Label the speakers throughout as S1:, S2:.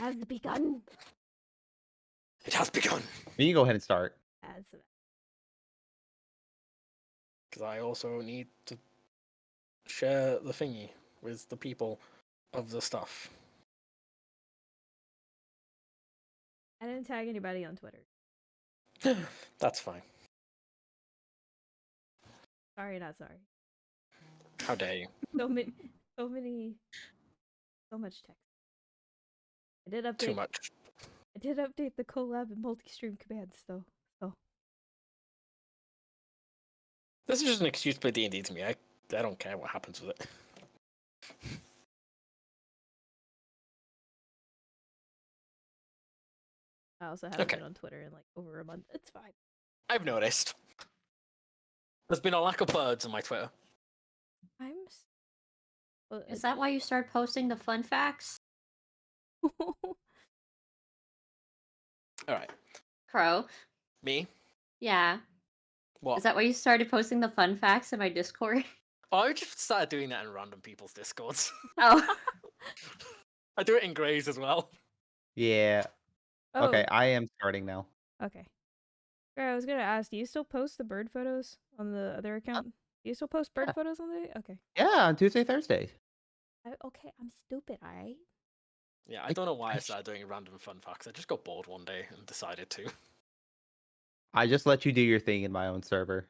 S1: has begun.
S2: It has begun.
S3: You can go ahead and start.
S2: Because I also need to share the thingy with the people of the stuff.
S1: I didn't tag anybody on Twitter.
S2: That's fine.
S1: Sorry, not sorry.
S2: How dare you?
S1: So much text. I did update.
S2: Too much.
S1: I did update the collab and multi-stream commands though. So
S2: This is just an excuse to play D&D to me. I don't care what happens with it.
S1: I also haven't been on Twitter in like over a month. It's fine.
S2: I've noticed. There's been a lack of birds on my Twitter.
S4: Is that why you started posting the fun facts?
S2: Alright.
S4: Crow?
S2: Me?
S4: Yeah.
S2: What?
S4: Is that why you started posting the fun facts in my Discord?
S2: Oh, I just started doing that in random people's Discords.
S4: Oh.
S2: I do it in Gray's as well.
S3: Yeah.
S1: Oh.
S3: Okay, I am starting now.
S1: Okay. I was gonna ask, do you still post the bird photos on the other account? Do you still post bird photos on the? Okay.
S3: Yeah, on Tuesday, Thursdays.
S1: Okay, I'm stupid, alright?
S2: Yeah, I don't know why I started doing random fun facts. I just got bored one day and decided to.
S3: I just let you do your thing in my own server.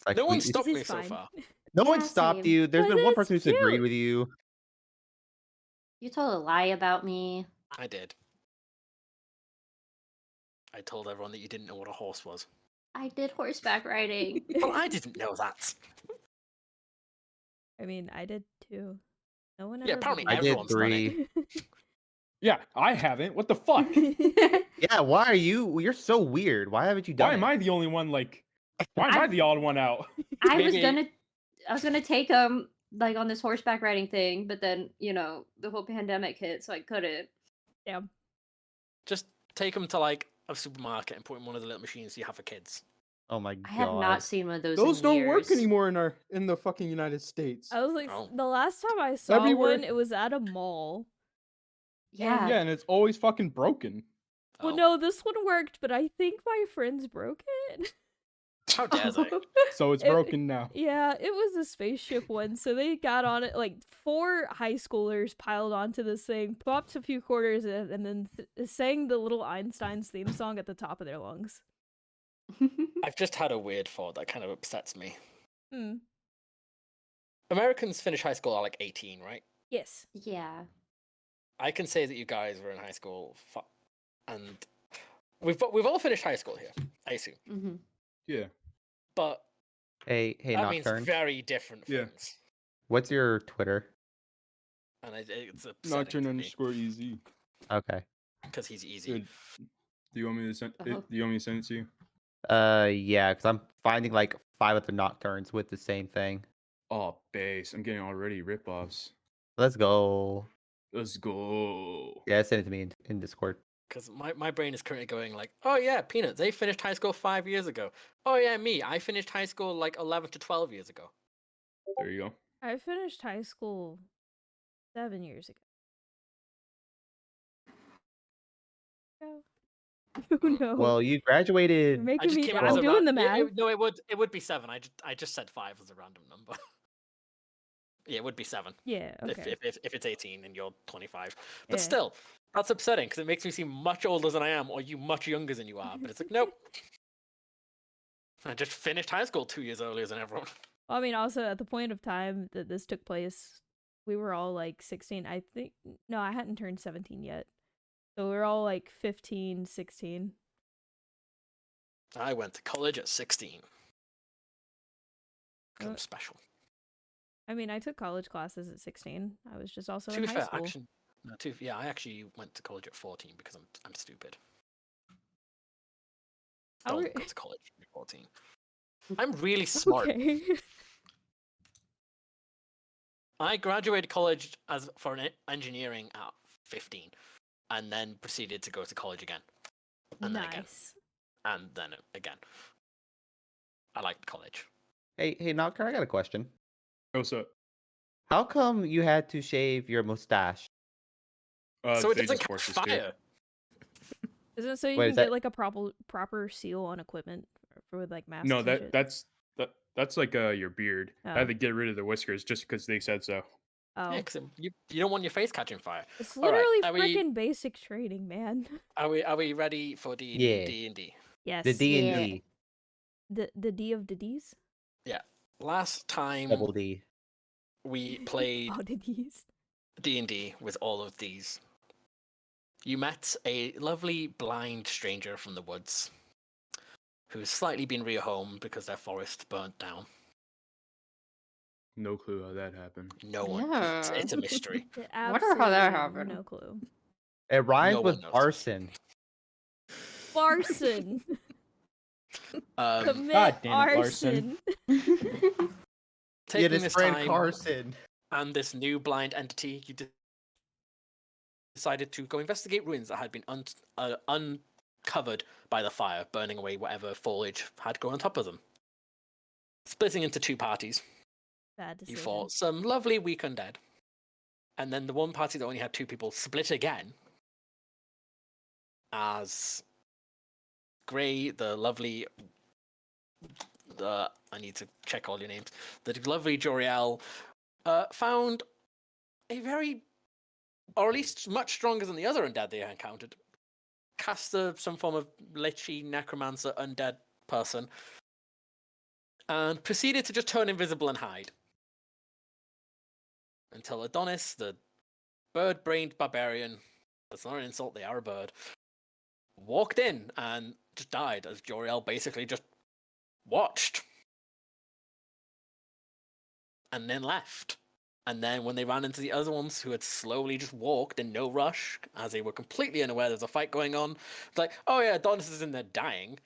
S3: Like
S2: no one stopped me so far.
S3: No one stopped you. There's been one person who's agreed with you.
S4: You told a lie about me.
S2: I did. I told everyone that you didn't know what a horse was.
S4: I did horseback riding.
S2: Well, I didn't know that.
S1: I mean, I did too. No one ever.
S2: Yeah, apparently
S3: I did
S2: everyone's
S3: 3.
S5: Yeah, I haven't. What the fuck?
S3: Yeah, why are you? You're so weird. Why haven't you done
S5: Why
S3: it?
S5: am I the only one? Like, why am I the odd one out?
S4: I was gonna take him like on this horseback riding thing, but then the whole pandemic hit, so I couldn't.
S1: Yeah.
S2: Just take them to like a supermarket and put in one of the little machines you have for kids.
S3: Oh my god.
S4: I have not seen one of those.
S6: Those
S4: in
S6: don't
S4: years.
S6: work anymore in the fucking United States.
S1: I was like, the last time I saw
S6: Everywhere.
S1: one, it was at a mall.
S4: Yeah.
S5: Yeah, and it's always fucking broken.
S1: Well, no, this one worked, but I think my friends broke it.
S2: How dare they?
S5: So it's broken now.
S1: Yeah, it was a spaceship one, so they got on it, like 4 high schoolers piled onto this thing, popped a few quarters in, and then sang the little Einstein's theme song at the top of their lungs.
S2: I've just had a weird thought that kind of upsets me.
S1: Hmm.
S2: Americans finish high school at like 18, right?
S1: Yes.
S4: Yeah.
S2: I can say that you guys were in high school, and we've all finished high school here, I assume.
S4: Mm-hmm.
S5: Yeah.
S2: But
S3: hey,
S2: that means
S3: Nocturne.
S2: very different things.
S3: What's your Twitter?
S2: And it's
S5: Nocturne_EZ.
S3: Okay.
S2: Because he's easy.
S5: Good. Do you want me to send it? Do you want me to send it to you?
S3: Yeah, because I'm finding like 5 other Nocturnes with the same thing.
S5: Oh, base. I'm getting already ripoffs.
S3: Let's go.
S5: Let's go.
S3: Yeah, send it to me in Discord.
S2: Because my brain is currently going like, oh yeah, Peanut, they finished high school 5 years ago. Oh yeah, me, I finished high school like 11 to 12 years ago.
S5: There you go.
S1: I finished high school 7 years ago. No.
S3: Well, you graduated.
S1: You're making me. I'm doing the math.
S2: No, it would be 7. I just said 5 as a random number. Yeah, it would be 7.
S1: Yeah. Okay.
S2: If it's 18 and you're 25, but still, that's upsetting because it makes me seem much older than I am, or you much younger than you are. But it's like, nope. I just finished high school 2 years earlier than everyone.
S1: Well, I mean, also at the point of time that this took place, we were all like 16. I think no, I hadn't turned 17 yet. So we were all like 15, 16.
S2: I went to college at 16. I'm special.
S1: I mean, I took college classes at 16. I was just also
S2: to
S1: in
S2: be
S1: high
S2: fair,
S1: school.
S2: actually, no, I actually went to college at 14 because I'm stupid. Don't go to college at 14. I'm really smart.
S1: Okay.
S2: I graduated college for engineering at 15, and then proceeded to go to college again, and then again, and then again. I liked college.
S3: Hey, Nocturne, I got a question.
S5: What's up?
S3: How come you had to shave your mustache?
S2: So it
S5: they
S2: doesn't
S5: just
S2: catch
S5: force escape.
S2: fire.
S1: Isn't it so you
S3: Wait,
S1: can
S3: is
S1: get
S3: that-
S1: like a proper seal on equipment with like masks
S5: No,
S1: and shit?
S5: that's like your beard. I
S1: Oh.
S5: had to get rid of the whiskers just because they said so.
S1: Oh,
S2: Yeah, because you don't want your face catching fire.
S1: it's
S2: All right,
S1: literally
S2: are we-
S1: freaking basic training, man.
S2: Are we ready for
S3: Yeah.
S2: D&D?
S1: Yes.
S3: The D&D.
S1: The D of the D's.
S2: Last time
S3: Double D.
S2: we played
S1: Oh, the D's.
S2: D&D with all of these, you met a lovely blind stranger from the woods who's slightly been rehomed because their forest burnt down.
S5: No clue how that happened.
S2: No one.
S4: Yeah.
S2: It's a mystery.
S4: Wonder how that
S1: Absolutely
S4: happened.
S1: No clue.
S3: It rhymes
S2: No
S3: with
S2: one knows.
S3: arson.
S1: Arson. Commit
S6: God damn it, Larson.
S1: arson.
S2: Taking
S3: It is
S2: this
S3: Fred
S2: time
S3: Carson.
S2: and this new blind entity, you decided to go investigate ruins that had been uncovered by the fire, burning away whatever foliage had grown on top of them. Splitting into two parties,
S1: Bad
S2: you
S1: decision.
S2: fought some lovely weak undead. And then the one party that only had two people split again as Gray, the lovely... I need to check all your names. The lovely Joriel found a very... or at least much stronger than the other undead they encountered. Caster, some form of lichy, necromancer, undead person, and proceeded to just turn invisible and hide. Until Adonis, the bird-brained barbarian, that's not an insult, they are a bird, walked in and just died as Joriel basically just watched. And then left. And then when they ran into the other ones who had slowly just walked in no rush, as they were completely unaware there's a fight going on, it's like, oh yeah, Adonis is in there dying.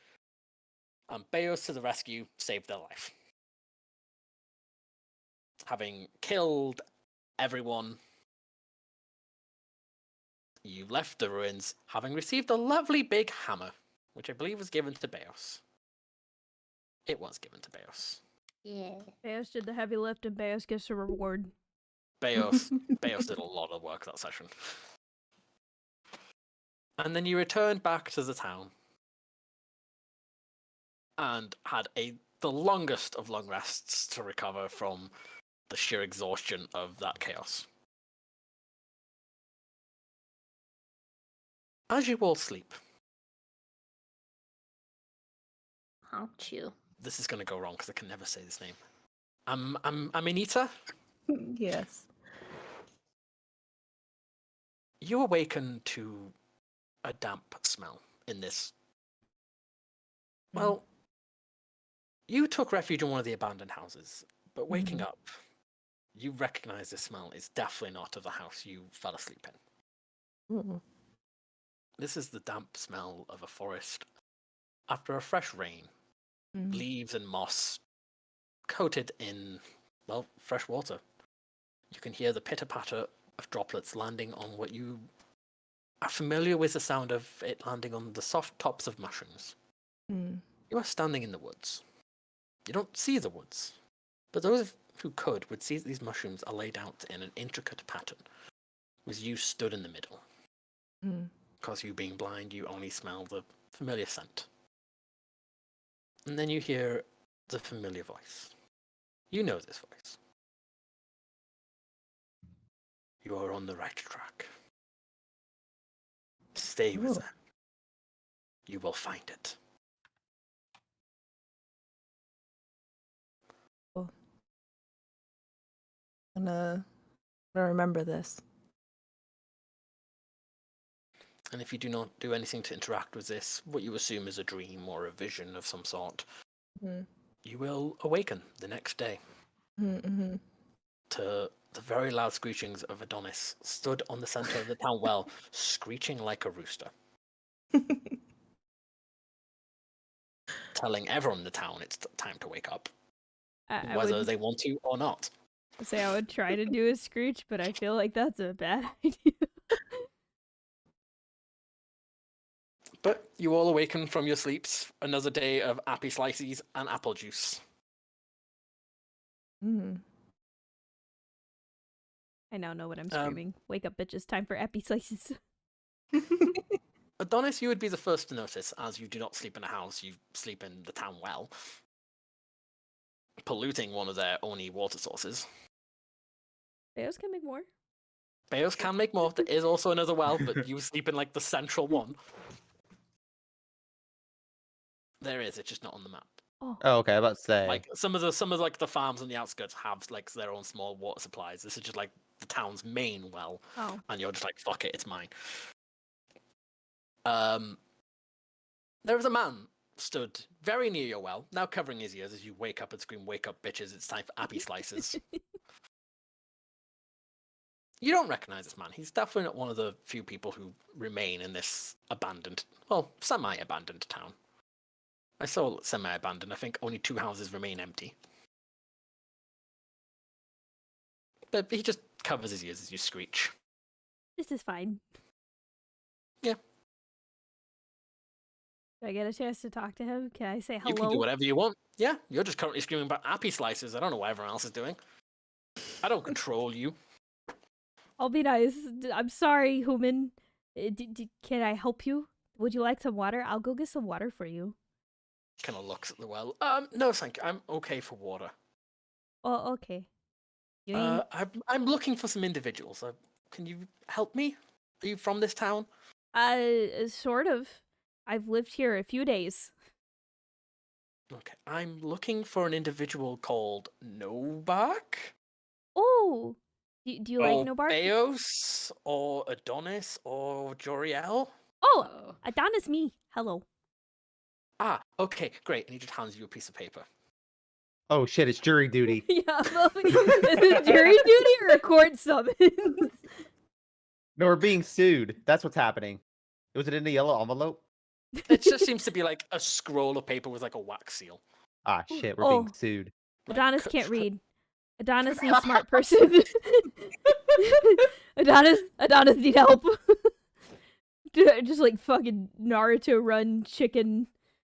S2: And Beos to the rescue saved their life. Having killed everyone, you left the ruins, having received a lovely big hammer, which I believe was given to Beos. It was given to Beos.
S4: Yeah.
S1: Beos did the heavy lift and Beos gets a reward.
S2: Beos did a lot of work that session. And then you returned back to the town and had the longest of long rests to recover from the sheer exhaustion of that chaos. As you all sleep,
S4: Aren't you?
S2: this is going to go wrong because I can never say this name. Aminita,
S7: Yes.
S2: you awaken to a damp smell in this. Well, you took refuge in one of the abandoned houses, but waking up, you recognize the smell is definitely not of the house you fell asleep in.
S7: Mm.
S2: This is the damp smell of a forest after a fresh rain. Leaves and moss coated in, well, fresh water. You can hear the pitter-patter of droplets landing on what you are familiar with, the sound of it landing on the soft tops of mushrooms.
S7: Mm.
S2: You are standing in the woods. You don't see the woods, but those who could would see that these mushrooms are laid out in an intricate pattern, with you stood in the middle.
S7: Mm.
S2: Because you being blind, you only smell the familiar scent. And then you hear the familiar voice. You know this voice. You are on the right track. Stay with
S7: Ooh.
S2: them. You will find it.
S7: I'm gonna remember this.
S2: And if you do not do anything to interact with this, what you assume is a dream or a vision of some sort,
S7: Mm.
S2: you will awaken the next day
S7: Mm-hmm.
S2: to the very loud screechings of Adonis, stood on the center of the town well, screeching like a rooster, telling everyone in the town it's time to wake up,
S1: I
S2: whether
S1: would
S2: they want to or not.
S1: say I would try to do a screech, but I feel like that's a bad idea.
S2: But you all awaken from your sleeps, another day of appy slices and apple juice.
S7: Mm.
S1: I now know what I'm screaming. Wake up, bitches! Time for epi slices.
S2: Adonis, you would be the first to notice, as you do not sleep in a house, you sleep in the town well, polluting one of their only water sources.
S1: Beos can make more.
S2: Beos can make more. There is also another well, but you sleep in like the central one. There is. It's just not on the map.
S1: Oh,
S3: Oh, okay. I was about to say.
S2: Like some of like the farms on the outskirts have like their own small water supplies. This is just like the town's main well,
S1: oh.
S2: and you're just like, fuck it, it's mine. There is a man stood very near your well, now covering his ears as you wake up and scream, "Wake up, bitches! It's time for appy slices." You don't recognize this man. He's definitely not one of the few people who remain in this abandoned, well, semi-abandoned town. I saw semi-abandoned. I think only 2 houses remain empty. But he just covers his ears as you screech.
S1: This is fine.
S2: Yeah.
S1: Do I get a chance to talk to him? Can I say hello?
S2: You can do whatever you want. Yeah, you're just currently screaming about appy slices. I don't know what everyone else is doing. I don't control you.
S1: I'll be nice. I'm sorry, human. Can I help you? Would you like some water? I'll go get some water for you.
S2: Kind of looks at the well. No, thank you. I'm okay for water.
S1: Oh, okay. You mean
S2: I'm looking for some individuals. Can you help me? Are you from this town?
S1: Sort of. I've lived here a few days.
S2: Okay, I'm looking for an individual called Nobark.
S1: Oh, do you like
S2: Or
S1: Nobark?
S2: Beos, or Adonis, or Joriel.
S1: Oh, Adonis, me. Hello.
S2: Ah, okay, great. And he just hands you a piece of paper.
S3: Oh shit! It's jury duty.
S1: Yeah, well, is it jury duty or a court summons?
S3: No, we're being sued. That's what's happening. Was it in the yellow envelope?
S2: It just seems to be like a scroll of paper with like a wax seal.
S3: Ah shit! We're
S1: Oh.
S3: being sued.
S1: Adonis can't read. Adonis needs smart person. Adonis need help. Just like fucking Naruto run, chicken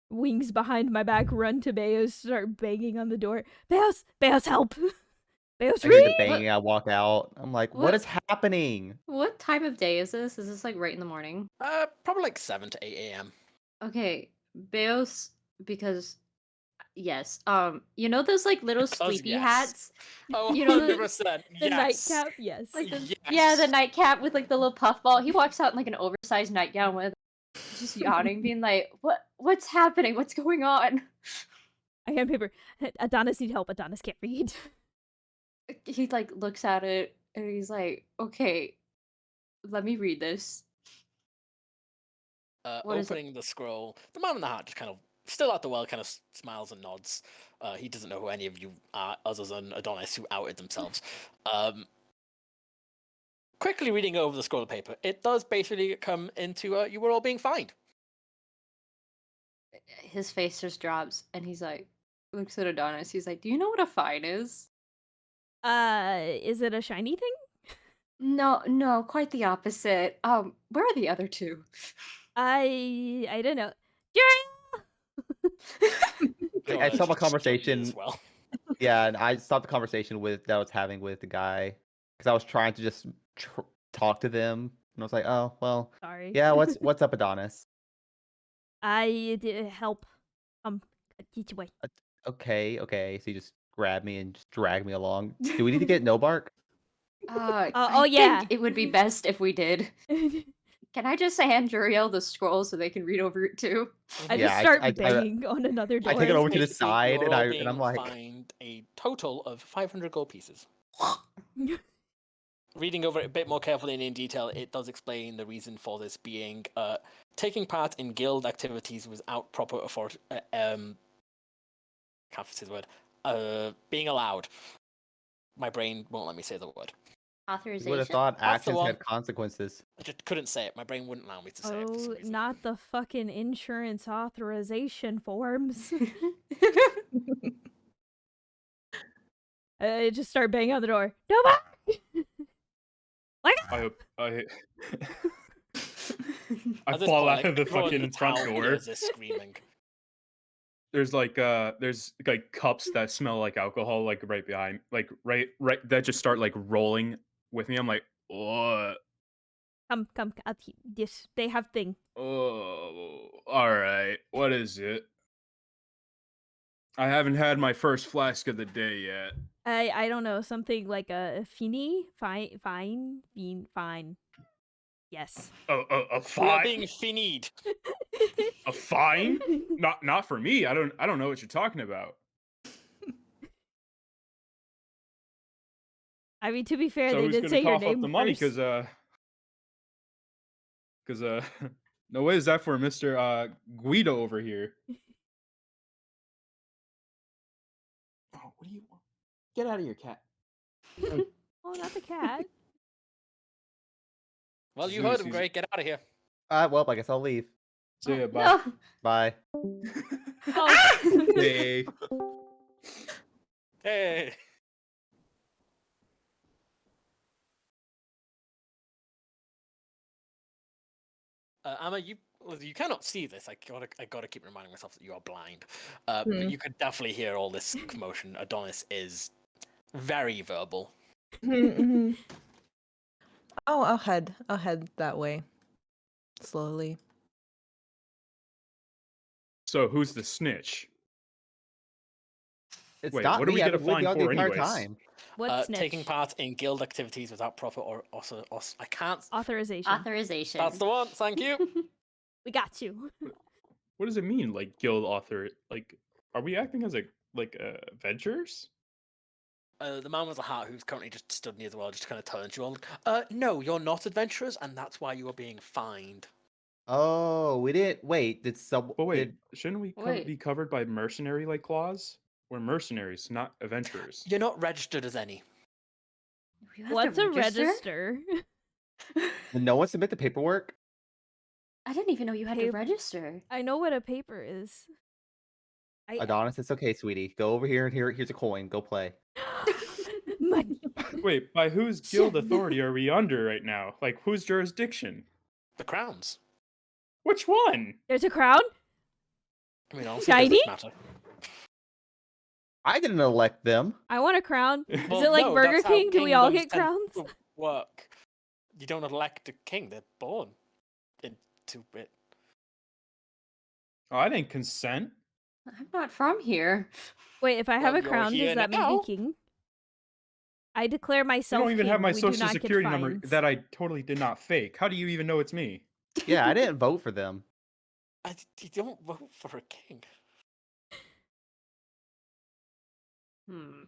S1: wings behind my back, run to Beos, start banging on the door. Beos, help! Beos,
S3: I hear the
S1: read!
S3: banging. I walk out. I'm like, what
S4: What?
S3: is happening?
S4: What time of day is this? Is this like right in the morning?
S2: Probably like 7 to 8 a.m.
S4: Okay, Beos, because yes, you know those like little
S2: Because
S4: sleepy
S2: yes.
S4: hats?
S2: Oh,
S4: You know the-
S2: 100%.
S1: The
S2: Yes.
S1: nightcap, yes.
S4: Like the,
S2: Yes.
S4: yeah, the nightcap with like the little puffball. He walks out in like an oversized nightgown with just yawning, being like, what's happening? What's going on?
S1: I got paper. Adonis need help. Adonis can't read.
S4: He like looks at it and he's like, okay, let me read this. What is it?
S2: Opening the scroll, the man in the hat just kind of still at the well, kind of smiles and nods. He doesn't know who any of you are, other than Adonis, who outed themselves. Quickly reading over the scroll of paper, it does basically come into you were all being fined.
S4: His face just drops and he's like, looks at Adonis. He's like, do you know what a fine is?
S1: Is it a shiny thing?
S4: No, quite the opposite. Where are the other two?
S1: I don't know.
S3: I saw my conversation.
S2: As well.
S3: Yeah, and I stopped the conversation that I was having with the guy because I was trying to just talk to them, and I was like, "Oh, well,
S1: Sorry.
S3: yeah, what's up, Adonis?"
S1: I help. Teach away.
S3: Okay. So you just grab me and just drag me along. Do we need to get Nobark?
S1: Oh,
S4: I
S1: yeah.
S4: think it would be best if we did. Can I just hand Juriel the scroll so they can read over it too?
S1: I
S3: Yeah,
S1: just start
S3: I-
S1: banging on another door.
S3: I take it over to the
S2: Basically,
S3: side,
S2: you're all
S3: and
S2: being
S3: I'm like,
S2: fined a total of 500 gold pieces. Reading over it a bit more carefully and in detail, it does explain the reason for this being taking part in guild activities without proper authority. Can't say the word. Being allowed. My brain won't let me say the word.
S3: you
S4: Authorization.
S3: would have thought
S2: That's the
S3: actions
S2: one.
S3: had consequences.
S2: I just couldn't say it. My brain wouldn't allow me to say it for some
S1: Oh,
S2: reason.
S1: not the fucking insurance authorization forms. I just start banging on the door. Nobody!
S5: I hope I
S2: At this
S5: fall
S2: point,
S5: out
S2: like,
S5: of the
S2: everyone in
S5: fucking
S2: the
S5: front
S2: town
S5: door.
S2: hears this screaming.
S5: There's like cups that smell like alcohol, like right behind, like right that just start like rolling with me. I'm like, what?
S1: Come, yes, they have thing.
S5: Oh, all right. What is it? I haven't had my first flask of the day yet.
S1: I don't know, something like a fini? Fine. Yes.
S5: A
S2: We are
S5: fine?
S2: being finied.
S5: A fine? Not for me. I don't know what you're talking about.
S1: I mean, to be fair,
S5: So
S1: they
S5: who's
S1: did
S5: gonna
S1: say your
S5: cough up
S1: name
S5: the money?
S1: first.
S5: Cause no way is that for Mr. Guido over here. Oh, what do you want? Get out of here, cat.
S1: Oh, not the cat.
S2: Well, you
S5: Zeus,
S2: heard him,
S5: he's-
S2: Gray. Get out of here.
S3: Well, I guess I'll leave.
S5: See ya, bye.
S4: No.
S3: Bye.
S1: Oh.
S5: Hey.
S2: Hey. Amma, you cannot see this. I gotta keep reminding myself that you are blind. But you could definitely hear all this commotion. Adonis is very verbal.
S7: Oh, I'll head that way. Slowly.
S5: So who's the snitch?
S3: It's
S5: Wait,
S3: not
S5: what do we
S3: me.
S5: get a
S3: I've been with
S5: fine
S3: y'all the
S5: for
S3: entire
S5: anyways?
S3: time.
S1: What snitch?
S2: Taking part in guild activities without proper or also I can't.
S1: Authorization.
S4: Authorization.
S2: That's the one. Thank you.
S1: We got you.
S5: What does it mean, like guild author? Like, are we acting as adventurers?
S2: The man with the hat who's currently just stood near the wall just kind of turns you all. No, you're not adventurers, and that's why you are being fined.
S3: Oh, we didn't wait. Did some?
S5: But wait, shouldn't we
S4: Wait.
S5: be covered by mercenary like clause? We're mercenaries, not adventurers.
S2: You're not registered as any.
S4: You have
S1: What's
S4: to
S1: a register?
S3: Did no one submit the paperwork?
S4: I didn't even know you had to
S1: Hey-
S4: register.
S1: I know what a paper is.
S3: Adonis, it's okay, sweetie. Go over here and here's a coin. Go play.
S1: Money.
S5: Wait, by whose guild
S4: Shit.
S5: authority are we under right now? Like, whose jurisdiction?
S2: The crowns.
S5: Which one?
S1: There's a crown?
S2: I mean, honestly,
S1: Shiny?
S2: doesn't matter.
S3: I didn't elect them.
S1: I want a crown.
S2: Well,
S1: Is it like
S2: no,
S1: Burger
S2: that's how
S1: King? Do we all
S2: kingdoms
S1: get
S2: tend
S1: crowns?
S2: to work. You don't elect a king; they're born into it.
S5: Oh, I didn't consent.
S4: I'm not from here.
S1: Wait, if I have
S2: Well,
S1: a
S2: you're
S1: crown,
S2: here
S1: does that make
S2: now.
S1: me king? I declare
S5: You
S1: myself
S5: don't even
S1: king.
S5: have my
S1: We do
S5: social
S1: not get
S5: security number
S1: fines.
S5: that I totally did not fake. How do you even know it's me?
S3: Yeah, I didn't vote for them.
S2: You don't vote for a king.
S4: Hmm.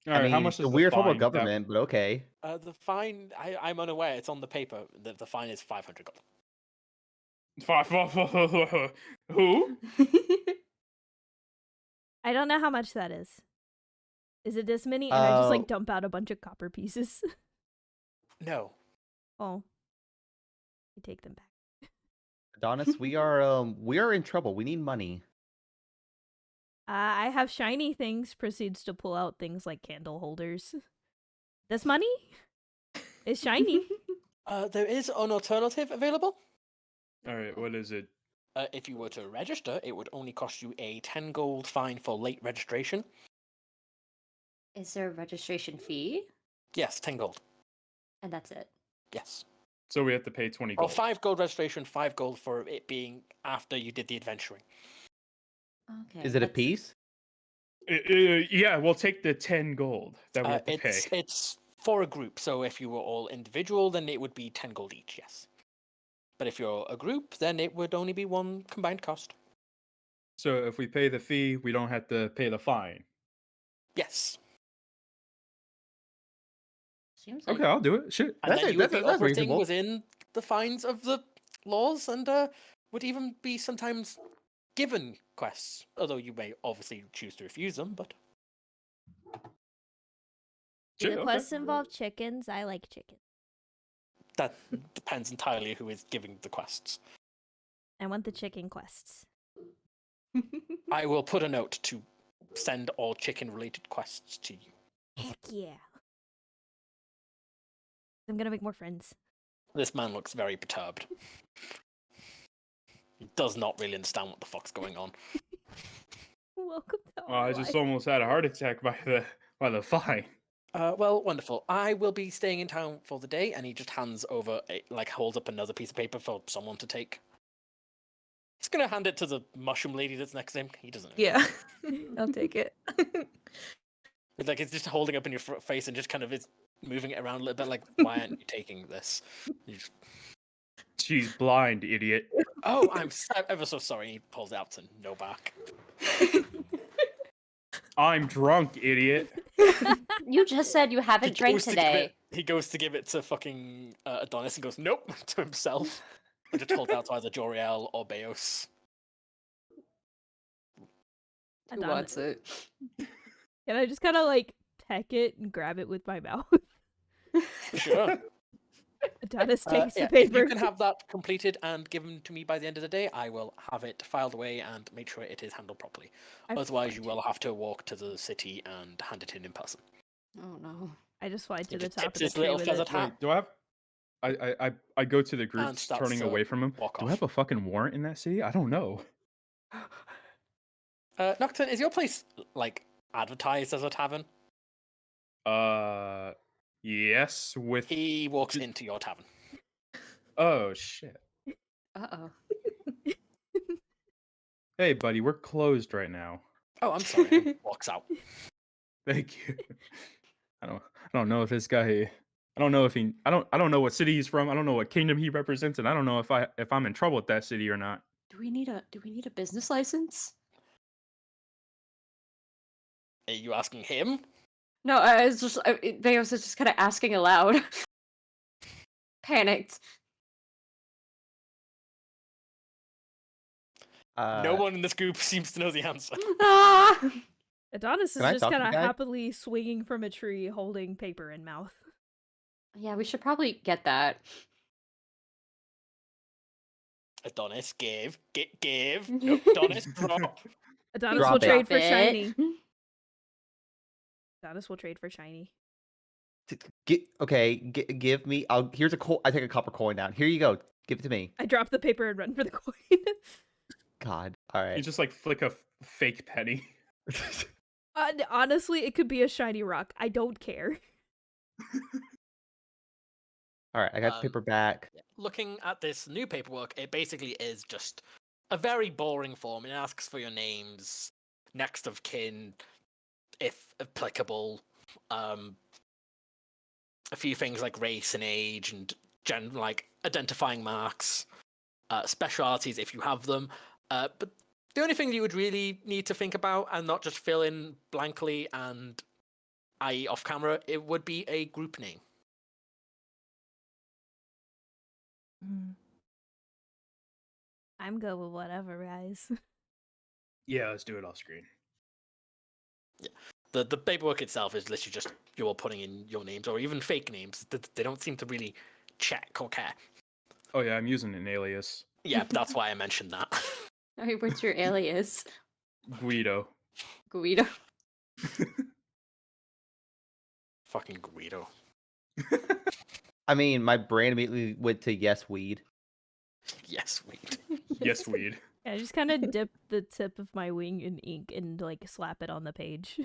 S5: All right,
S3: I mean,
S5: how much
S3: it's
S5: is
S3: a
S5: the
S3: weird form of
S5: fine that-
S3: government, but okay.
S2: The fine, I'm unaware. It's on the paper. The fine is 500 gold.
S5: Who?
S1: I don't know how much that is. Is it this many? And I just
S3: Oh.
S1: like dump out a bunch of copper pieces.
S2: No.
S1: Oh. I take them back.
S3: Adonis, we are in trouble. We need money.
S1: I have shiny things. Proceeds to pull out things like candle holders. This money is shiny.
S2: There is an alternative available.
S5: All right, what is it?
S2: If you were to register, it would only cost you a 10 gold fine for late registration.
S4: Is there a registration fee?
S2: Yes, 10 gold.
S4: And that's it.
S2: Yes.
S5: So we have to pay 20
S2: Or
S5: gold.
S2: 5 gold registration, 5 gold for it being after you did the adventuring.
S4: Okay.
S3: Is it a
S4: that's-
S3: piece?
S5: Yeah, we'll take the 10 gold that we have to pay.
S2: It's for a group, so if you were all individual, then it would be 10 gold each, yes. But if you're a group, then it would only be one combined cost.
S5: So if we pay the fee, we don't have to pay the fine.
S2: Yes.
S4: Seems like
S5: Okay, I'll do it. Shit.
S2: And
S3: That's
S2: then
S3: it,
S2: you would be
S3: that's
S2: operating
S3: reasonable.
S2: within the fines of the laws and would even be sometimes given quests, although you may obviously choose to refuse them, but
S1: Do
S5: Shit,
S1: the
S5: okay.
S1: quests involve chickens? I like chicken.
S2: that depends entirely who is giving the quests.
S1: I want the chicken quests.
S2: I will put a note to send all chicken-related quests to you.
S1: Heck yeah. I'm gonna make more friends.
S2: This man looks very perturbed. He does not really understand what the fuck's going on.
S1: Welcome to
S5: Oh,
S1: our
S5: I just
S1: life.
S5: almost had a heart attack by the fine.
S2: Well, wonderful. I will be staying in town for the day, and he just hands over, holds up another piece of paper for someone to take. He's gonna hand it to the mushroom lady that's next to him. He doesn't know.
S7: Yeah, I'll take it.
S2: It's just holding up in your face and just kind of is moving it around a little bit. Like, why aren't you taking this?
S5: She's blind, idiot.
S2: Oh, I'm ever so sorry. He pulls it out to no back.
S5: I'm drunk, idiot.
S4: You just said you haven't drank today.
S2: He goes to give it to fucking Adonis and goes, nope, to himself. And just holds out to either Joriel or Beos.
S4: Who wants it?
S1: Can I just kind of like peck it and grab it with my mouth?
S2: Sure.
S1: Adonis takes the
S2: If
S1: paper.
S2: you can have that completed and given to me by the end of the day, I will have it filed away and make sure it is handled properly. Otherwise, you will have to walk to the city and hand it in person.
S4: Oh no.
S1: I just fly to
S2: He
S1: the
S2: just
S1: top of
S2: tips
S1: the
S2: his
S1: tree
S2: little
S1: with
S2: feathered
S1: it.
S2: hat.
S5: Wait, do I have? I go to the group,
S2: starts
S5: turning
S2: to
S5: away from him.
S2: walk
S5: Do I
S2: off.
S5: have a fucking warrant in that city? I don't know.
S2: Nocturne, is your place advertised as a tavern?
S5: Yes. With
S2: He walks into your tavern.
S5: oh shit.
S4: Uh-oh.
S5: Hey, buddy, we're closed right now.
S2: Oh, I'm sorry. And walks out.
S5: Thank you. I don't know if this guy. I don't know if he. I don't know what city he's from. I don't know what kingdom he represents, and I don't know if I'm in trouble with that city or not.
S4: Do we need a business license?
S2: Are you asking him?
S4: No, I was just Veos is just kind of asking aloud. Panicked.
S2: No one in this group seems to know the answer.
S4: Ah!
S1: Adonis is
S3: Can I
S1: just
S3: talk to
S1: kind
S3: the
S1: of
S3: guy?
S1: happily swinging from a tree, holding paper in mouth.
S4: Yeah, we should probably get that.
S2: Adonis, give. Nope, Adonis, drop.
S1: Adonis
S3: Drop
S1: will
S3: it.
S1: trade for
S4: Drop it.
S1: shiny. Adonis will trade for shiny.
S3: Give me. Here's a I take a copper coin down. Here you go. Give it to me.
S1: I drop the paper and run for the coin.
S3: God. All
S5: You
S3: right.
S5: just flick a fake penny.
S1: Honestly, it could be a shiny rock. I don't care.
S3: All right. I got the paper back.
S2: Looking at this new paperwork, it basically is just a very boring form. It asks for your names, next of kin, if applicable, a few things like race and age and identifying marks, specialities if you have them. But the only thing you would really need to think about and not just fill in blankly and i.e. off camera, it would be a group name.
S1: I'm good with whatever, guys.
S5: Yeah, let's do it off screen.
S2: The paperwork itself is literally just you're putting in your names or even fake names. They don't seem to really check or care.
S5: Oh yeah, I'm using an alias.
S2: Yeah, that's why I mentioned that.
S4: Alright, what's your alias?
S5: Guido.
S4: Guido.
S2: Fucking Guido.
S3: I mean, my brain immediately went to yes, weed.
S2: Yes, wait.
S5: Yes, weed.
S1: Yeah, I just kind of dip the tip of my wing in ink and slap it on the page.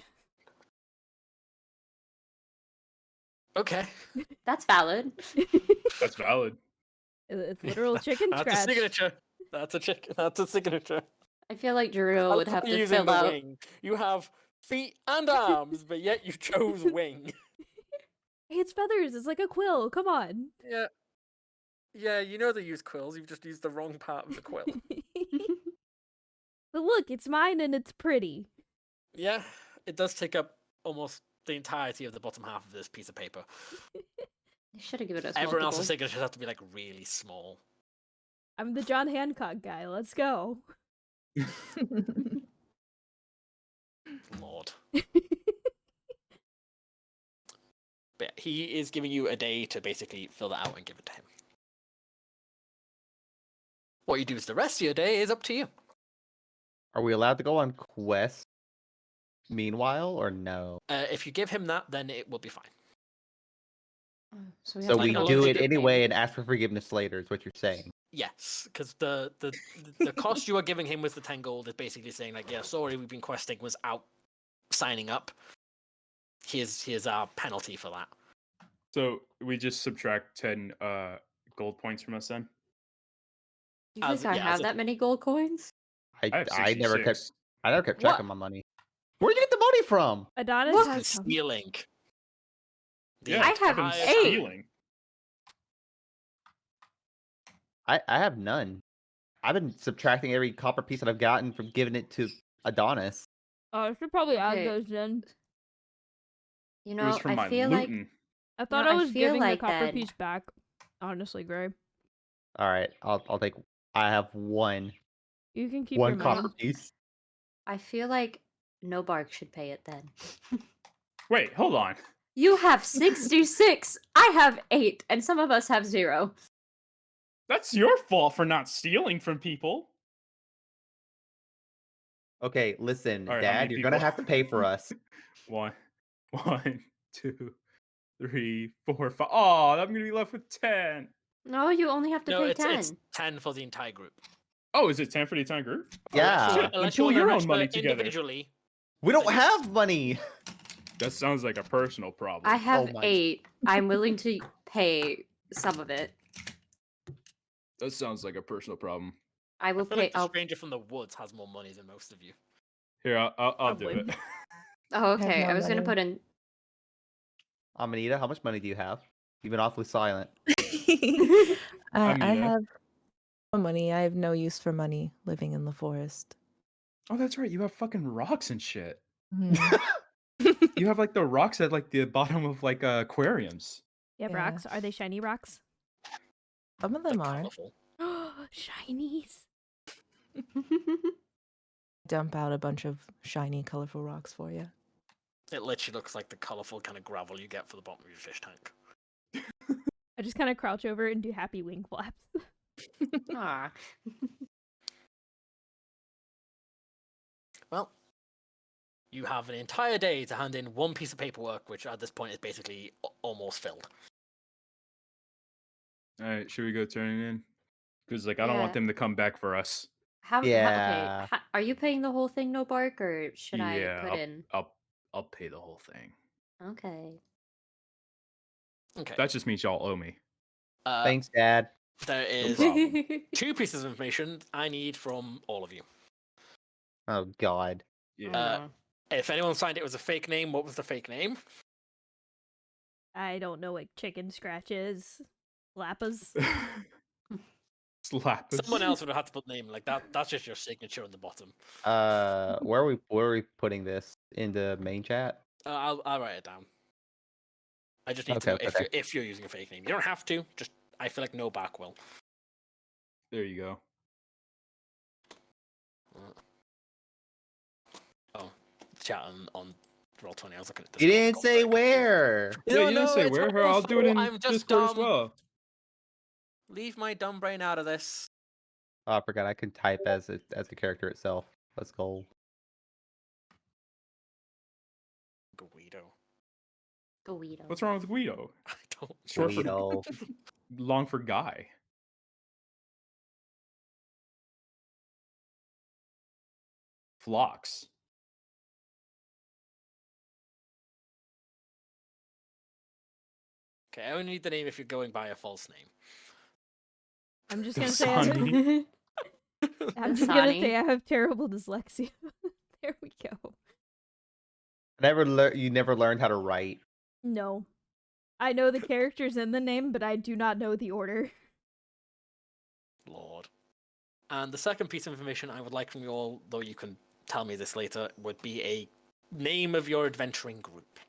S2: Okay.
S4: That's valid.
S5: That's valid.
S1: It's literal chicken
S2: That's
S1: scratch.
S2: a signature. That's a signature.
S4: I feel like Drew would have to
S2: Using
S4: fill
S2: the
S4: out.
S2: wing. You have feet and arms, but yet you chose wing.
S1: Hey, it's feathers. It's like a quill. Come on.
S2: Yeah. Yeah, you know they use quills. You've just used the wrong part of the quill.
S1: But look, it's mine and it's pretty.
S2: Yeah, it does take up almost the entirety of the bottom half of this piece of paper.
S4: They should have given us
S2: Everyone else's
S4: multiple.
S2: signatures have to be really small.
S1: I'm the John Hancock guy. Let's go.
S2: Lord. But he is giving you a day to basically fill that out and give it to him. What you do with the rest of your day is up to you.
S3: Are we allowed to go on quests meanwhile or no?
S2: If you give him that, then it will be fine.
S4: So
S3: So
S4: have
S3: we
S4: to go
S3: do
S4: to
S3: it
S4: the
S3: anyway
S4: thing.
S3: and ask for forgiveness later, is what you're saying.
S2: Yes, because the cost you are giving him with the 10 gold is basically saying yeah, sorry, we've been questing without signing up. Here's our penalty for that.
S5: So we just subtract 10 gold points from us then?
S4: You think I have that many gold coins?
S5: I have
S3: I never kept
S5: 66.
S3: track
S2: What?
S3: of my money. Where'd you get the money from?
S1: Adonis
S4: What?
S1: has some.
S2: Stealing.
S5: Yeah,
S4: I have
S5: I've been
S4: 8.
S5: stealing.
S3: I have none. I've been subtracting every copper piece that I've gotten from giving it to Adonis.
S1: Oh, I should probably add
S4: Okay.
S1: those in.
S4: You
S5: It
S4: know,
S5: was from
S4: I
S5: my
S4: feel like
S5: looting.
S1: I thought
S4: No,
S1: I
S4: I
S1: was
S4: feel
S1: giving
S4: like
S1: the copper
S4: that-
S1: piece back. Honestly, Gray.
S3: All right, I'll take. I have one
S1: You can keep your money.
S3: copper piece.
S4: I feel like no bark should pay it then.
S5: Wait, hold on.
S4: You have 66. I have 8, and some of us have 0.
S5: That's your fault for not stealing from people.
S3: Okay, listen,
S5: All right, how many
S3: Dad, you're gonna
S5: people?
S3: have to pay for us.
S5: One, 2, 3, 4, 5. Oh, I'm gonna be left with 10.
S4: No, you only have to
S2: No,
S4: pay
S2: it's
S4: 10.
S2: 10 for the entire group.
S5: Oh, is it 10 for the entire group?
S3: Yeah.
S5: Shit,
S2: Unless
S5: then
S2: you
S5: pool
S2: want to
S5: your own money together.
S2: individually.
S3: We don't
S2: Then
S3: have money.
S5: That sounds like a personal problem.
S4: I have
S3: my-
S4: 8. I'm willing to pay some of it.
S5: That sounds like a personal problem.
S4: I
S2: I
S4: will
S2: feel
S4: pay.
S2: like the stranger from the woods has more money than most of you.
S5: Here, I'll do
S1: Probably.
S5: it.
S4: Oh, okay.
S7: more
S4: I was gonna
S7: money.
S4: put in.
S3: Amanita, how much money do you have? You've been awfully silent.
S7: I
S5: Amina.
S7: have no money. I have no use for money living in the forest.
S5: Oh, that's right. You have fucking rocks and shit.
S7: Mhm.
S5: You have like the rocks at like the bottom of like aquariums.
S1: You have
S7: Yeah.
S1: rocks? Are they shiny rocks?
S7: Some of
S2: They're
S7: them are.
S2: colourful.
S1: Shinies.
S7: Dump out a bunch of shiny, colorful rocks for you.
S2: It literally looks like the colourful kind of gravel you get for the bottom of your fish tank.
S1: I just kind of crouch over and do happy wing flaps.
S4: Ah.
S2: Well, you have an entire day to hand in one piece of paperwork, which at this point is basically almost filled.
S5: All right, should we go turn it in? Because like I don't want
S4: Yeah.
S5: them to come back for us.
S3: Yeah.
S4: Okay. Are you paying the whole thing, no bark, or should
S5: Yeah,
S4: I put in?
S5: I'll pay the whole thing.
S4: Okay.
S2: Okay.
S5: That just means y'all owe me.
S3: Thanks, Dad.
S2: There is
S5: problem.
S2: 2 pieces of information I need from all of you.
S3: Oh God.
S5: Yeah.
S2: If anyone signed it was a fake name, what was the fake name?
S1: I don't know what chicken scratch is. Lappas.
S5: Slap us.
S2: Someone else would have had to put name like that. That's just your signature on the bottom.
S3: Where are we putting this in the main chat?
S2: I'll write it down. I just need
S3: Okay,
S2: to know
S3: okay.
S2: if you're using a fake name. You don't have to. Just I feel like no back will.
S5: There you go.
S2: Oh, chat on Roll20. I was looking at this.
S3: You didn't say where.
S5: Yeah, you didn't say where. Here, I'll do it in
S2: I'm just
S5: Discord as
S2: dumb.
S5: well.
S2: Leave my dumb brain out of this.
S3: Oh, I forgot I can type as a character itself. Let's go.
S2: Guido.
S4: Guido.
S5: What's wrong with Guido?
S2: I don't.
S5: Short for
S3: Guido.
S5: long for guy. Phlox.
S2: Okay, I only need the name if you're going by a false name.
S1: I'm just gonna say. I'm just gonna
S4: Dasani.
S1: say I have terrible dyslexia. There we go.
S3: You never learned how to write.
S1: No. I know the characters in the name, but I do not know the order.
S2: Lord. And the second piece of information I would like from you all, though you can tell me this later, would be a name of your adventuring group.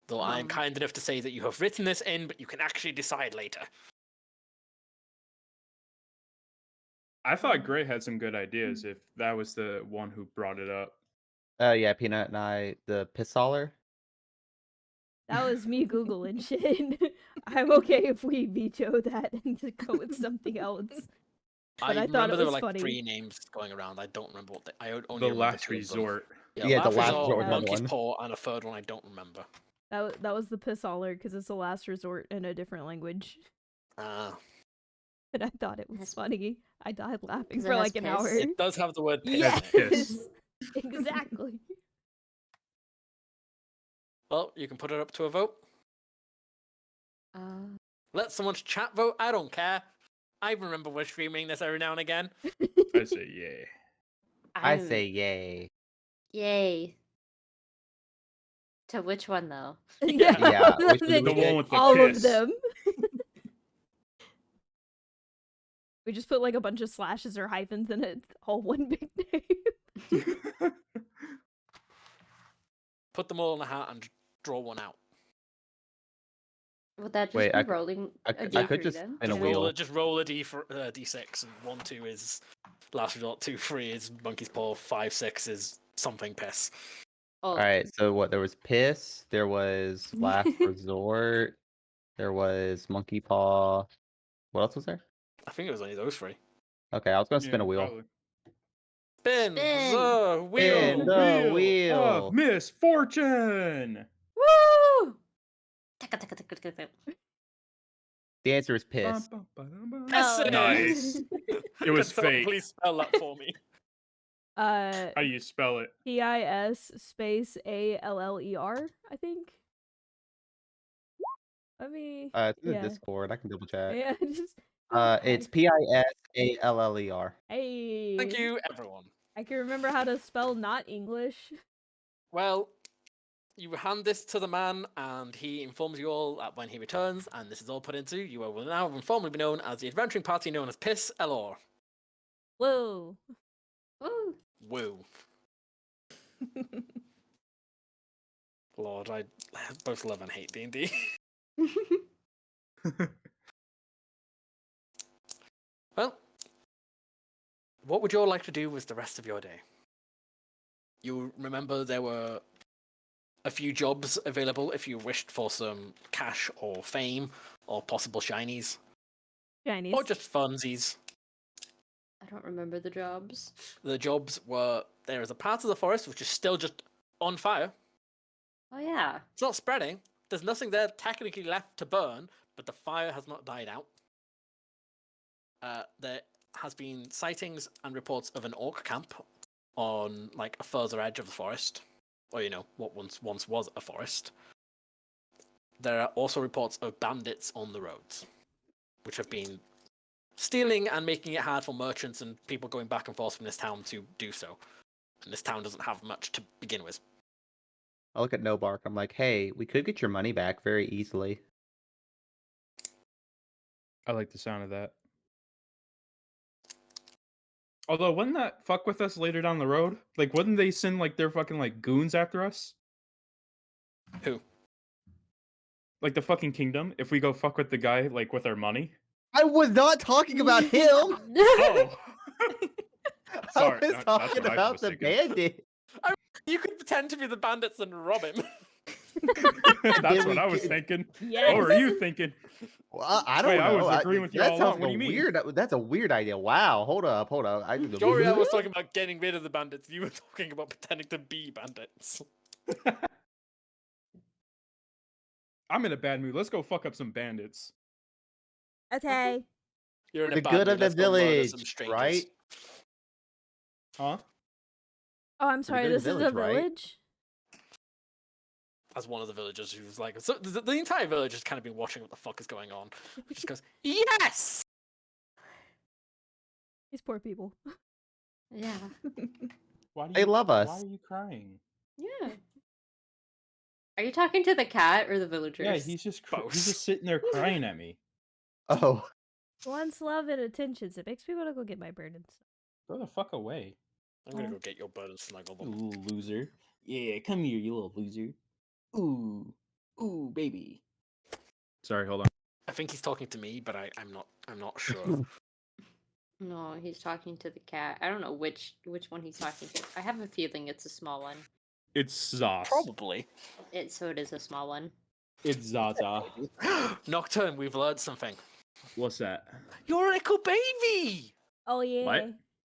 S2: Though I'm kind enough to say that you have written this in, but you can actually decide later.
S5: I thought Gray had some good ideas if that was the one who brought it up.
S3: Yeah, Peanut and I, the Pissoller.
S1: That was me Googling shit. I'm okay if we veto that and just go with something else. But I thought
S2: remember
S1: it
S2: there were
S1: was
S2: like
S1: funny.
S2: 3 names going around. I don't remember what I only
S5: The
S2: remember
S5: Last
S2: 2 of them.
S5: Resort.
S3: Yeah, the Last Resort was another
S2: Monkey's
S3: one.
S2: Paw, and a third one I don't remember.
S1: That was the Pissoller because it's the last resort in a different language. And I thought it was
S4: That's-
S1: funny. I died laughing
S4: Because it
S1: for
S4: has
S1: like an
S4: piss.
S1: hour.
S2: It does have the word piss
S1: Yes.
S2: in it.
S5: Piss.
S1: Exactly.
S2: Well, you can put it up to a vote. Let someone's chat vote. I don't care. I remember we're streaming this every now and again.
S5: I say yeah.
S3: I say yay.
S4: yay. To which one though?
S1: Yeah.
S3: Yeah, which one do
S5: The
S3: we
S5: one
S3: pick?
S5: with the
S1: All
S5: piss.
S1: of them. We just put like a bunch of slashes or hyphens in it, all one big name.
S2: Put them all in a hat and draw one out.
S4: Would that just
S3: Wait,
S4: be
S3: I c-
S4: rolling
S3: I
S4: a
S3: c- I
S4: D3
S3: could just
S4: then?
S3: spin a
S2: Just
S3: wheel.
S2: roll a D6, and 1, 2 is last resort, 2, 3 is monkey's paw, 5, 6 is something piss.
S4: Oh,
S3: All right, so what? There was piss. There was last resort. There was monkey paw. What else was there?
S2: I think it was only those 3.
S3: Okay, I was gonna spin
S5: Yeah,
S3: a wheel.
S5: probably.
S2: Spin
S4: Spin.
S2: the wheel.
S3: Spin the
S5: Of
S3: wheel.
S5: misfortune.
S4: woo!
S3: The answer is piss.
S5: Bum, bum, ba-dum, bum.
S2: Pisses.
S5: Nice. It was
S2: Can someone
S5: fake.
S2: please spell that for me?
S5: How do you spell it?
S1: PIS space ALLER, I think. Let me.
S3: It's in the
S1: yeah.
S3: Discord. I can double check.
S1: Yeah, just.
S3: It's PISALLER.
S1: Hey.
S2: Thank you, everyone.
S1: I can remember how to spell not English.
S2: Well, you hand this to the man, and he informs you all that when he returns, and this is all put into, you will now informally be known as the adventuring party known as Piss Elor.
S1: Whoa.
S4: Woo!
S2: Woo. Lord, I both love and hate D&D. Well, what would you all like to do with the rest of your day? You remember there were a few jobs available if you wished for some cash or fame or possible shinies.
S1: Chinese.
S2: Or just funsies.
S4: I don't remember the jobs.
S2: The jobs were, there is a part of the forest which is still just on fire.
S4: Oh yeah.
S2: It's not spreading. There's nothing there technically left to burn, but the fire has not died out. There has been sightings and reports of an orc camp on like a further edge of the forest, or what once was a forest. There are also reports of bandits on the roads, which have been stealing and making it hard for merchants and people going back and forth from this town to do so. And this town doesn't have much to begin with.
S3: I look at No Bark. I'm like, hey, we could get your money back very easily.
S5: I like the sound of that. Although, wouldn't that fuck with us later down the road? Like, wouldn't they send like their fucking like goons after us?
S2: Who?
S5: Like the fucking kingdom? If we go fuck with the guy like with our money?
S3: I was not talking about him.
S5: Oh, sorry.
S3: I was
S5: that's
S3: talking
S5: what I
S3: about
S5: was
S3: the
S5: thinking.
S3: bandit.
S2: You could pretend to be the bandits and rob him.
S5: That's
S3: we
S5: what I was
S3: could-
S5: thinking.
S1: Yes.
S5: What were you thinking?
S3: Well, I don't
S5: Wait, I
S3: know.
S5: was agreeing with you
S3: that
S5: all
S3: sounds
S5: along. What
S3: like
S5: do you
S3: a
S5: mean?
S3: weird. That's a weird idea. Wow. Hold up. I need to.
S2: Joria was talking about getting rid of the bandits. You were talking about pretending to be bandits.
S5: I'm in a bad mood. Let's go fuck up some bandits.
S1: Okay.
S2: You're in
S3: The
S2: a bad
S3: good
S2: mood.
S3: of the
S2: Let's go murder
S3: village,
S2: some strangers.
S3: right?
S5: Huh?
S1: Oh, I'm
S3: For the
S1: sorry.
S3: good of
S1: This
S3: the
S1: is a
S3: village, right?
S1: village.
S2: As one of the villagers who's like, so the entire village has kind of been watching what the fuck is going on. Just goes, yes!
S1: These poor people.
S4: Yeah.
S5: Why do
S3: They love
S5: Why
S3: us.
S5: are you crying?
S4: Yeah. Are you talking to the cat or the villagers?
S5: Yeah, he's just
S2: Both.
S5: he's just sitting there crying at me.
S3: Oh,
S1: Wants love and attention. So it makes me want to go get my bird and stuff.
S5: Go the fuck away,
S2: I'm gonna go get your bird and snuggle
S5: you
S2: them.
S5: little loser. Yeah, come here, you little loser. Ooh, ooh, baby. Sorry, hold on.
S2: I think he's talking to me, but I'm not sure.
S4: No, he's talking to the cat. I don't know which one he's talking to. I have a feeling it's a small one.
S5: It's Zos.
S2: Probably.
S4: So it is a small one.
S5: It's Zaza.
S2: Nocturne, we've learned something.
S5: What's that?
S2: You're a little baby!
S1: Oh yeah.
S5: What?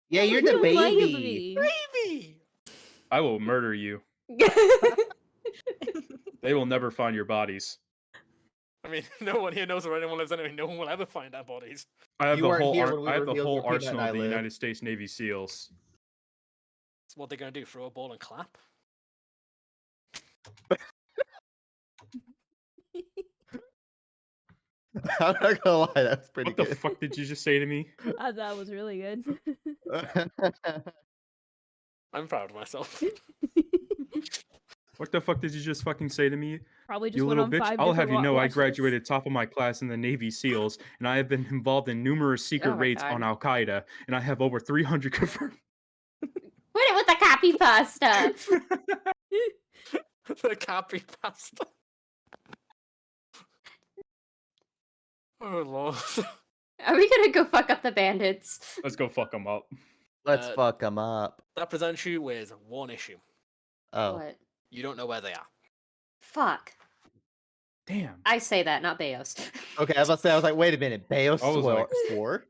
S3: yeah, you're the baby.
S2: Baby!
S5: I will murder you. They will never find your bodies.
S2: I mean, no one here knows where anyone lives anyway. No one will ever find our bodies.
S5: I have
S3: You
S5: the
S3: weren't
S5: whole
S3: here when we
S5: I have the
S3: revealed
S5: whole
S3: where Peanut and
S5: arsenal
S3: I
S5: of the
S3: live.
S5: United States Navy SEAls.
S2: what they're gonna do? Throw a ball and clap?
S3: I'm not gonna lie, that's pretty
S5: What the
S3: good.
S5: fuck did you just say to me?
S1: That was really good.
S2: I'm proud of myself.
S5: What the fuck did you just fucking say to me?
S1: Probably just
S5: You
S1: went
S5: little
S1: on
S5: bitch.
S1: 5
S5: I'll
S1: different
S5: have you know I
S1: watch lists.
S5: graduated top of my class in the Navy SEAls, and I have been involved in numerous secret
S4: Oh my
S5: raids
S4: God.
S5: on Al Qaeda, and I have over 300 confirmed.
S4: Put it with the copy pasta.
S2: The copy pasta. Oh lord.
S4: Are we gonna go fuck up the bandits?
S5: Let's go fuck them up.
S3: Let's fuck them up.
S2: That presents you with one issue.
S3: Oh,
S4: What?
S2: You don't know where they are.
S4: Fuck.
S5: Damn.
S4: I say that, not Beos.
S3: okay. I was about to say, I was like, wait a minute. Bayo
S5: I was like-
S3: swore.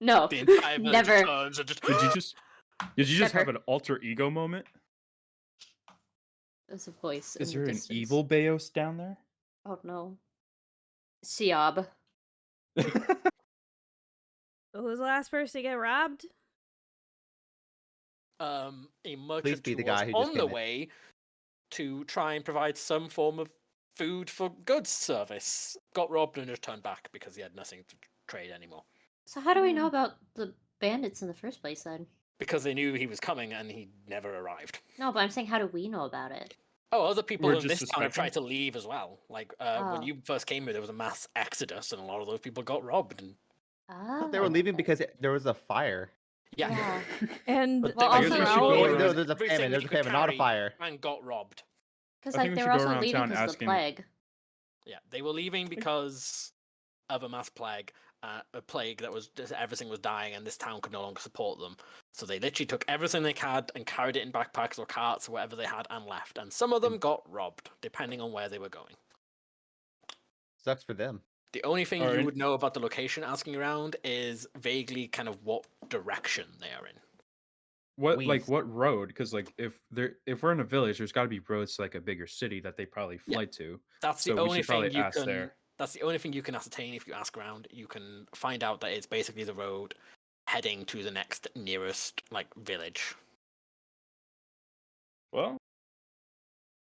S4: No,
S2: The entire village
S4: never.
S2: turns and just.
S5: Did you just have
S4: Never.
S5: an alter ego moment?
S4: There's a voice.
S5: Is
S4: in
S5: there
S4: the
S5: an
S4: distance.
S5: evil Beos down there?
S4: Oh no. Siab.
S1: Who was the last person to get robbed?
S2: A merchant
S3: be
S2: who
S3: the guy
S2: was
S3: who just
S2: on the
S3: came in.
S2: way to try and provide some form of food for goods service got robbed and just turned back because he had nothing to trade anymore.
S4: So how do we know about the bandits in the first place then?
S2: Because they knew he was coming and he never arrived.
S4: No, but I'm saying how do we know about it?
S2: Oh, other people
S5: We're
S2: in
S5: just
S2: this town have tried
S5: suspecting.
S2: to leave as well. Like
S4: Oh.
S2: when you first came here, there was a mass exodus, and a lot of those people got robbed. And
S3: I
S4: Oh,
S3: thought they were leaving
S4: okay.
S3: because there was a fire.
S2: yeah,
S1: And
S2: But
S4: Well,
S2: they
S5: I guess
S4: also
S5: we should
S1: now-
S5: go
S3: Wait, no,
S5: around-
S3: there's a
S2: everything
S3: famine.
S2: that
S3: There's a
S2: you could
S3: famine, not a
S2: carry
S3: fire.
S2: and got robbed.
S4: Because
S5: I think
S4: like
S5: we
S4: they
S5: should
S4: were
S5: go
S4: also
S5: around
S4: leaving
S5: town
S4: because of the
S5: asking-
S4: plague.
S2: Yeah, they were leaving because of a mass plague, a plague that was just everything was dying, and this town could no longer support them. So they literally took everything they had and carried it in backpacks or carts or whatever they had and left. And some of them got robbed, depending on where they were going.
S3: Sucks for them.
S2: The only thing you
S5: Alright.
S2: would know about the location asking around is vaguely kind of what direction they are in.
S5: What road? Because like if we're in a village, there's got to be roads to like a bigger city that they probably
S2: Yeah.
S5: fly to.
S2: That's the
S5: So we
S2: only
S5: should probably
S2: thing you
S5: ask
S2: can.
S5: there.
S2: That's the only thing you can ascertain if you ask around. You can find out that it's basically the road heading to the next nearest like village.
S5: Well,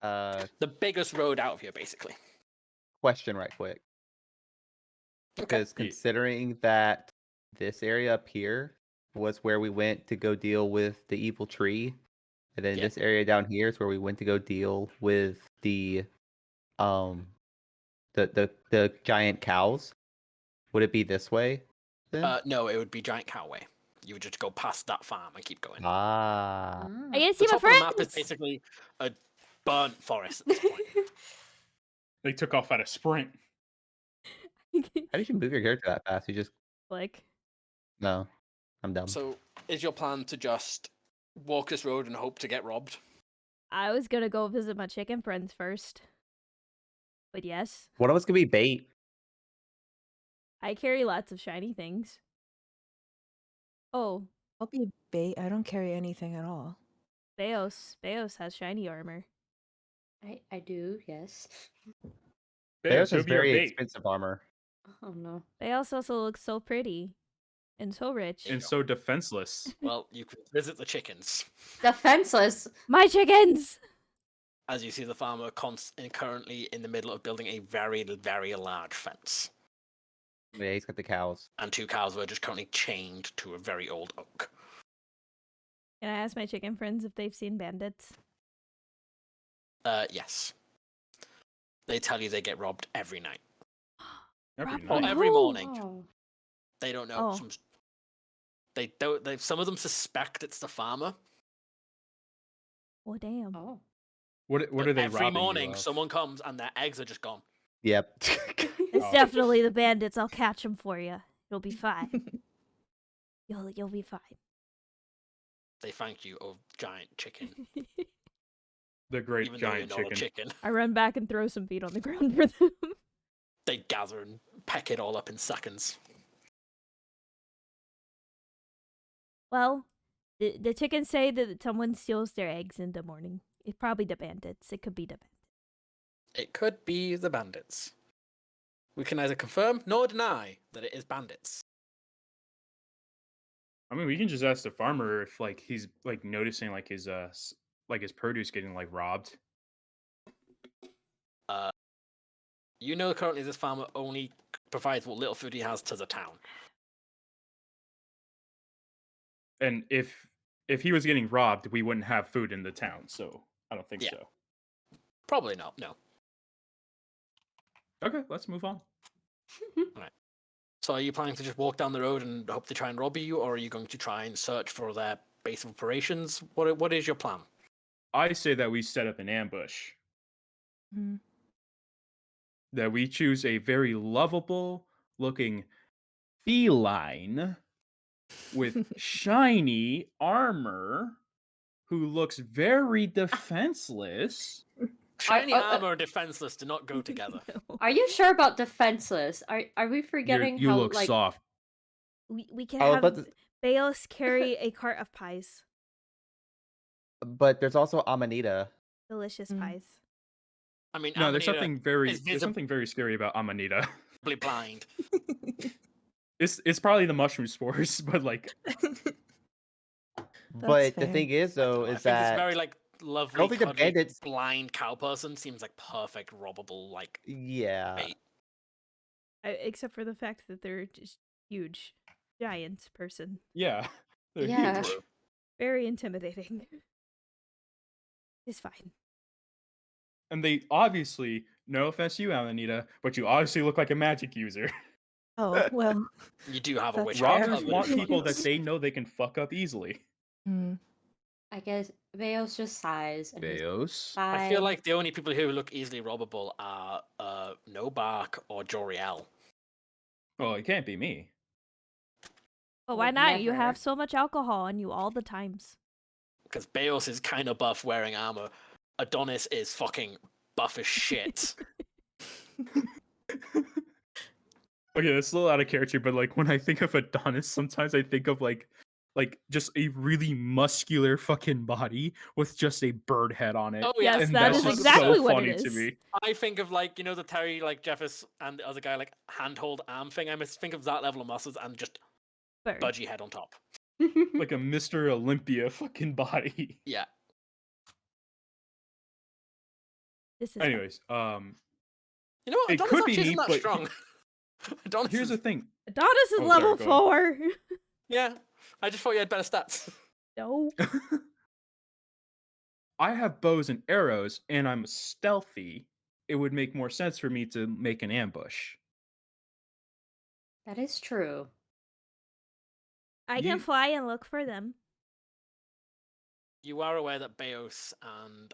S2: The biggest road out of here, basically.
S3: Question right quick.
S2: Okay.
S3: Because considering that this area up here was where we went to go deal with the evil tree, and then
S2: Yeah.
S3: this area down here is where we went to go deal with the giant cows. Would it be this way? Then?
S2: No, it would be Giant Cowway. You would just go past that farm and keep going.
S3: Ah.
S1: I get to
S2: The
S1: see my
S2: top of the map is
S1: friends.
S2: basically a burnt forest at this point.
S5: they took off at a sprint.
S3: How did you move your character that fast? You just
S1: Like,
S3: no. I'm dumb.
S2: So, is your plan to just walk this road and hope to get robbed?
S1: I was gonna go visit my chicken friends first. But yes,
S3: One of us could be bait.
S1: I carry lots of shiny things. Oh,
S7: I'll be bait. I don't carry anything at all.
S1: Beos has shiny armor.
S4: I do, yes.
S3: Theirs
S5: show
S3: has
S5: me your
S3: very
S5: bait.
S3: expensive armor.
S4: Oh no.
S1: Beos also looks so pretty and so rich.
S5: And so defenseless.
S2: Well, you can visit the chickens.
S4: Defenseless.
S1: My chickens!
S2: As you see, the farmer currently in the middle of building a very, very large fence.
S3: Yeah, he's got the cows.
S2: And 2 cows were just currently chained to a very old oak.
S1: Can I ask my chicken friends if they've seen bandits?
S2: Yes. They tell you they get robbed every night.
S5: Every
S1: Robbed
S2: Or
S1: by
S5: night.
S2: every
S1: who?
S2: morning.
S4: Oh.
S2: They don't know.
S1: Oh.
S2: They don't. Some of them suspect it's the farmer.
S1: Oh, damn.
S4: Oh.
S5: What are
S2: but
S5: they
S2: every
S5: robbing
S2: morning,
S5: you of?
S2: someone comes and their eggs are just gone.
S3: Yep.
S1: It's
S5: Oh.
S1: definitely the bandits. I'll catch them for you. You'll be fine. You'll be fine.
S2: They thank you, oh giant chicken.
S5: The great
S2: Even though you're
S5: giant
S2: not a
S5: chicken.
S2: chicken.
S1: I run back and throw some feet on the ground for them.
S2: They gather and peck it all up in seconds.
S1: Well, the chickens say that someone steals their eggs in the morning. It's probably the bandits. It could be the bandits.
S2: It could be the bandits. We can neither confirm nor deny that it is bandits.
S5: I mean, we can just ask the farmer if like he's like noticing like his like his produce getting like robbed.
S2: Currently this farmer only provides what little food he has to the town.
S5: And if he was getting robbed, we wouldn't have food in the town. So I don't think
S2: Yeah.
S5: so.
S2: Probably not. No.
S5: Okay, let's move on.
S2: Right. So are you planning to just walk down the road and hope they try and rob you, or are you going to try and search for their base of operations? What is your plan?
S5: I say that we set up an ambush.
S7: Mhm.
S5: That we choose a very lovable looking feline with shiny armor who looks very defenseless.
S2: Shiny
S4: are-
S2: armor and defenseless do not go together.
S1: No.
S4: Are you sure about defenseless? Are we forgetting
S5: You
S4: how
S5: look
S4: like
S5: soft.
S1: We can
S3: Oh,
S1: have
S3: but
S1: Baeos carry a cart of pies.
S3: but there's also Amanita.
S1: Delicious
S7: Mm.
S1: pies.
S2: I mean,
S5: No, there's
S2: Amanita
S5: there's something very scary about Amanita.
S2: visibly blind.
S5: It's probably the mushroom spores, but like
S3: But the
S7: fair.
S3: thing is, though,
S2: I
S3: is
S2: think this
S3: that
S2: very like
S3: I
S2: lovely,
S3: don't think the
S2: cuddly,
S3: bandits.
S2: blind cow person seems like perfect robbable like
S3: Yeah,
S2: bait.
S1: Except for the fact that they're just huge, giant person.
S5: yeah, they're
S4: Yeah.
S5: huge.
S1: Very intimidating. It's fine.
S5: And they obviously, no offense to you, Amanita, but you obviously look like a magic user.
S7: Oh, well.
S2: You do have a
S7: That's
S2: witch
S7: fair.
S2: hat.
S5: Robbers
S2: covered
S5: want
S2: in
S5: people that
S2: fungus.
S5: they know they can fuck up easily.
S7: Mm.
S4: I guess Veos just sighs and he's
S5: Beos.
S2: I feel
S4: "Bye."
S2: like the only people who look easily robbable are Nobark or Joriel.
S5: Well, it can't be me.
S1: But
S4: Well,
S1: why not? You
S4: never.
S1: have so much alcohol on you all the times.
S2: Because Beos is kind of buff wearing armor. Adonis is fucking buff as shit.
S5: Okay, that's a little out of character, but like when I think of Adonis, sometimes I think of like just a really muscular fucking body with just a bird head on it.
S2: Oh yeah,
S1: Yes,
S5: and
S1: that
S5: that's
S1: is
S5: just
S1: exactly
S5: so
S1: what
S5: funny
S1: it
S5: to
S1: is.
S5: me.
S2: I think of like the Terry like Jeffers and the other guy like handhold arm thing. I must think of that level of muscles and just
S1: Bird.
S2: budgie head on top.
S5: Like a Mr. Olympia fucking body.
S2: Yeah.
S1: This is
S5: Anyways,
S2: You know what?
S5: It
S2: Adonis
S5: could be
S2: actually
S5: me,
S2: isn't that
S5: but
S2: strong. Adonis
S5: here's
S2: is...
S5: the thing.
S1: Adonis is
S5: Oh, sorry,
S1: level
S5: go
S1: 4.
S2: Yeah. I just thought you had better stats.
S1: No.
S5: I have bows and arrows, and I'm stealthy. It would make more sense for me to make an ambush.
S4: That is true.
S1: I
S5: You-
S1: can fly and look for them.
S2: You are aware that Beos and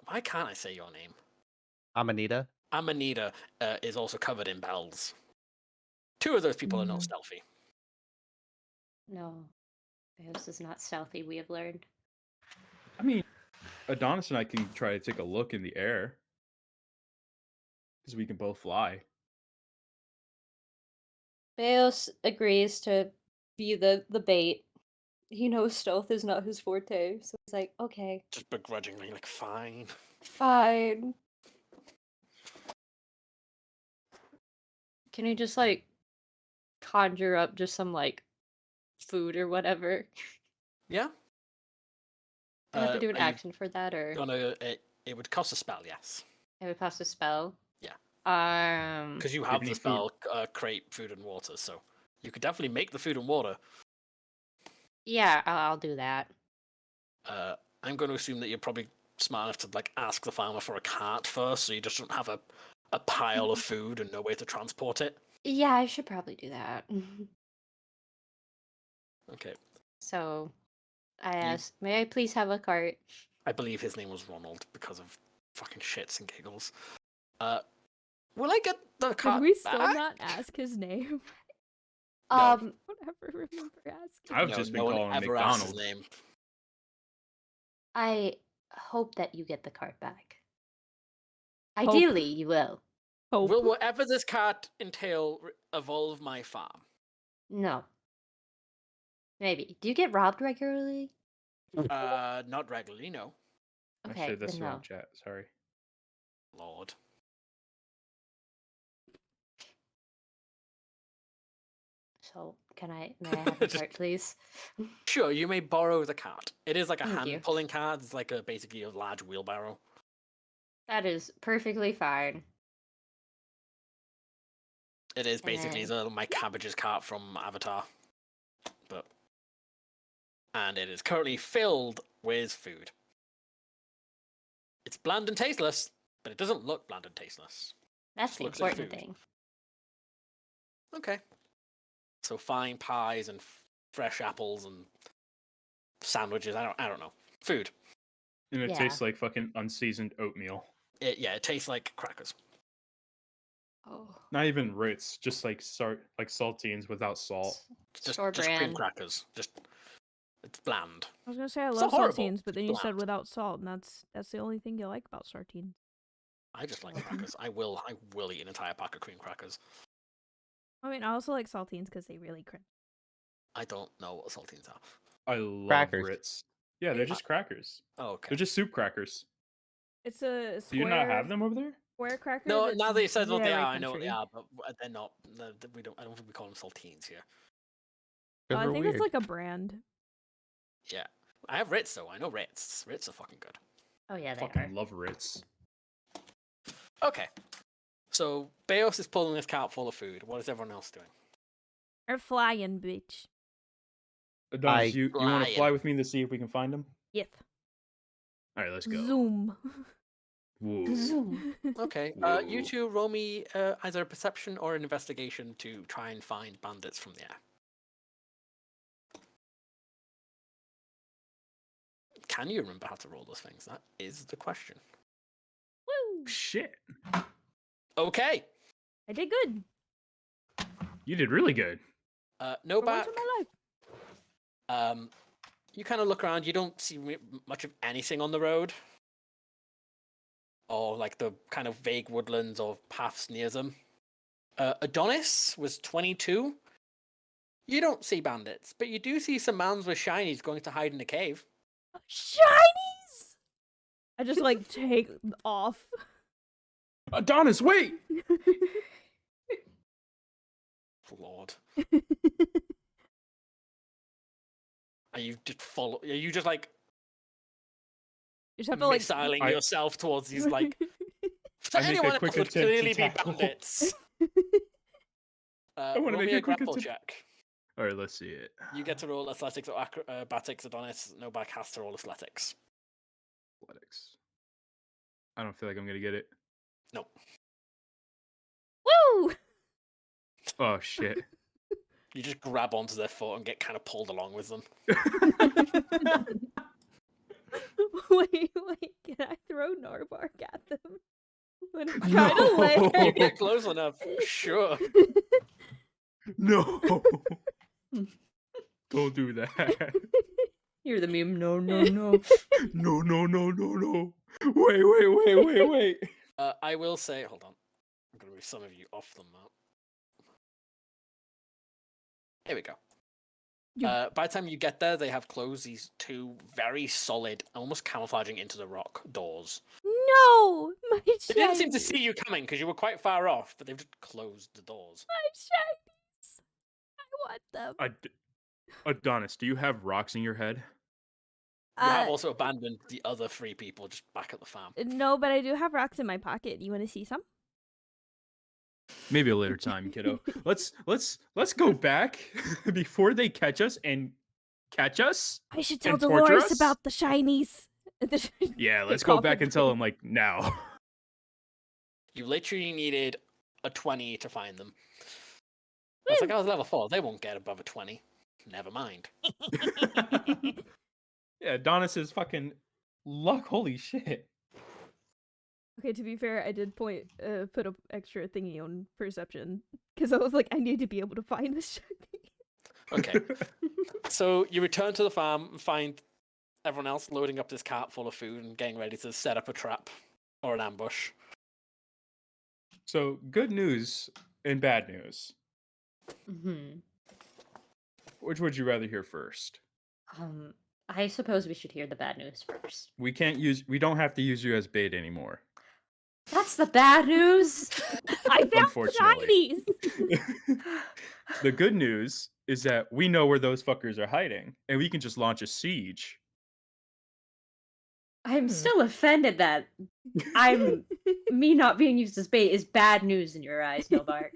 S2: why can't I say your name?
S3: Amanita.
S2: Amanita is also covered in bells. Two of those people are not stealthy.
S4: No. Veos is not stealthy, we have learned.
S5: I mean, Adonis and I can try to take a look in the air. Because we can both fly.
S4: Veos agrees to be the bait. He knows stealth is not his forte, so he's like, okay,
S2: Just begrudgingly, like, fine.
S4: fine. Can you just like conjure up just some like food or whatever?
S2: Yeah.
S4: I have to do an
S2: are you
S4: action for that, or
S2: it would cost a spell, yes.
S4: I would pass a spell.
S2: Yeah.
S4: Um,
S2: Because you
S5: Give
S2: have
S5: me
S2: the
S5: food.
S2: spell create food and water, so you could definitely make the food and water.
S4: yeah, I'll do that.
S2: I'm going to assume that you're probably smart enough to like ask the farmer for a cart first, so you just don't have a pile of food and no way to transport it.
S4: Yeah, I should probably do that.
S2: Okay.
S4: So I asked, may I please have a cart?
S2: I believe his name was Ronald because of fucking shits and giggles. Will I get the
S1: Could
S2: cart
S1: we still
S2: back?
S1: not ask his name?
S2: No.
S1: I don't ever remember asking.
S5: I've
S2: No,
S5: just been
S2: no one
S5: calling him
S2: ever asks his
S5: McDonald.
S2: name.
S4: I hope that you get the cart back.
S1: Hope.
S4: Ideally, you will.
S1: Hope.
S2: Will whatever this cart entail evolve my farm?
S4: No. Maybe. Do you get robbed regularly?
S2: Not regularly, no.
S4: Okay,
S5: Actually, that's
S4: then
S5: the
S4: no.
S5: wrong chat. Sorry.
S2: Lord.
S4: So may I have the
S2: Just-
S4: cart, please?
S2: Sure, you may borrow the cart. It is like a
S4: Thank you.
S2: hand-pulling cart. It's like basically a large wheelbarrow.
S4: That is perfectly fine.
S2: It is basically
S4: And
S2: my cabbages cart from Avatar. And it is currently filled with food. It's bland and tasteless, but it doesn't look bland and tasteless.
S4: that's
S2: Just
S4: the
S2: looks like
S4: important
S2: food.
S4: thing.
S2: Okay. So fine pies and fresh apples and sandwiches. I don't know. Food.
S5: And it
S4: Yeah.
S5: tastes like fucking unseasoned oatmeal.
S2: It tastes like crackers.
S4: Oh,
S5: Not even Ritz, just like saltines without salt.
S2: Just
S4: store
S2: cream
S4: brand.
S2: crackers. It's bland.
S1: I was gonna say I
S2: It's
S1: love
S2: not horrible,
S1: saltines, but
S2: it's
S1: then you said
S2: bland.
S1: without salt, and that's the only thing you like about saltines.
S2: I just like
S1: Saltines.
S2: crackers. I will eat an entire pack of cream crackers.
S1: I mean, I also like saltines because they really crunch.
S2: I don't know what saltines are.
S5: I love
S3: Crackers.
S5: Ritz. Yeah, they're just crackers.
S2: Oh, okay.
S5: They're just soup crackers.
S1: It's a
S5: Do you not have them over there?
S1: square cracker.
S2: No,
S1: that's
S2: now that you said what they
S1: very
S2: are, I know what they
S1: crunchy.
S2: are, but they're not. We don't. I don't think we call them saltines here.
S1: Oh,
S3: 'Cause
S1: I
S3: we're
S1: think
S3: weird.
S1: that's like a brand.
S2: Yeah, I have Ritz though. I know Ritz. Ritz are fucking good.
S4: Oh yeah, they
S5: Fucking
S4: are.
S5: love Ritz.
S2: Okay, so Beos is pulling this cart full of food. What is everyone else doing?
S1: Or flying, bitch.
S5: Adonis, you want to
S2: Flying.
S5: fly with me to see if we can find them?
S1: Yep.
S5: All right, let's go.
S1: Zoom.
S5: Whoa.
S4: Zoom.
S2: Okay, you
S5: Whoa.
S2: two roll me either a perception or an investigation to try and find bandits from the air. Can you remember how to roll those things? That is the question.
S1: Woo!
S5: Shit.
S2: Okay,
S1: I did good.
S5: You did really good.
S2: no
S1: For
S2: back.
S1: once in my life.
S2: You kind of look around. You don't see much of anything on the road, or like the kind of vague woodlands or paths near them. Adonis was 22. You don't see bandits, but you do see some mans with shinies going to hide in a cave.
S1: Shinies! I just like take off.
S5: Adonis, wait!
S2: Lord. Are you just like
S1: You just have to like
S2: missiling
S5: I-
S2: yourself towards these like to
S5: I make a
S2: anyone
S5: quick
S2: else would
S5: attempt to
S2: clearly be
S5: tackle.
S2: bandits.
S5: wanna
S2: Roll
S5: make
S2: me
S5: a
S2: a
S5: quick
S2: grapple
S5: attempt.
S2: check.
S5: All right, let's see it.
S2: You get to roll athletics or acrobatics, Adonis. No back has to roll athletics.
S5: Athletics. I don't feel like I'm gonna get it.
S2: No.
S1: Woo!
S5: Oh shit.
S2: You just grab onto their foot and get kind of pulled along with them.
S1: wait, can I throw Narbark at them? When I'm trying to land.
S2: You get close enough, sure.
S5: No. Don't do that.
S4: You're the meme. No.
S5: No. Wait.
S2: I will say, hold on. I'm going to move some of you off the map. Here we go.
S1: You-
S2: By the time you get there, they have closed these two very solid, almost camouflaging into the rock doors.
S1: No! My
S2: They didn't seem to
S1: shinies!
S2: see you coming because you were quite far off, but they've just closed the doors.
S1: My shinies! I want them.
S5: Adonis, do you have rocks in your head?
S2: You have also abandoned the other three people just back at the farm.
S1: No, but I do have rocks in my pocket. You want to see some?
S5: Maybe a later time, kiddo. Let's go back before they catch us and catch us.
S1: I should tell
S5: And torture
S1: Dolores
S5: us?
S1: about the shinies.
S5: Yeah, let's
S1: Take
S5: go
S1: off
S5: back and tell
S1: thing.
S5: them like now.
S2: You literally needed a 20 to find them. I was like, I was level 4. They won't get above a 20. Never mind.
S5: Yeah, Adonis's fucking luck. Holy shit.
S1: Okay, to be fair, I did put a extra thingy on perception because I was like, I need to be able to find this shiny.
S2: Okay. So you return to the farm and find everyone else loading up this cart full of food and getting ready to set up a trap or an ambush.
S5: So good news and bad news.
S4: Mm-hmm.
S5: Which would you rather hear first?
S4: I suppose we should hear the bad news first.
S5: We don't have to use you as bait anymore.
S4: That's the bad news.
S1: I found
S5: Unfortunately.
S1: shinies.
S5: The good news is that we know where those fuckers are hiding, and we can just launch a siege.
S4: I'm still offended that me not being used as bait is bad news in your eyes, no Bart.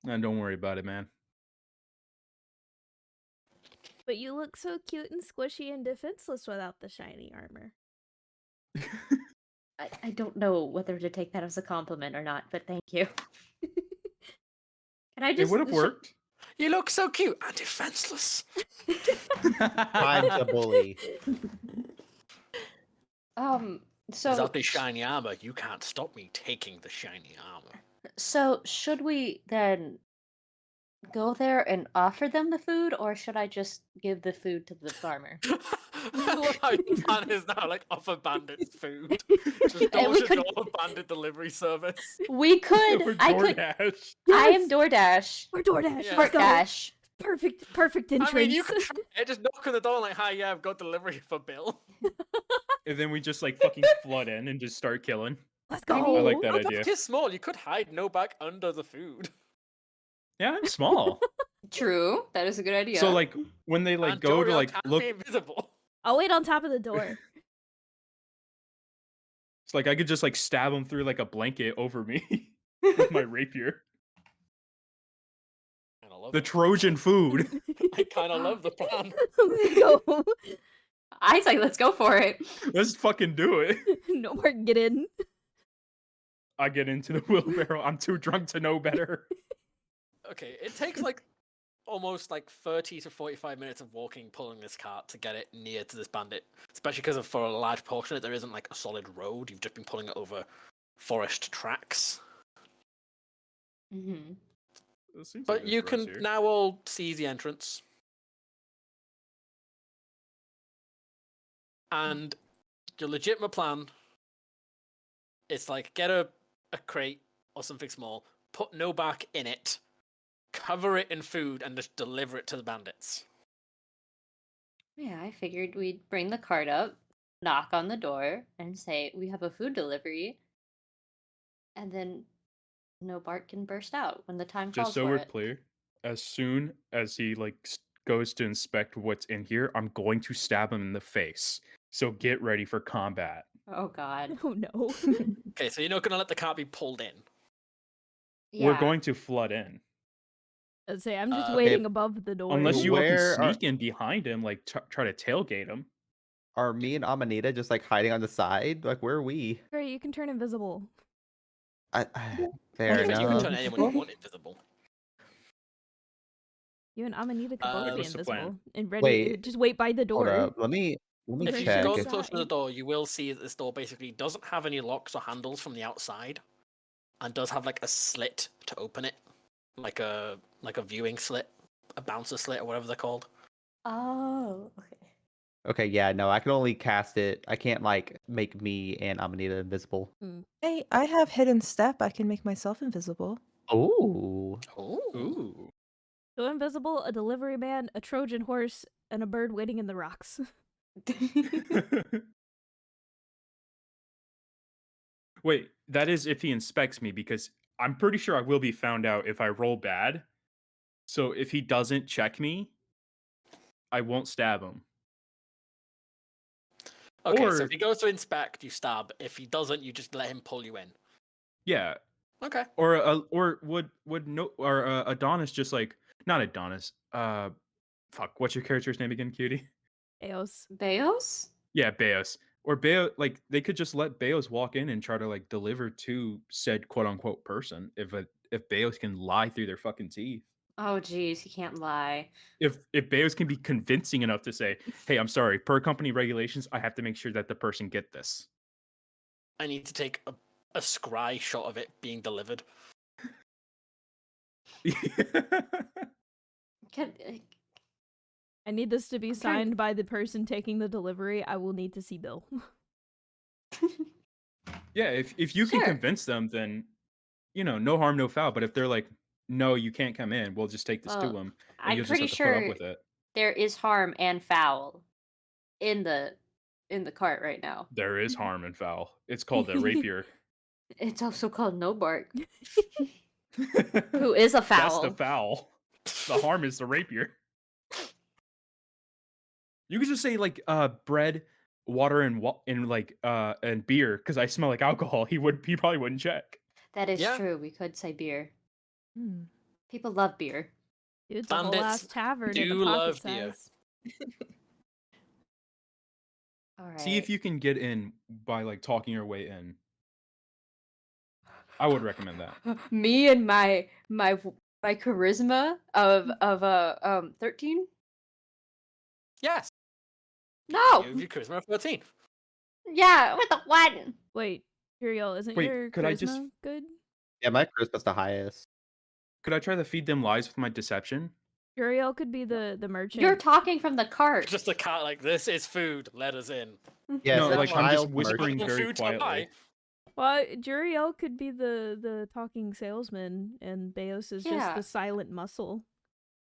S5: And don't worry about it, man.
S1: But you look so cute and squishy and defenseless without the shiny armor.
S4: I don't know whether to take that as a compliment or not, but thank you. Can I
S5: It
S4: just
S5: would have worked.
S2: You look so cute and defenseless.
S3: I'm the bully.
S4: So
S2: Without the shiny armor, you can't stop me taking the shiny armor.
S4: So should we then go there and offer them the food, or should I just give the food to the farmer?
S2: I love how your plan is now like offer bandits food. Just
S4: And we
S2: door to
S4: could-
S2: door bandit delivery service.
S4: We could.
S5: Or
S4: I could.
S5: DoorDash.
S4: I am DoorDash.
S1: Or DoorDash.
S2: Yeah.
S1: Let's go.
S4: DoorDash.
S1: Perfect entrance.
S2: I mean, you could try it, just knock on the door and like, hi, yeah, I've got delivery for Bill.
S5: And then we just like fucking flood in and just start killing.
S1: Let's
S4: I
S1: go.
S5: I like that
S2: No
S5: idea.
S2: back is small. You could hide no back under the food.
S5: Yeah, I'm small.
S4: True. That is a good idea.
S5: So like when they like
S2: And
S5: go to
S2: Joriel
S5: like
S2: can't
S5: look,
S2: be invisible.
S1: I'll wait on top of the door.
S5: it's like I could just like stab them through like a blanket over me with my rapier.
S2: And I love
S5: The
S2: it.
S5: Trojan food.
S2: I kind of love the plan.
S1: Let's go.
S4: I say let's go for it.
S5: Let's fucking do it.
S1: No more get in.
S5: I get into the wheelbarrow. I'm too drunk to know better.
S2: Okay, it takes like almost like 30 to 45 minutes of walking, pulling this cart to get it near to this bandit. Especially because for a large portion of it, there isn't like a solid road. You've just been pulling it over forest tracks.
S4: Mm-hmm.
S5: It seems like
S2: But
S5: there's
S2: you
S5: roads
S2: can
S5: here.
S2: now all seize the entrance. And your legitimate plan is like get a crate or something small, put no back in it, cover it in food, and just deliver it to the bandits.
S4: Yeah, I figured we'd bring the cart up, knock on the door, and say we have a food delivery, and then no Bart can burst out when the time calls
S5: Just so
S4: for
S5: we're
S4: it.
S5: clear, as soon as he like goes to inspect what's in here, I'm going to stab him in the face. So get ready for combat.
S4: Oh God.
S1: Oh no.
S2: Okay, so you're not gonna let the cart be pulled in.
S5: We're
S4: Yeah.
S5: going to flood in.
S1: I'd say I'm just
S2: Okay.
S1: waiting above the door.
S5: Unless you all can
S3: Where are-
S5: sneak in behind him, like try to tailgate him.
S3: Are me and Amanita just like hiding on the side? Like where are we?
S1: Great, you can turn invisible.
S3: Fair
S2: You can
S3: enough.
S2: turn anyone you want invisible.
S1: You and Amanita could
S2: Like,
S1: both be
S5: what's the plan?
S1: invisible and ready.
S3: Wait,
S1: just wait by the
S3: Hold
S1: door.
S3: up. Let me
S2: If you
S3: check.
S2: go
S1: If-
S2: close to the door, you will see that this door basically doesn't have any locks or handles from the outside, and does have like a slit to open it, like a viewing slit, a bouncer slit, or whatever they're called.
S4: Oh, okay.
S3: Okay, yeah, no, I can only cast it. I can't like make me and Amanita invisible.
S7: Hey, I have hidden step. I can make myself invisible.
S3: Ooh.
S2: Oh,
S5: Ooh.
S1: So invisible, a delivery man, a Trojan horse, and a bird waiting in the rocks.
S5: Wait, that is if he inspects me, because I'm pretty sure I will be found out if I roll bad. So if he doesn't check me, I won't stab him.
S2: okay. So
S5: Or-
S2: if he goes to inspect, you stab. If he doesn't, you just let him pull you in.
S5: Yeah.
S2: Okay.
S5: Or would no or Adonis just like not Adonis. Fuck. What's your character's name again, cutie?
S1: Eos.
S4: Beos?
S5: Yeah, Beos. Or Beos, like they could just let Beos walk in and try to like deliver to said quote unquote person if Beos can lie through their fucking teeth.
S4: Oh geez, he can't lie.
S5: If Beos can be convincing enough to say, "Hey, I'm sorry, per company regulations, I have to make sure that the person get this."
S2: I need to take a scry shot of it being delivered.
S4: Can,
S1: I need this to be
S4: I'm trying-
S1: signed by the person taking the delivery. I will need to see Bill.
S5: Yeah, if you can
S4: Sure.
S5: convince them, then no harm, no foul. But if they're like, "No, you can't come in. We'll just take this to
S4: Well,
S5: them," and
S4: I'm
S5: you'll just
S4: pretty
S5: have to put up
S4: sure
S5: with it.
S4: there is harm and foul in the cart right now.
S5: There is harm and foul. It's called a rapier.
S4: It's also called No Bark, who is a
S5: That's
S4: foul.
S5: the foul. The harm is the rapier. You could just say like bread, water, and beer, because I smell like alcohol. He probably wouldn't check.
S4: That is
S2: Yeah.
S4: true. We could say beer.
S7: Hmm.
S4: People love beer.
S1: Dude, it's a whole
S2: Bandits
S1: ass tavern in
S2: do
S1: a pocket
S2: love beer.
S1: size.
S4: All right.
S5: See if you can get in by like talking your way in. I would recommend that.
S4: Me and my charisma of 13.
S2: Yes.
S4: No.
S2: You have your charisma of 13.
S4: Yeah, with the one.
S1: Wait, Juriel, isn't
S5: Wait,
S1: your
S5: could
S1: charisma
S5: I just-
S1: good?
S3: Yeah, my charisma's the highest.
S5: Could I try to feed them lies with my deception?
S1: Juriel could be the merchant.
S4: You're talking from the cart.
S2: Just a cat like, this is food, let us in.
S3: Yes,
S5: No,
S3: a
S5: like, I'm just
S3: child
S5: whispering
S3: merchant.
S5: very
S2: Food to
S5: quietly.
S2: buy.
S1: Well, Juriel could be the talking salesman, and Beos is just
S4: Yeah.
S1: the silent muscle.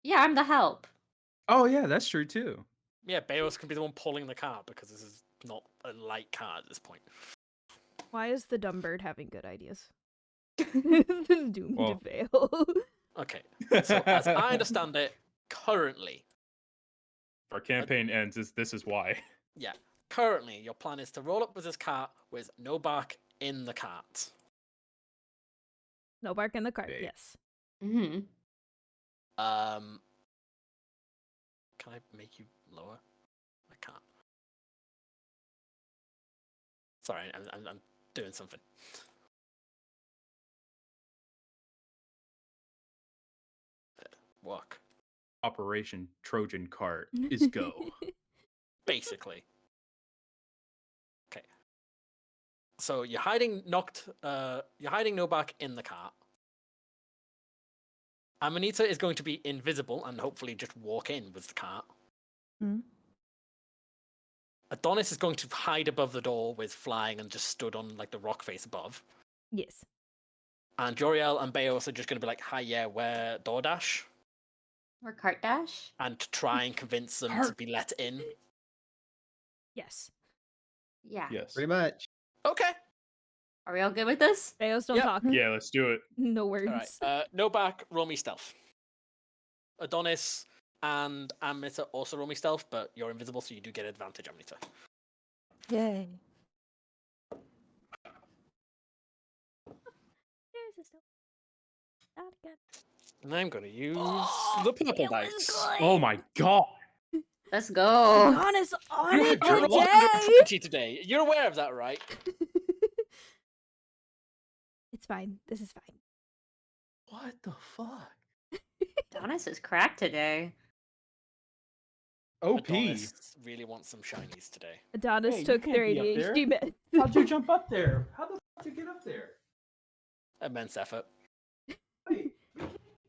S4: Yeah, I'm the help.
S5: Oh yeah, that's true too.
S2: Yeah, Beos can be the one pulling the cart because this is not a light cart at this point.
S1: Why is the dumb bird having good ideas? Doomed
S5: Well.
S1: to fail.
S2: Okay, so as I understand it, currently,
S5: Our campaign ends. This is why.
S2: yeah, currently your plan is to roll up with this cart with no bark in the cart.
S1: No bark in the cart.
S5: Big.
S1: Yes.
S4: Mm-hmm.
S2: Can I make you lower? I can't. Sorry, I'm doing something. Work.
S5: Operation Trojan Cart is go.
S2: Basically. Okay. So you're hiding Novak in the cart. Amanita is going to be invisible and hopefully just walk in with the cart.
S7: Hmm.
S2: Adonis is going to hide above the door with flying and just stood on like the rock face above.
S1: Yes.
S2: And Joriel and Beos are just going to be like, hi, yeah, we're DoorDash.
S4: Or cart dash.
S2: And to try and convince them to be let in.
S1: Yes.
S4: Yeah.
S5: Yes.
S3: Pretty much.
S2: Okay.
S4: Are we all good with this?
S1: Beos don't
S2: Yep.
S1: talk.
S5: Yeah, let's do it.
S1: No words.
S2: All right. Novak, roll me stealth. Adonis and Amrita also roll me stealth, but you're invisible, so you do get advantage, Amrita.
S7: Yay.
S1: There's a stealth. Not again.
S2: And I'm going to use the purple dice.
S5: Oh my god.
S4: Let's go.
S1: Adonis on
S5: You
S1: it
S5: are
S2: You're
S1: today.
S2: 120 today. You're aware of that, right?
S1: It's fine. This is fine.
S5: What the fuck?
S4: Adonis is cracked today.
S5: OP.
S2: Adonis really wants some shinies today.
S1: Adonis
S5: Hey, you
S1: took
S5: can't
S1: their
S5: be up there.
S1: ADHD meds.
S5: How'd you jump up there? How the fuck did you get up there?
S2: Immense effort.
S5: Wait,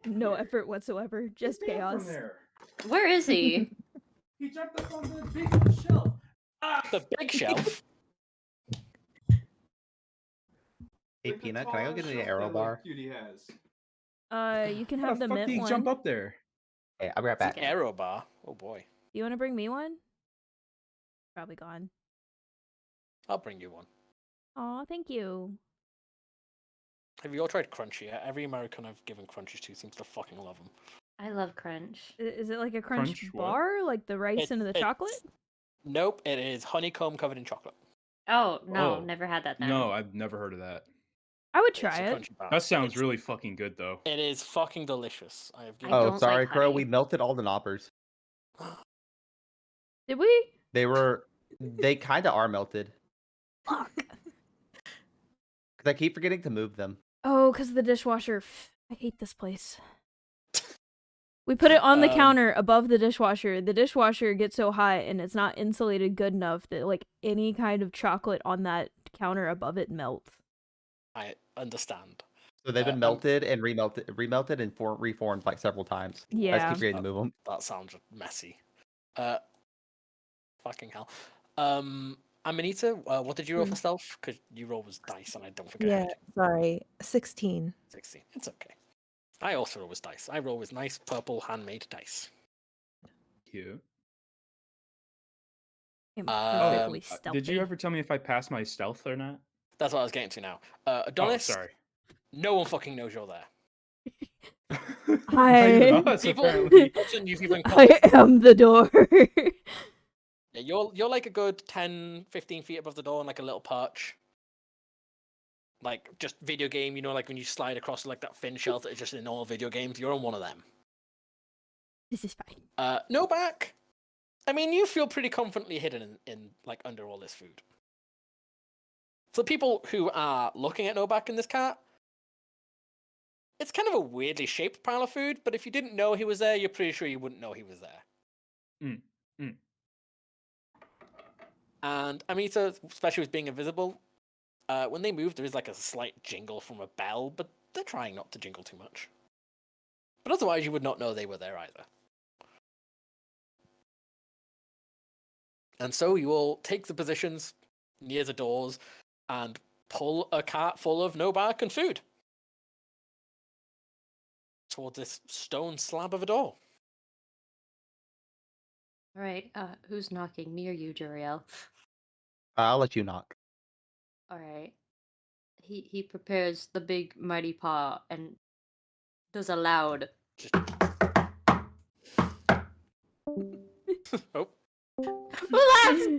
S1: No effort whatsoever. Just
S5: get down
S1: chaos.
S5: from there.
S4: Where is he?
S5: He jumped up on the big shelf. Ah!
S2: The big shelf.
S3: Hey, Peanut, can I go get an arrow bar?
S5: Cutie has.
S1: You can
S5: How
S1: have
S5: the
S1: the
S5: fuck
S1: mint
S5: did he
S1: one.
S5: jump up there?
S3: Hey, I'll be right
S2: It's
S3: back.
S2: an arrow bar. Oh boy.
S1: You want to bring me one? Probably gone.
S2: I'll bring you one.
S1: Aw, thank you.
S2: Have you all tried Crunchy? Every American I've given Crunchies to seems to fucking love them.
S4: I love crunch.
S1: Is it like a crunch,
S5: Crunch what?
S1: bar? Like the rice and the
S2: It's-
S1: chocolate?
S2: Nope, it is honeycomb covered in chocolate.
S4: Oh no,
S5: Oh,
S4: never had that then.
S5: No, I've never heard of that.
S1: I would
S2: It's
S1: try
S2: a
S1: it.
S2: crunchy bar.
S5: That sounds
S2: It's-
S5: really fucking good though.
S2: It is fucking delicious. I have given.
S4: I
S3: Oh,
S4: don't
S3: sorry,
S4: like
S3: Crow.
S4: honey.
S3: We melted all the knoppers.
S1: Did we?
S3: They kind of are melted.
S1: Fuck.
S3: Because I keep forgetting to move them.
S1: Oh, because the dishwasher. I hate this place. We put it on the counter above the dishwasher. The dishwasher gets so hot and it's not insulated good enough that like any kind of chocolate on that counter above it melts.
S2: I understand.
S3: So they've been
S2: Um,
S3: melted and remelted and reformed like several times. I just
S1: Yeah.
S3: keep forgetting to move them.
S2: That sounds messy. Fucking hell. Amanita, what did you roll for stealth? Because you roll was dice, and I don't think I
S7: Yeah,
S2: had
S7: sorry. 16.
S2: 16. It's okay. I also roll with dice. I roll with nice purple handmade dice.
S5: Cute.
S1: I'm
S2: Um,
S1: perfectly stealthy.
S5: Did you ever tell me if I passed my stealth or not?
S2: That's what I was getting to now.
S5: Oh,
S2: Adonis,
S5: sorry.
S2: no one fucking knows you're there.
S5: Not even us,
S2: People,
S5: apparently.
S2: you've even
S1: I am the door.
S2: Yeah, you're like a good 10, 15 feet above the door on like a little perch. Like just video game, you know, like when you slide across like that thin shelf that is just in all video games, you're on one of them.
S1: This is fine.
S2: No back. I mean, you feel pretty confidently hidden in like under all this food. For people who are looking at Novak in this cart, it's kind of a weirdly shaped pile of food, but if you didn't know he was there, you're pretty sure you wouldn't know he was there. And Amita, especially with being invisible, when they move, there is like a slight jingle from a bell, but they're trying not to jingle too much. But otherwise, you would not know they were there either. And so you all take the positions near the doors and pull a cart full of Novak and food towards this stone slab of a door.
S4: All right. Who's knocking? Me or you, Juriel?
S3: I'll let you knock.
S4: All right. He prepares the big mighty paw and does a loud.
S2: Oh,
S4: Who laughed?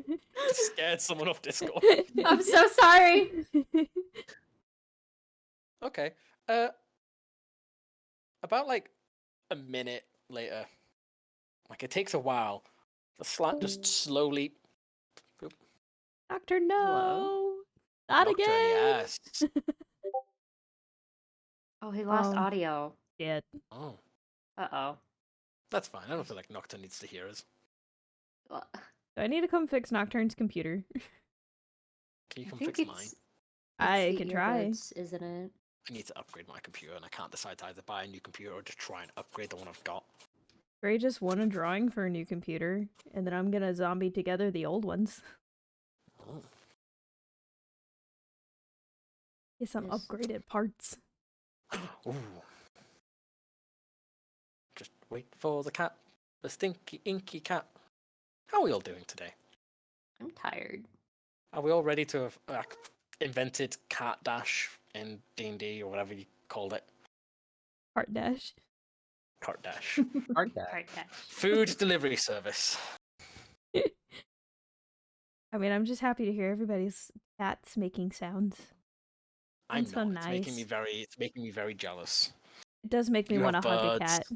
S2: scared someone off Discord.
S4: I'm so sorry.
S2: Okay. About like a minute later, like it takes a while, the slat just slowly.
S1: Doctor, no.
S4: Hello?
S1: Not
S2: Nocturne,
S1: again.
S2: yes.
S4: Oh, he lost
S1: Oh.
S4: audio.
S1: Shit.
S2: Oh,
S4: Uh-oh.
S2: that's fine. I don't feel like Nocturne needs to hear us.
S4: Well,
S1: Do I need to come fix Nocturne's computer?
S2: Can you
S4: I
S2: come
S4: think
S2: fix mine?
S4: it's
S1: I
S4: the
S1: can try.
S4: earbuds, isn't it?
S2: I need to upgrade my computer, and I can't decide to either buy a new computer or just try and upgrade the one I've got.
S1: Gray just won a drawing for a new computer, and then I'm gonna zombie together the old ones.
S2: Oh.
S1: Get some
S4: Yes.
S1: upgraded parts.
S2: Ooh. Just wait for the cat, the stinky, inky cat. How are we all doing today?
S4: I'm tired.
S2: Are we all ready to have invented cat dash in D&D or whatever you called it?
S1: Part dash.
S2: Cart dash.
S3: Aren't that?
S4: Heart dash.
S2: Food delivery service.
S1: I mean, I'm just happy to hear everybody's cats making sounds.
S2: I'm
S1: Sounds so
S2: not.
S1: nice.
S2: It's making me very jealous.
S1: It does make me
S2: You
S1: want
S2: have
S1: to hug a
S2: birds.
S1: cat.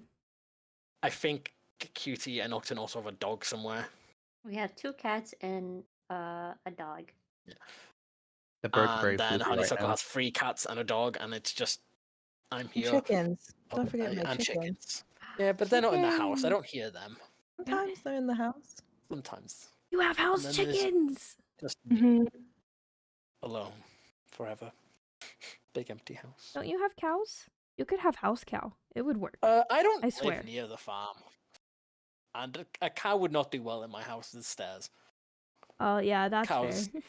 S2: I think Cutie and Nocturne also have a dog somewhere.
S4: We have 2 cats and a dog.
S3: The bird's very
S2: And then
S3: poopy right
S2: Honeysuckle
S3: now.
S2: has 3 cats and a dog, and it's just I'm
S7: And
S2: here.
S7: chickens. Don't forget my
S2: and
S7: chickens.
S2: chickens. Yeah, but they're not in the house. I
S4: Chickens.
S2: don't hear them.
S7: Sometimes they're in the house.
S2: Sometimes.
S1: You have house
S2: then there's-
S1: chickens.
S2: Just me alone forever. Big empty house.
S1: Don't you have cows? You could have house cow. It would work.
S2: I don't
S1: I
S2: live
S1: swear.
S2: near the farm. And a cow would not do well in my house. There's stairs.
S1: Oh yeah, that's
S2: Cows.
S1: fair.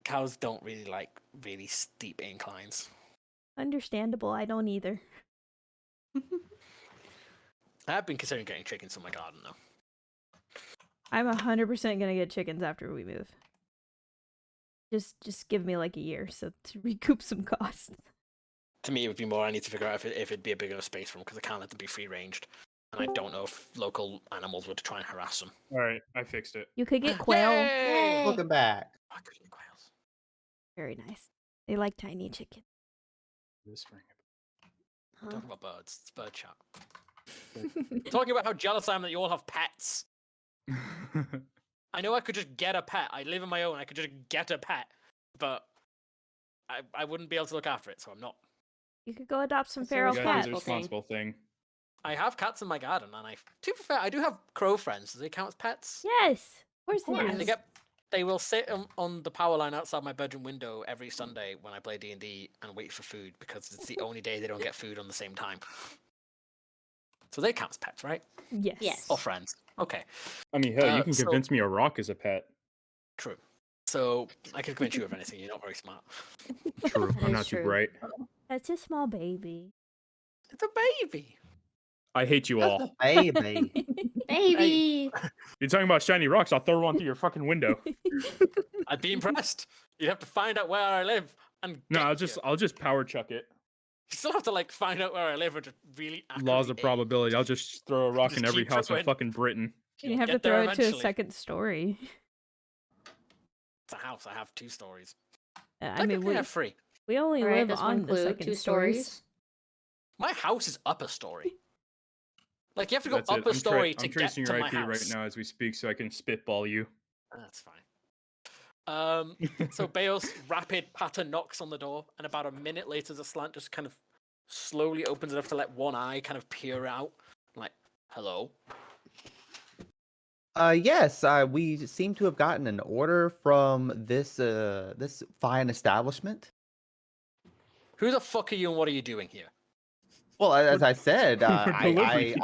S2: Cows don't really like really steep inclines.
S1: Understandable. I don't either.
S2: I have been considering getting chickens in my garden though.
S1: I'm 100% gonna get chickens after we move. Just give me like a year so to recoup some costs.
S2: To me, it would be more I need to figure out if it'd be a big enough space for them because I can't let them be free ranged, and I don't know if local animals would try and harass them.
S5: All right, I fixed it.
S1: You could get quail.
S2: Yay!
S3: Welcome back.
S2: I could get quails.
S1: Very nice. They like tiny chickens.
S5: This ring.
S4: Huh?
S2: Talking about birds, it's bird chat. Talking about how jealous I am that you all have pets. I know I could just get a pet. I live on my own. I could just get a pet, but I wouldn't be able to look after it, so I'm not.
S1: You could go adopt some
S4: That's a
S1: feral
S5: You gotta do the
S1: cats.
S5: responsible thing.
S2: I have cats in my garden, and to be fair, I do have crow friends. Do they count as pets?
S1: Yes. Of course
S4: Of
S1: they
S4: course.
S1: do.
S2: They will sit on the power line outside my bedroom window every Sunday when I play D&D and wait for food because it's the only day they don't get food on the same time. So they count as pets, right?
S1: Yes.
S4: Yes.
S2: Or friends. Okay,
S5: I mean, hell, you can
S2: so-
S5: convince me a rock is a pet.
S2: true. So I can convince you of anything. You're not very smart.
S5: True,
S4: That
S5: I'm
S4: is
S5: not too
S4: true.
S5: bright.
S1: That's a small baby.
S2: It's a baby.
S5: I hate you all.
S3: That's a baby.
S4: Baby!
S5: You're talking about shiny rocks? I'll throw one through your fucking window.
S2: I'd be impressed. You'd have to find out where I live and
S5: No,
S2: get
S5: I'll just power chuck it.
S2: You still have to like find out where I live and just really
S5: Laws of
S2: accurately aim.
S5: probability. I'll just throw a rock
S2: Just
S5: in every
S2: keep
S5: house in
S2: going.
S5: fucking Britain.
S1: You
S2: You'll
S1: have to
S2: get there
S1: throw it to a
S2: eventually.
S1: second story.
S2: It's a house. I have 2 stories.
S1: I mean,
S2: Technically, I have 3.
S1: we only
S4: All right,
S1: live
S4: that's
S1: on
S4: one
S1: the
S4: clue.
S1: second
S4: 2
S1: stories.
S4: stories.
S2: My house is up a story. Like you have to go
S5: That's
S2: up
S5: it.
S2: a story to
S5: I'm
S2: get
S5: tracing
S2: to
S5: your
S2: my
S5: IP
S2: house.
S5: right now as we speak, so I can spitball you.
S2: That's fine. So Beos rapid patter knocks on the door, and about a minute later, the slant just kind of slowly opens enough to let one eye kind of peer out. Like, hello.
S3: Yes, we seem to have gotten an order from this fine establishment.
S2: Who the fuck are you, and what are you doing here?
S3: Well, as I said,
S5: we're delivery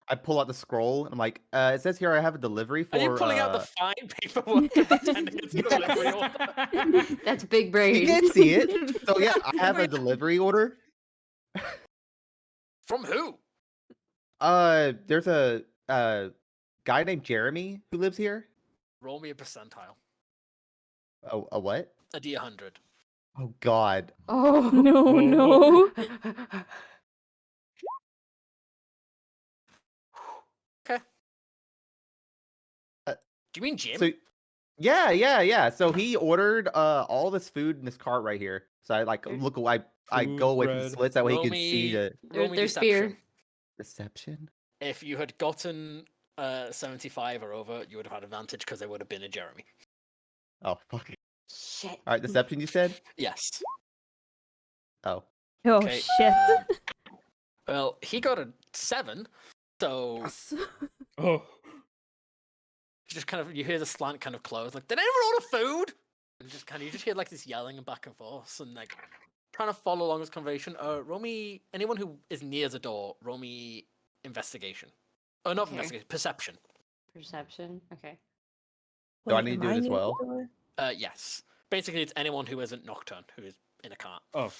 S3: I pull out the scroll and I'm like, it says here I have a delivery for.
S2: Are you pulling out the fine paperwork and pretending it's a delivery order?
S4: That's big brain.
S3: You did see it, so yeah, I have a delivery order.
S2: From who?
S3: There's a guy named Jeremy who lives here.
S2: Roll me a percentile.
S3: Oh, a what?
S2: A D100.
S3: Oh God.
S4: Oh
S1: No,
S5: Whoa.
S1: no.
S2: Okay.
S3: Uh,
S2: Do you mean Jim?
S3: So, yeah. So he ordered all this food in this cart right here. So I like look away. I
S5: Food,
S3: go away from the
S5: bread.
S3: slits that way he
S2: Roll
S3: can see
S2: me,
S3: the
S2: roll me
S4: There's
S2: deception.
S4: beer.
S3: deception.
S2: If you had gotten 75 or over, you would have had advantage because there would have been a Jeremy.
S3: Oh fuck.
S4: Shit.
S3: All right, deception. You said.
S2: Yes.
S3: Oh.
S1: Oh
S2: Okay,
S1: shit.
S2: Well, he got a 7, so
S1: Yes.
S5: Oh.
S2: just kind of you hear the slant kind of close. Like, did anyone order food? And just kind of you just hear like this yelling and back and forth and like trying to follow along this conversation. Roll me anyone who is near the door. Roll me investigation. Oh, not
S4: Okay.
S2: investigation. Perception.
S4: Perception. Okay.
S3: Do I
S7: Wait,
S3: need to
S7: am
S3: do it as
S7: near the
S3: well?
S7: door?
S2: Yes. Basically, it's anyone who isn't Nocturne who is in a cart.
S5: Oh.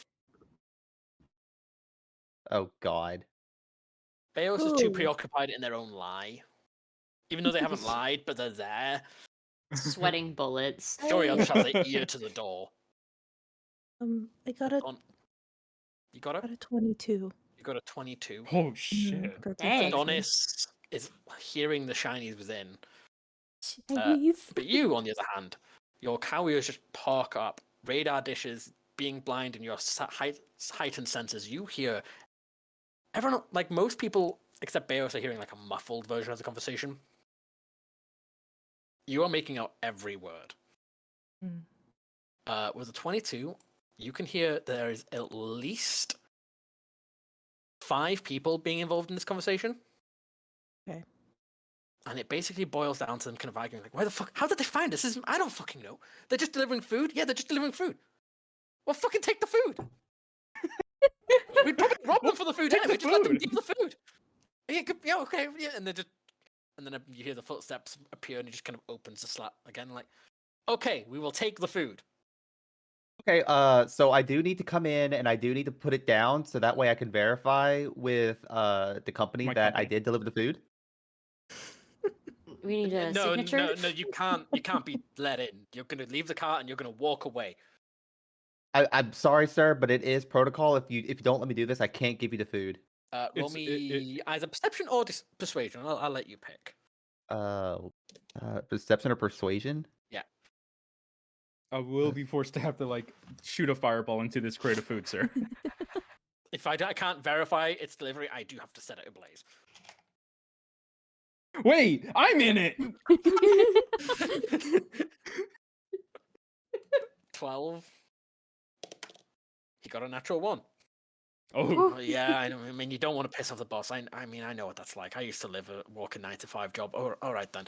S3: Oh God.
S2: Beos is too
S7: Ooh.
S2: preoccupied in their own lie. Even though they haven't lied, but they're there.
S4: Sweating bullets.
S2: Joriel just has their
S7: Hey.
S2: ear to the door.
S7: I got a
S2: On. You got
S7: got
S2: a?
S7: a 22.
S2: You got a 22.
S5: Oh shit.
S7: For
S4: Dang.
S7: perception.
S2: Adonis is hearing the shinies within.
S1: Chinese.
S2: But you, on the other hand, your cowiers just park up, radar dishes, being blind in your heightened senses. You hear everyone, like most people, except Beos, are hearing like a muffled version of the conversation. You are making out every word.
S7: Mm.
S2: With a 22, you can hear there is at least 5 people being involved in this conversation.
S7: Okay.
S2: And it basically boils down to them kind of arguing, like, why the fuck? How did they find us? I don't fucking know. They're just delivering food? Yeah, they're just delivering food. Well, fucking take the food. We'd probably rob them for the food
S5: Take
S2: anyway.
S5: the
S2: Just let them
S5: food.
S2: keep the food. Yeah, okay, yeah. And then you hear the footsteps appear and he just kind of opens the slat again, like, okay, we will take the food.
S3: Okay. So I do need to come in and I do need to put it down so that way I can verify with the company
S5: My
S3: that I
S5: company.
S3: did deliver the food.
S4: We need a
S2: No,
S4: signature.
S2: no, you can't. You can't be let in. You're gonna leave the cart and you're gonna walk away.
S3: I'm sorry, sir, but it is protocol. If you don't let me do this, I can't give you the food.
S2: Roll me either perception or persuasion. I'll let you pick.
S3: Perception or persuasion?
S2: Yeah.
S5: I will be forced to have to like shoot a fireball into this crate of food, sir.
S2: If I can't verify its delivery, I do have to set it ablaze.
S5: Wait, I'm in it.
S2: 12. He got a natural 1.
S5: Oh,
S2: Oh, yeah, I mean, you don't want to piss off the boss. I mean, I know what that's like. I used to live a walking 9-to-5 job. Oh, all right then.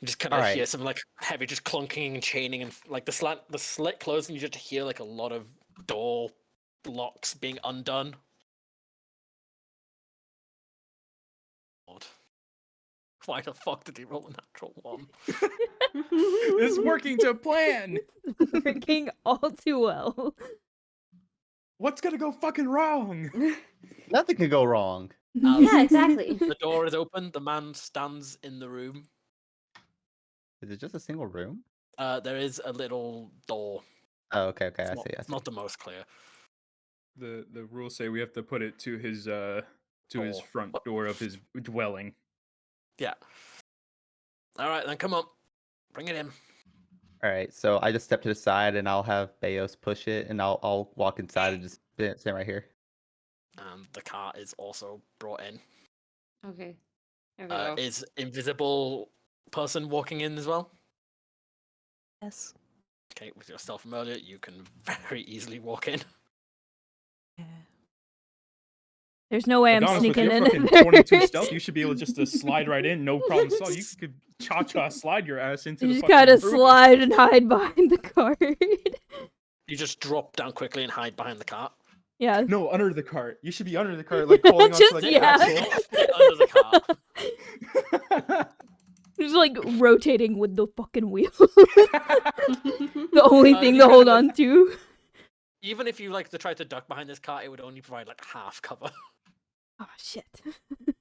S2: You just kind of hear
S3: Alright.
S2: some like heavy, just clunking and chaining, and like the slit closed, and you just hear like a lot of door locks being undone. God. Why the fuck did he roll a natural 1?
S5: it's working to plan.
S1: Working all too well.
S5: What's gonna go fucking wrong?
S3: Nothing could go wrong.
S4: Yeah, exactly.
S2: The door is open. The man stands in the room.
S3: Is it just a single room?
S2: There is a little door.
S3: Oh, okay, I
S2: It's
S3: see.
S2: not the most clear.
S5: The rules say we have to put it to his
S2: Door.
S5: front door of his dwelling.
S2: Yeah. All right, then come on, bring it in.
S3: All right, so I just step to the side and I'll have Bayos push it, and I'll walk inside and just stand right here.
S2: And the cart is also brought in.
S4: Okay. There we go.
S2: Is invisible person walking in as well?
S7: Yes.
S2: Okay, with your stealth from earlier, you can very easily walk in.
S7: Yeah.
S1: There's no way I'm
S5: Adonis, with
S1: sneaking
S5: your
S1: in.
S5: fucking 22 stealth, you should be able just to slide right in, no problem at all. You could cha-cha slide your ass into
S1: You
S5: the
S1: just
S5: fucking
S1: gotta
S5: room.
S1: slide and hide behind the cart.
S2: You just drop down quickly and hide behind the cart.
S1: Yeah.
S5: No, under the cart. You should be under the cart, like holding on to like
S1: Yeah.
S5: the
S2: Under the cart.
S5: axle.
S1: Just like rotating with the fucking wheel. The only thing
S2: you
S1: to hold
S2: can,
S1: on to.
S2: Even if you like to try to duck behind this cart, it would only provide like half cover.
S1: Oh shit.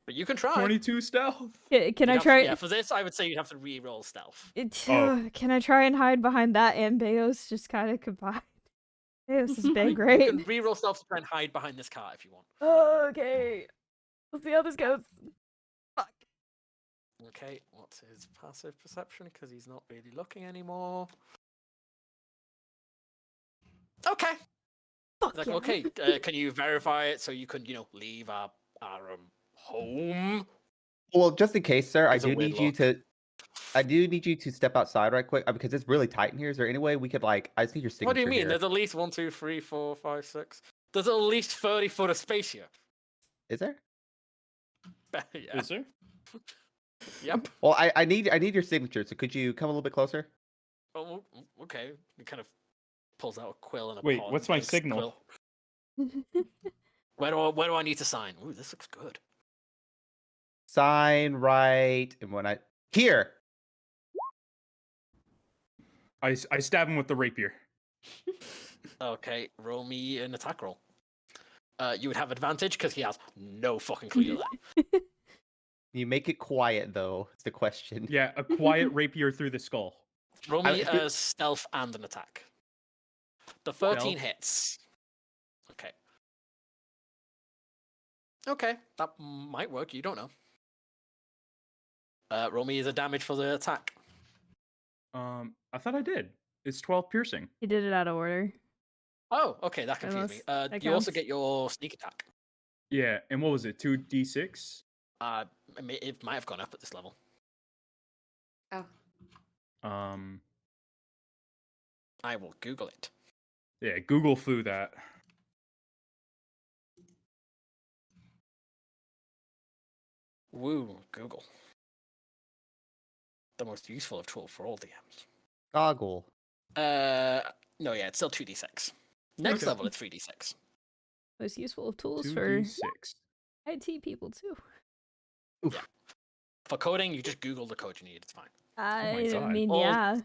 S2: But you can try.
S5: 22 stealth.
S1: Can I
S2: You'd have-
S1: try?
S2: Yeah, for this, I would say you'd have to re-roll stealth.
S1: Can I try and hide behind that and Bayos just kind of combined? Bayos is big,
S2: You
S1: right?
S2: can re-roll stealth to try and hide behind this cart if you want.
S1: Okay. Let's see how this goes. Fuck.
S2: Okay, what's his passive perception? Because he's not really looking anymore. Okay.
S1: Fuck
S2: Like,
S1: yeah.
S2: okay, can you verify it so you can, leave our home?
S3: Well, just in case, sir,
S2: It's a weird look.
S3: I do need you to step outside right quick because it's really tight in here. Is there any way we could I just need your signature
S2: What do you mean?
S3: here.
S2: There's at least 1, 2, 3, 4, 5, 6. There's at least 30 foot of space here.
S3: Is there?
S2: Yeah.
S5: Is there?
S2: Yep.
S3: Well, I need your signature. So could you come a little bit closer?
S2: Oh, okay. He kind of pulls out a quill and a
S5: Wait,
S2: pod,
S5: what's my
S2: inks
S5: signal?
S2: quill. Where do I need to sign? Ooh, this looks good.
S3: Sign right, and when here.
S5: I stab him with the rapier.
S2: Okay, roll me an attack roll. You would have advantage because he has no fucking clue that.
S3: You make it quiet though. It's the question.
S5: Yeah, a quiet rapier through the skull.
S2: Roll me a stealth and an attack. The 13
S5: Stealth.
S2: hits. Okay. Okay, that might work. You don't know. Roll me the damage for the attack.
S5: I thought I did. It's 12 piercing.
S1: He did it out of order.
S2: Oh, okay, that confused me.
S1: That
S2: You also
S1: counts.
S2: get your sneak attack.
S5: Yeah, and what was it? 2d6?
S2: It might have gone up at this level.
S4: Oh.
S2: I will Google it.
S5: Yeah, Google flew that.
S2: Woo, Google. The most useful of tools for all DMs.
S3: Goggle.
S2: No, yeah, it's still 2d6. Next
S5: Okay.
S2: level, it's 3d6.
S1: Most useful of tools for
S5: 2d6.
S1: IT people too.
S2: Yeah. For coding, you just Google the code you need. It's fine.
S1: I
S5: God.
S1: mean,
S2: All-
S1: yeah.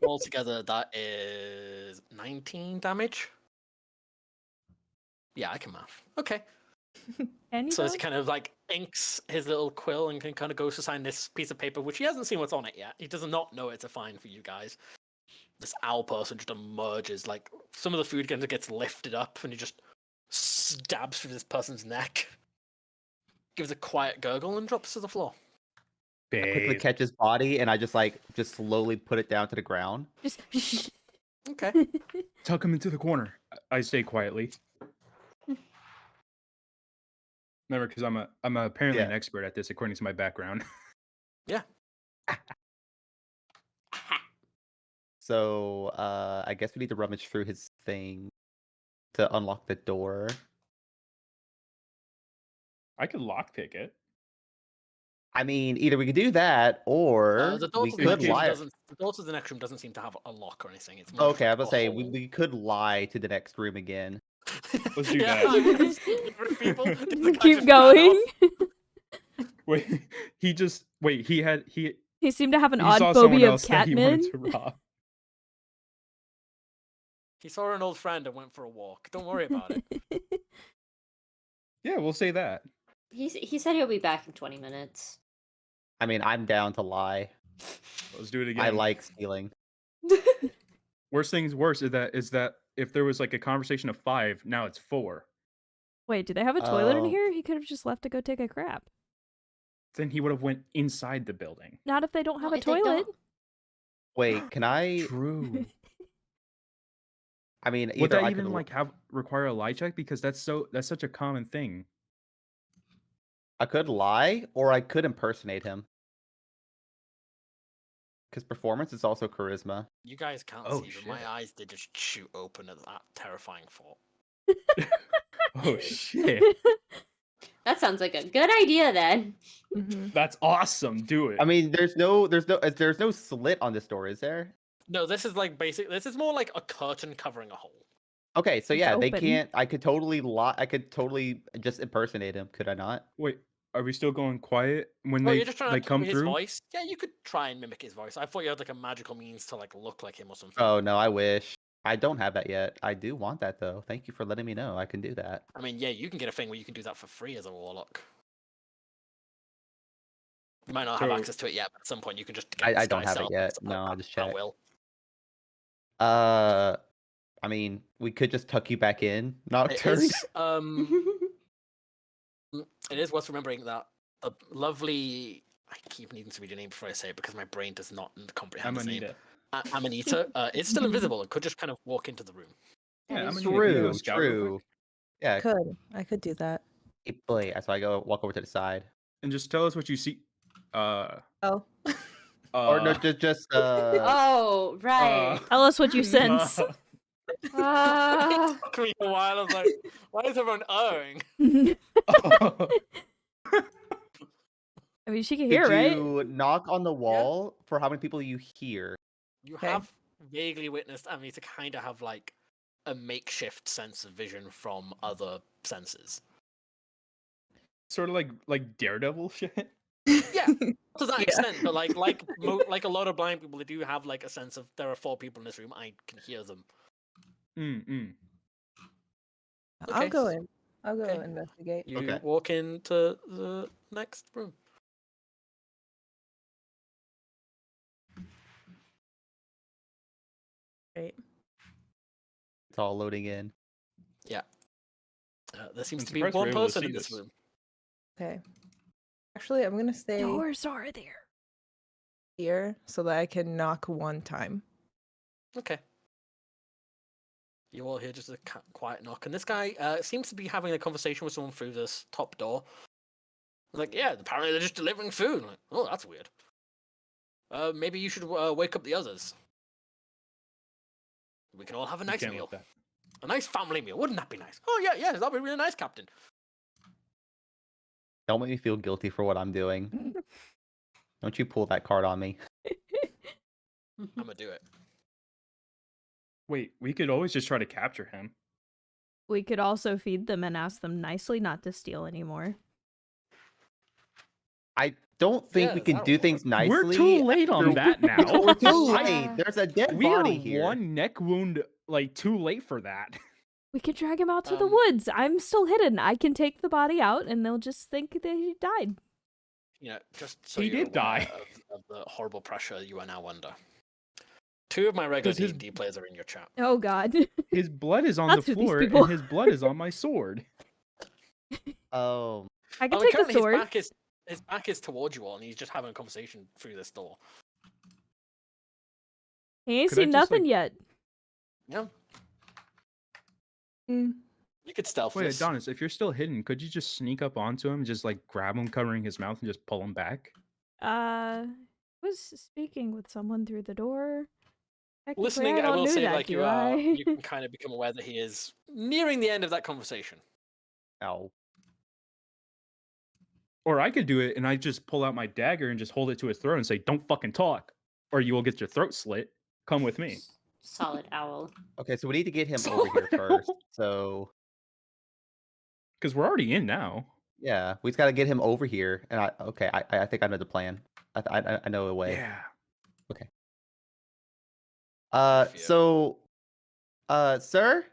S2: Altogether, that is 19 damage. Yeah, I can math. Okay.
S1: Can you
S2: So
S1: though?
S2: he kind of like inks his little quill and can kind of goes to sign this piece of paper, which he hasn't seen what's on it yet. He does not know it's a fine for you guys. This owl person just emerges, like some of the food kind of gets lifted up and he just stabs through this person's neck, gives a quiet gurgle and drops to the floor.
S3: I quickly
S5: Bathe.
S3: catch his body and I just slowly put it down to the ground.
S1: Just
S2: Okay.
S5: Tuck him into the corner. I say quietly. Remember, because I'm apparently an
S3: Yeah.
S5: expert at this according to my background.
S3: So I guess we need to rummage through his thing to unlock the door.
S5: I could lockpick it.
S3: I mean, either we could do that or
S2: The door
S3: we
S2: to the
S3: could
S2: next room
S3: lie.
S2: doesn't. The door to the next room doesn't seem to have a lock or anything. It's more
S3: Okay, I was
S2: like
S3: gonna say
S2: a
S3: we,
S2: hole.
S3: we could lie to the next room again.
S5: Let's do
S2: Yeah,
S5: that.
S2: people. The guy
S1: keep
S2: just ran
S1: going.
S2: off.
S5: Wait, he
S1: He seemed to have an
S5: he
S1: odd
S5: saw someone
S1: phobia of
S5: else that he
S1: catmen.
S5: wanted to rob.
S2: He saw an old friend and went for a walk. Don't worry about it.
S5: Yeah, we'll say that.
S4: He said he'll be back in 20 minutes.
S3: I mean, I'm down to lie.
S5: Let's do it again.
S3: I like stealing.
S5: Worst things worse is that if there was like a conversation of 5, now it's 4.
S1: Wait, do they have a toilet in
S3: Oh.
S1: here? He could have just left to go take a crap.
S5: Then he would have went inside the building.
S1: Not if they don't have
S4: Well,
S1: a
S4: if they
S1: toilet.
S4: don't-
S3: Wait, can I?
S5: True.
S3: I mean,
S5: Would
S3: either
S5: that
S3: I
S5: even
S3: could,
S5: like require a lie check? Because that's such a common thing.
S3: I could lie, or I could impersonate him. Because performance is also charisma.
S2: You guys can't
S5: Oh,
S2: see, but my
S5: shit.
S2: eyes did just shoot open at that terrifying thought.
S5: Oh shit.
S4: That sounds like a good idea then.
S5: That's awesome. Do it.
S3: I mean, there's no slit on this door, is there?
S2: No, this is like this is more like a curtain covering a hole.
S3: Okay, so
S1: It's
S3: yeah, they
S1: open.
S3: can't. I could totally lie. I could totally just impersonate him. Could I not?
S5: Wait, are we still going quiet when
S2: Oh,
S5: they
S2: you're just trying
S5: like
S2: to
S5: come
S2: copy his
S5: through?
S2: voice? Yeah, you could try and mimic his voice. I thought you had like a magical means to like look like him or something.
S3: Oh no, I wish. I don't have that yet. I do want that though. Thank you for letting me know. I can do that.
S2: I mean, yeah, you can get a thing where you can do that for free as a warlock. You might not have
S5: So-
S2: access to it yet, but at some point you can just. Get
S3: I don't
S2: disguise
S3: have it
S2: self
S3: yet.
S2: as-
S3: No, I'll just check.
S2: I will.
S3: I mean, we could just tuck you back in, Nocturne.
S2: It is worth remembering that a lovely. I keep needing to read your name before I say it because my brain does not comprehend his name.
S5: Amanita.
S2: Amanita is still invisible and could just kind of walk into the room.
S5: Yeah,
S4: That is
S5: Amanita, can you go
S3: True,
S5: scout real
S3: true.
S5: quick?
S3: Yeah,
S7: I could do that.
S3: boy. So I go walk over to the side.
S5: And just tell us what you see.
S7: Oh.
S3: Or no, just
S4: Oh, right.
S1: Tell us what you sense.
S4: Ah.
S2: It took me a while. I was like, why is everyone owing?
S1: I mean, she can
S3: Could
S1: hear, right?
S3: you knock on the wall for how many people you hear?
S2: You
S7: Okay.
S2: have vaguely witnessed Emily to kind of have like a makeshift sense of vision from other senses.
S5: Sort of like Daredevil shit.
S2: Yeah, to that
S7: Yeah.
S2: extent, but like like a lot of blind people, they do have like a sense of there are 4 people in this room. I can hear them.
S7: I'll
S2: Okay.
S7: go in. I'll go
S2: Okay.
S7: investigate.
S2: You
S3: Okay.
S2: walk into the next room.
S7: Right.
S3: It's all loading in.
S2: There seems
S5: I'm
S2: to be
S5: surprised we're
S2: one
S5: able to
S2: person
S5: see
S2: in this
S5: this.
S2: room.
S7: Okay. Actually, I'm gonna stay
S1: Doors are there.
S7: here so that I can knock one time.
S2: Okay. You all hear just a quiet knock, and this guy seems to be having a conversation with someone through this top door. Like, yeah, apparently they're just delivering food. Like, oh, that's weird. Maybe you should wake up the others. We can all have a nice
S5: Can't
S2: meal.
S5: let that.
S2: A nice family meal. Wouldn't that be nice? Oh, yeah, that'd be really nice, Captain.
S3: Don't make me feel guilty for what I'm doing. Don't you pull that card on me.
S2: I'm gonna do it.
S5: Wait, we could always just try to capture him.
S1: We could also feed them and ask them nicely not to steal anymore.
S3: I don't think we
S2: Yeah,
S3: can
S2: that'll
S3: do
S2: work.
S3: things nicely.
S5: We're too late on
S3: after-
S5: that now.
S3: We're too
S4: Yeah.
S3: late. There's a dead
S5: We are
S3: body here.
S5: one neck wound like too late for that.
S1: We could drag him out to the
S2: Um,
S1: woods. I'm still hidden. I can take the body out and they'll just think that he died.
S2: You know, just so
S5: He
S2: you're
S5: did
S2: aware
S5: die.
S2: of the horrible pressure you are now under. 2 of my regular
S5: Does his-
S2: D&D players are in your chat.
S1: Oh, God.
S5: His blood is on
S1: That's
S5: the
S1: who these
S5: floor,
S1: people-
S5: and his blood is on my sword.
S3: Oh,
S1: I can
S2: Oh,
S1: take the
S2: currently
S1: sword.
S2: his back is towards you all, and he's just having a conversation through this door.
S1: He ain't
S5: Could I
S1: seen
S5: just,
S1: nothing
S5: like-
S1: yet.
S2: Yeah,
S7: Mm.
S2: you could stealth
S5: Wait,
S2: this.
S5: Adonis, if you're still hidden, could you just sneak up onto him, just like grab him covering his mouth, and just pull him back?
S1: Was speaking with someone through the door. Technically,
S2: Listening, I
S1: don't
S2: will
S1: do
S2: say,
S1: that,
S2: like
S1: do
S2: you are,
S1: I?
S2: you can kind of become aware that he is nearing the end of that conversation.
S3: ow.
S5: Or I could do it, and I just pull out my dagger and just hold it to his throat and say, "Don't fucking talk, or you will get your throat slit. Come with me."
S4: Solid owl.
S3: Okay, so we need to get him over here first. So
S5: Because we're already in now.
S3: yeah, we just gotta get him over here. And I think I know the plan. I know a way.
S5: Yeah.
S2: Good for you.
S3: So, sir,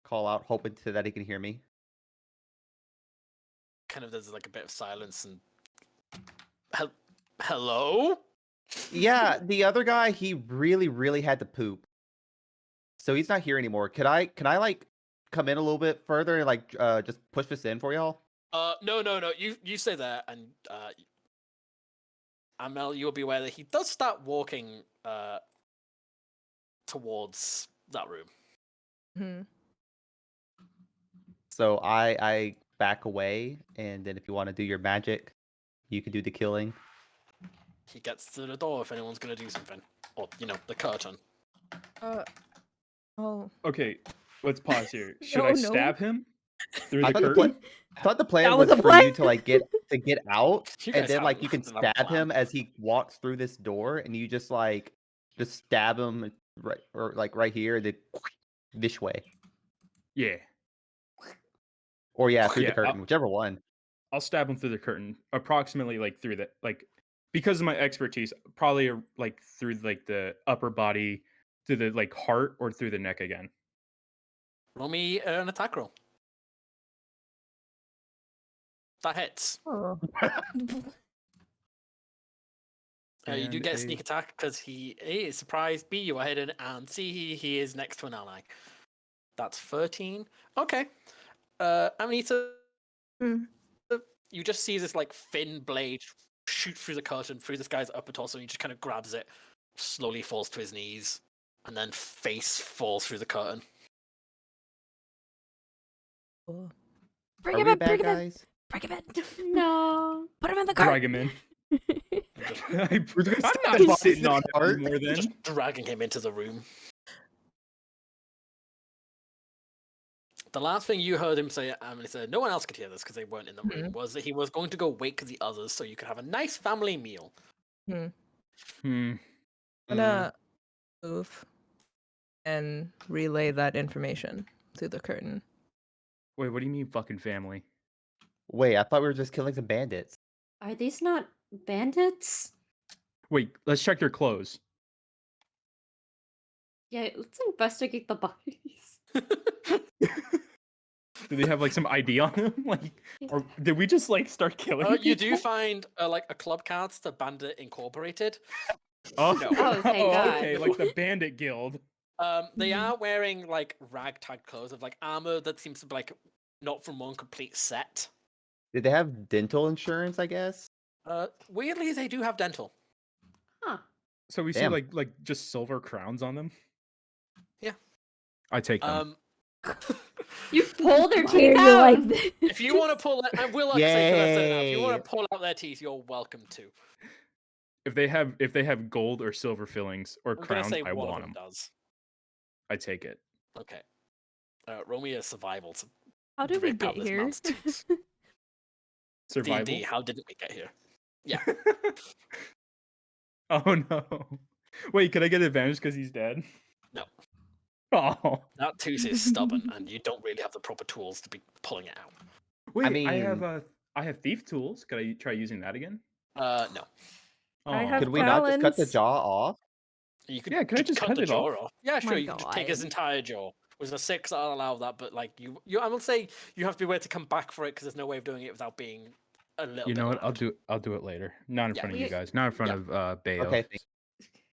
S3: call out, hoping that he can hear me.
S2: Kind of there's like a bit of silence and hello.
S3: Yeah, the other guy, he really had to poop. So he's not here anymore. Can I like come in a little bit further and like just push this in for y'all?
S2: No. You stay there, and Amel, you'll be aware that he does start walking towards that room.
S7: Hmm.
S3: So I back away, and then if you want to do your magic, you can do the killing.
S2: He gets to the door if anyone's gonna do something, or the curtain.
S7: Oh.
S5: Okay, let's pause here. Should
S1: Oh,
S5: I
S1: no.
S5: stab him through
S3: I
S5: the
S3: thought
S5: curtain?
S3: I thought the plan
S1: That
S3: was
S1: was a
S3: for you
S1: plan?
S3: to like get out,
S2: You
S3: and
S2: guys
S3: then
S2: have
S3: like you can
S2: nothing of a
S3: stab
S2: plan.
S3: him as he walks through this door, and you just stab him right here, and then this way,
S5: Yeah,
S3: or yeah, through the
S5: Yeah,
S3: curtain, whichever one.
S5: I'll stab him through the curtain, approximately like through the because of my expertise, probably like through like the upper body, through the like heart, or through the neck again.
S2: Roll me an attack roll. That hits.
S7: Oh.
S2: You do
S5: And
S2: get a sneak attack because he A is surprised, B you are hidden, and C he is next to an ally. That's 13. Okay. Amanita,
S7: Hmm.
S2: you just see this like thin blade shoot through the curtain, through this guy's upper torso, and he just kind of grabs it, slowly falls to his knees, and then face falls through the curtain.
S7: Cool.
S1: Bring
S3: Are
S1: him
S3: we
S1: in,
S3: the
S1: bring
S3: bad
S1: him in,
S3: guys?
S1: bring him in.
S4: No.
S1: Put him in the cart.
S5: Drag him in. I'm
S3: gonna
S5: not
S3: stab
S5: sitting
S3: the
S5: on
S3: cart?
S5: him more than.
S2: Just dragging him into the room. The last thing you heard him say, he said, no one else could hear this because they weren't in the room, was that he was going to go wake the others so you could have a nice family meal.
S5: Hmm.
S7: I'm gonna move and relay that information through the curtain.
S5: Wait, what do you mean, fucking family?
S3: Wait, I thought we were just killing some bandits.
S4: Are these not bandits?
S5: Wait, let's check their clothes.
S4: Yeah, let's investigate the bodies.
S5: Do they have like some ID on them? Like, or did we just like start killing?
S2: You do
S5: people?
S2: find like a club cards to Bandit Incorporated.
S5: Oh,
S2: No.
S4: Oh, thank God.
S5: okay, like the Bandit Guild.
S2: They are wearing like ragtag clothes of like armor that seems to be like not from one complete set.
S3: Did they have dental insurance? I guess.
S2: Weirdly, they do have dental.
S4: Huh.
S5: So we see
S3: Damn.
S5: like just silver crowns on them.
S2: Yeah.
S5: I take them.
S4: You pull their
S1: Why are
S4: teeth
S1: you
S4: out.
S1: like this?
S2: If you want to pull it, I will say now. If you
S3: Yay.
S2: want to pull out their teeth, you're welcome to.
S5: If they have gold or silver fillings or
S2: I'm gonna
S5: crowns,
S2: say
S5: I
S2: one of
S5: want
S2: them
S5: them.
S2: does.
S5: I take it.
S2: Okay. Roll me a survival to
S1: How did we
S2: rip out
S1: get
S2: this
S1: here?
S2: man's teeth.
S5: Survival.
S2: D&D, how didn't we get here? Yeah.
S5: Oh no. Wait, can I get advantage because he's dead?
S2: No.
S5: Oh.
S2: That tooth is stubborn, and you don't really have the proper tools to be pulling it out.
S5: Wait, I
S3: mean-
S5: have thief tools. Could I try using that again?
S2: No.
S1: I
S5: Oh.
S1: have
S3: Could we not just cut the
S1: talents.
S3: jaw off?
S2: You could
S5: Yeah, can I just cut
S2: the
S5: it
S2: jaw
S5: off?
S2: off? Yeah, sure.
S1: My
S2: You can just take his
S1: God.
S2: entire jaw. With a 6, I'll allow that, but like you I will say you have to be aware to come back for it because there's no way of doing it without being a little.
S5: You
S2: bit
S5: know what?
S2: loud.
S5: I'll do it later. Not in
S2: Yeah.
S5: front of
S4: We-
S5: you guys. Not in front of Bayo.
S3: Okay.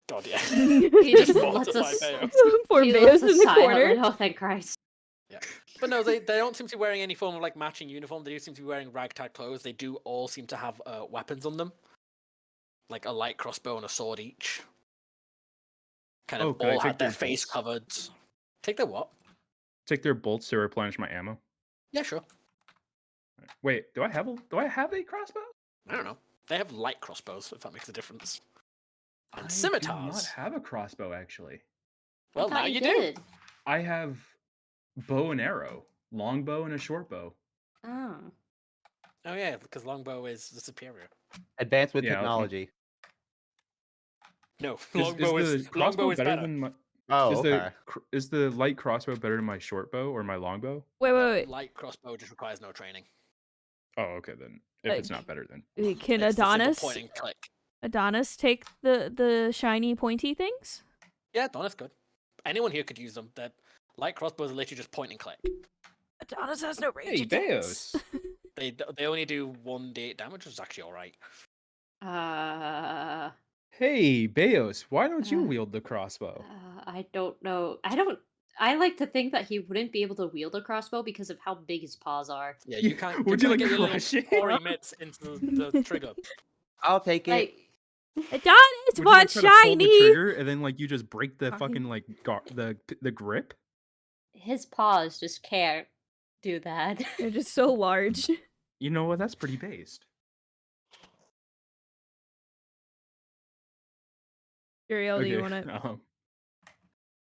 S2: God, yeah.
S4: He just lets
S2: mortified
S4: us.
S2: Bayo.
S1: Poor
S4: He
S1: Bayo's
S4: lets
S1: in
S4: us
S1: the
S4: silently.
S1: corner.
S4: Oh, thank Christ.
S2: But no, they don't seem to be wearing any form of like matching uniform. They do seem to be wearing ragtag clothes. They do all seem to have weapons on them, like a light crossbow and a sword each. Kind of
S5: can I
S2: all
S5: take
S2: had their
S5: their
S2: face
S5: bolts?
S2: covered. Take their what?
S5: Take their bolts to replenish my ammo.
S2: Yeah, sure.
S5: Wait, do I have a crossbow?
S2: I don't know. They have light crossbows, if that makes a difference. And
S5: I
S2: scimitars.
S5: do not have a crossbow actually.
S2: Well,
S4: I thought
S2: now you do.
S4: did.
S5: I have bow and arrow, long bow and a short bow.
S4: Oh.
S2: Oh yeah, because longbow is the superior.
S3: Advanced with
S5: Yeah,
S3: technology.
S2: No,
S5: Is
S2: longbow
S5: the
S2: is
S5: crossbow
S2: better.
S5: than my?
S3: Oh, okay.
S5: Is the light crossbow better than my short bow or my longbow?
S1: Wait,
S2: No,
S1: wait, wait.
S2: light crossbow just requires no training.
S5: Oh, okay then. If it's
S1: Like-
S5: not better, then
S1: Wait, can
S2: It's the simple
S1: Adonis
S2: point and click.
S1: take the shiny pointy things?
S2: Yeah, Adonis could. Anyone here could use them. That light crossbows are literally just point and click.
S1: Adonis has no range
S5: hey,
S1: attacks.
S5: Bayos.
S2: They only do 1d8 damage, which is actually all right.
S5: Hey, Bayos, why don't you
S4: Uh,
S5: wield the crossbow?
S4: I don't know. I don't I like to think that he wouldn't be able to wield a crossbow because of how big his paws are.
S2: Yeah, you can't. You're
S5: Would you
S2: gonna
S5: like
S2: get your
S5: crush
S2: little
S5: it?
S2: hoary mitts into the trigger.
S3: I'll take it.
S4: Like,
S1: Adonis
S5: Would you like
S1: wants
S5: try to pull the
S1: shiny.
S5: trigger and then like you just break the
S1: Fine.
S5: fucking like the grip?
S4: his paws just can't do that.
S1: They're just so large.
S5: You know what? That's pretty based.
S1: Uriel, do you
S5: Okay.
S1: want it?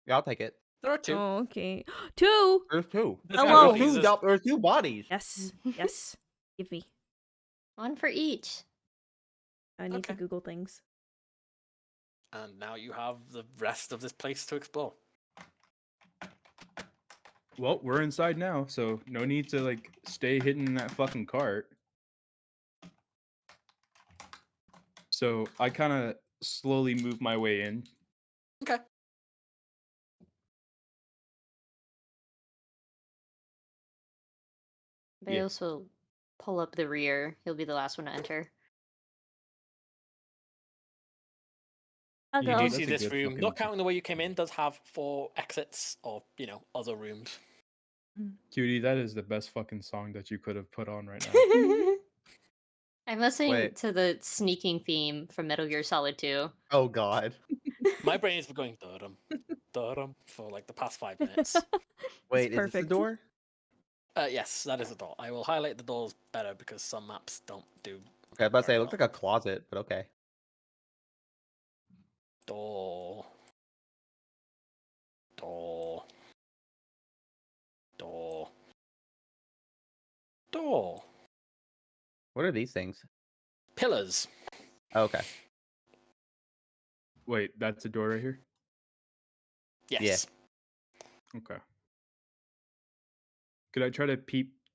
S3: Yeah, I'll take it.
S2: There are two.
S1: Oh, okay. 2.
S3: There's two.
S2: There's
S1: Hello.
S2: two bodies,
S3: There's two bodies.
S1: Yes. Yes. Give me.
S4: One for each.
S1: I need to
S2: Okay.
S1: Google things.
S2: And now you have the rest of this place to explore.
S5: Well, we're inside now, so no need to like stay hidden in that fucking cart. So I kind of slowly move my way in.
S2: Okay.
S4: Baos will pull up the rear. He'll be the last one to enter.
S1: I'll
S2: You
S1: go.
S2: do
S5: That's
S2: see
S5: a
S2: this
S5: good
S2: room,
S5: fucking-
S2: not counting the way you came in, does have 4 exits or, other rooms.
S5: Cutie, that is the best fucking song that you could have put on right now.
S4: I'm listening
S3: Wait.
S4: to the sneaking theme from Metal Gear Solid 2.
S3: Oh God.
S2: My brain has been going dum dum for like the past 5 minutes.
S3: Wait, is this the
S1: perfect.
S3: door?
S2: Yes, that is the door. I will highlight the doors better because some maps don't do
S3: Okay, I was about to say
S2: very
S3: it looks like a closet, but okay.
S2: door. Door. Door. Door.
S3: What are these things?
S2: Pillars.
S3: Oh, okay.
S5: Wait, that's a door right here?
S2: Yes.
S5: Okay. Could I try to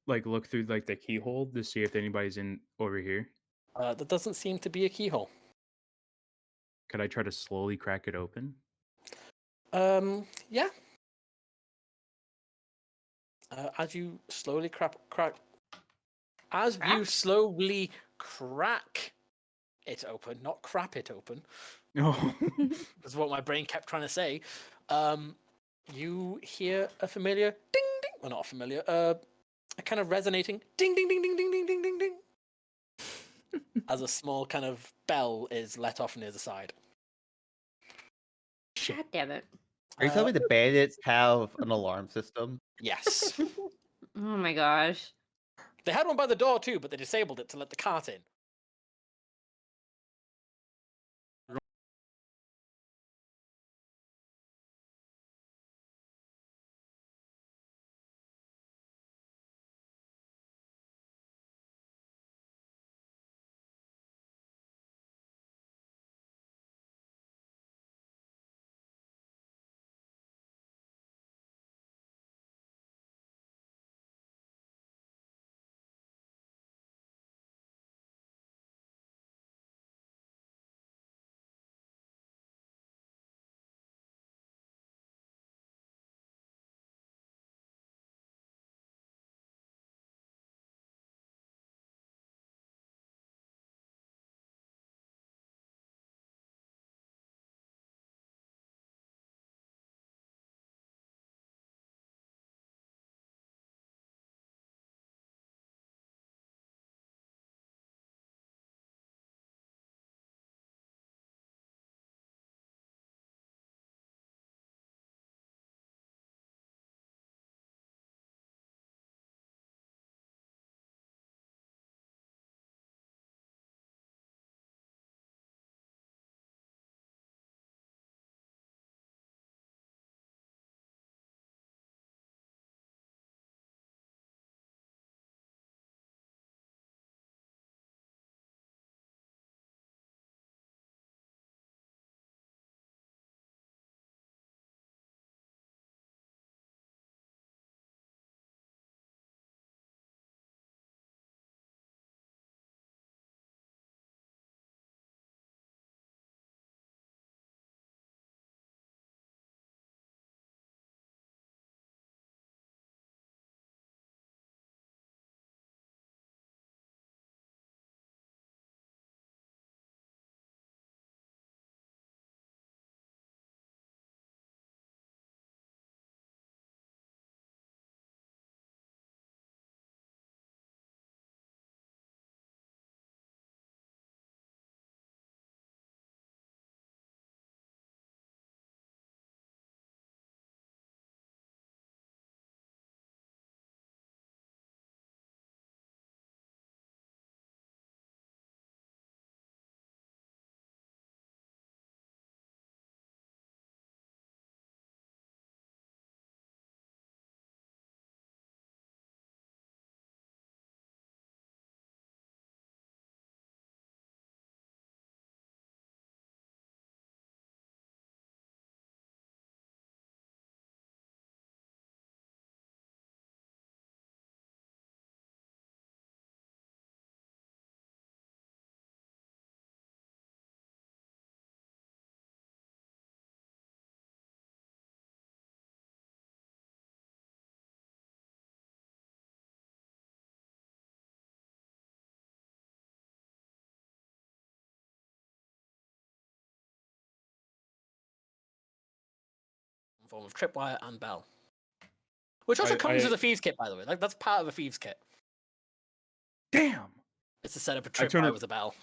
S5: look through like the keyhole to see if anybody's in over here?
S2: There doesn't seem to be a keyhole.
S5: Could I try to slowly crack it open?
S2: Yeah. As you slowly you slowly crack it open, not crap it open,
S5: No.
S2: is what my brain kept trying to say. You hear a familiar ding ding. Well, not a familiar. A kind of resonating ding ding ding ding ding ding ding ding ding. As a small kind of bell is let off near the side.
S4: God damn it.
S3: Are you telling me the bandits have an alarm system?
S2: Yes.
S4: Oh my gosh.
S2: They had one by the door too, but they disabled it to let the cart in. form of tripwire and bell. Which also comes with a thieves kit, by the way. Like, that's part of a thieves kit.
S5: Damn.
S2: It's to set up a
S5: I turn
S2: tripwire
S5: ar-
S2: with a bell.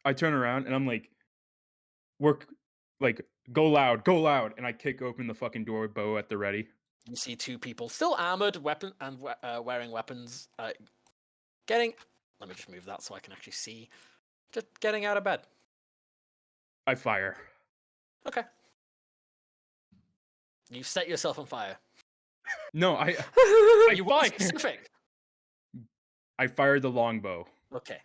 S5: I turn around and I'm like, work, like, go loud, and I kick open the fucking door, bow at the ready.
S2: You see two people, still armored, weapon and wearing weapons, getting. Let me just move that so I can actually see. Just getting out of bed.
S5: I fire.
S2: Okay. You set yourself on fire.
S5: No, I
S2: You want specific.
S5: I fired the longbow.
S2: Okay.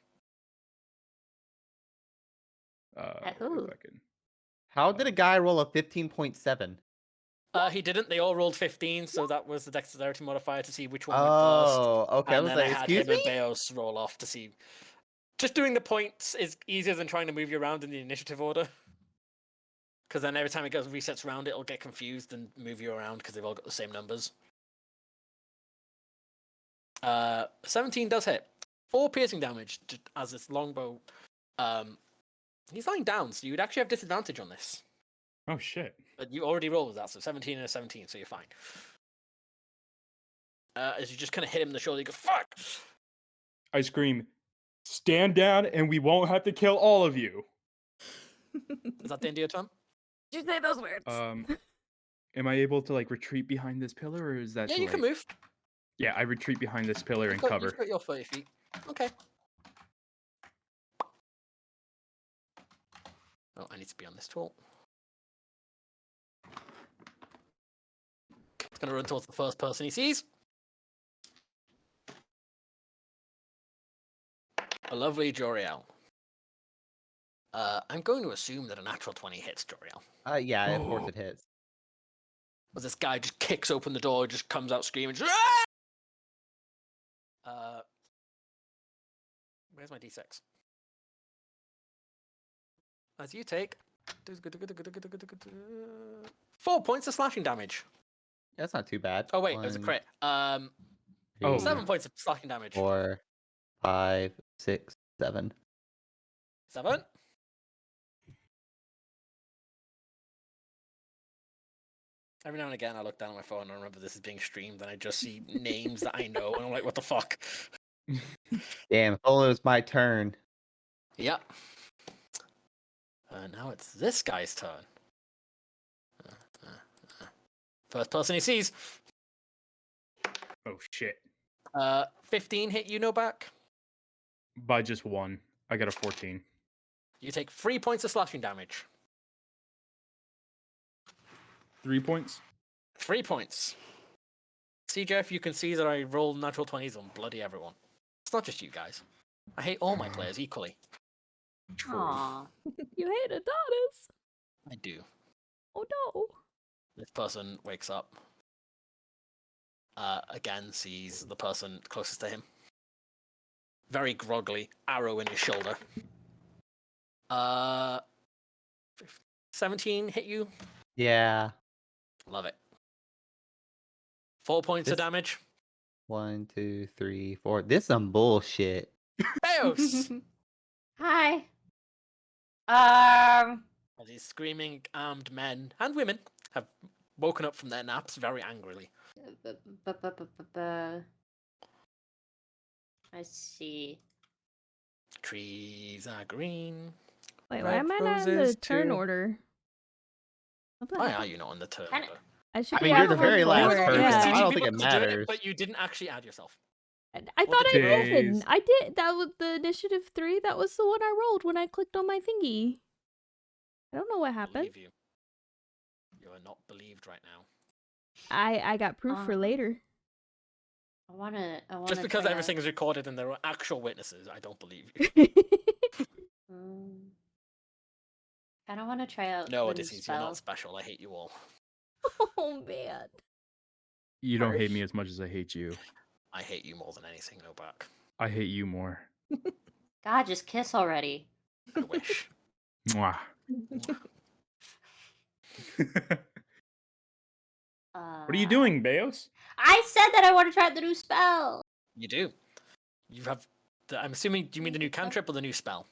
S4: At
S5: Wait
S4: who?
S5: a second.
S3: How did a guy roll a 15.7?
S2: He didn't. They all rolled 15, so that was the dexterity modifier to see which one went
S3: Oh, okay. I
S2: first.
S3: was
S2: And then
S3: like,
S2: I had
S3: excuse
S2: him and
S3: me?
S2: Beos roll off to see. Just doing the points is easier than trying to move you around in the initiative order. Because then every time it goes resets around, it'll get confused and move you around because they've all got the same numbers. 17 does hit. 4 piercing damage as this longbow. He's lying down, so you'd actually have disadvantage on this.
S5: Oh shit.
S2: But you already rolled that, so 17 and a 17, so you're fine. As you just kind of hit him in the shoulder, you go, fuck!
S5: I scream, stand down and we won't have to kill all of you.
S2: Is that the end of your turn?
S1: Did you say those words?
S5: Am I able to like retreat behind this pillar or is that
S2: Yeah,
S5: too
S2: you can
S5: late?
S2: move.
S5: Yeah, I retreat behind this pillar and
S2: You've
S5: cover.
S2: got your 30 feet. Okay. Oh, I need to be on this tool. It's going to run towards the first person he sees. A lovely Joriel. I'm going to assume that a natural 20 hits Joriel.
S3: Yeah, of course it hits.
S2: But this guy just kicks open the door, just comes out screaming. Just, where's my d6? As you take 4 points of slashing damage.
S3: That's not too bad.
S2: Oh wait, it was a crit.
S3: 7
S2: points of slashing damage.
S3: 4, 5, 6, 7.
S2: 7. Every now and again, I look down at my phone and I remember this is being streamed, and I just see names that I know, and I'm like, "What the fuck?"
S3: Damn, if only it was my turn.
S2: Yep. Now it's this guy's turn. First person he sees.
S5: Oh shit.
S2: 15 hit you, no back.
S5: By just 1. I got a 14.
S2: You take 3 points of slashing damage.
S5: 3 points?
S2: 3 points. See, Jeff, you can see that I rolled natural 20s on bloody everyone. It's not just you guys. I hate all my players equally.
S4: Aww.
S1: You hate Adonis.
S2: I do.
S1: Oh no.
S2: This person wakes up. Again, sees the person closest to him. Very groggily, arrow in his shoulder. 17 hit you?
S3: Yeah.
S2: Love it. 4 points of damage.
S3: 1, 2, 3, 4. This is some bullshit.
S2: Theos!
S4: Hi.
S2: As these screaming armed men and women have woken up from their naps very angrily.
S4: I see.
S2: Trees are green.
S1: Wait, why am I not in the turn order?
S2: Why are you not on the turn
S4: Kinda-
S2: order?
S1: I should
S3: I
S1: be
S3: mean, you're the
S1: after
S3: very
S1: four.
S3: last
S2: You
S3: person.
S2: were
S1: Yeah.
S3: I don't
S2: CGB
S3: think it
S2: to doing
S3: matters.
S2: but you didn't actually add yourself.
S1: I
S2: What
S1: thought I
S2: did
S5: you-
S1: did. I did. That was the initiative 3. That was the one I rolled when I clicked on my thingy. I don't know what happened.
S2: Believe you. You are not believed right now.
S1: I got proof for later.
S4: I wanna
S2: Just because
S4: try
S2: everything is recorded and there are actual witnesses, I don't believe you.
S4: I don't want to try out.
S2: No,
S4: the
S2: Odysseus, you're
S4: spell.
S2: not special. I hate you all.
S1: Oh man.
S5: You don't hate
S1: Harsh.
S5: me as much as I hate you.
S2: I hate you more than anything, no back.
S5: I hate you more.
S4: God, just kiss already.
S2: I wish.
S5: Mwah. What are you doing, Beos?
S4: I said that I want to try out the new spell.
S2: You do. You have. I'm assuming. Do you mean the new cantrip or the new spell?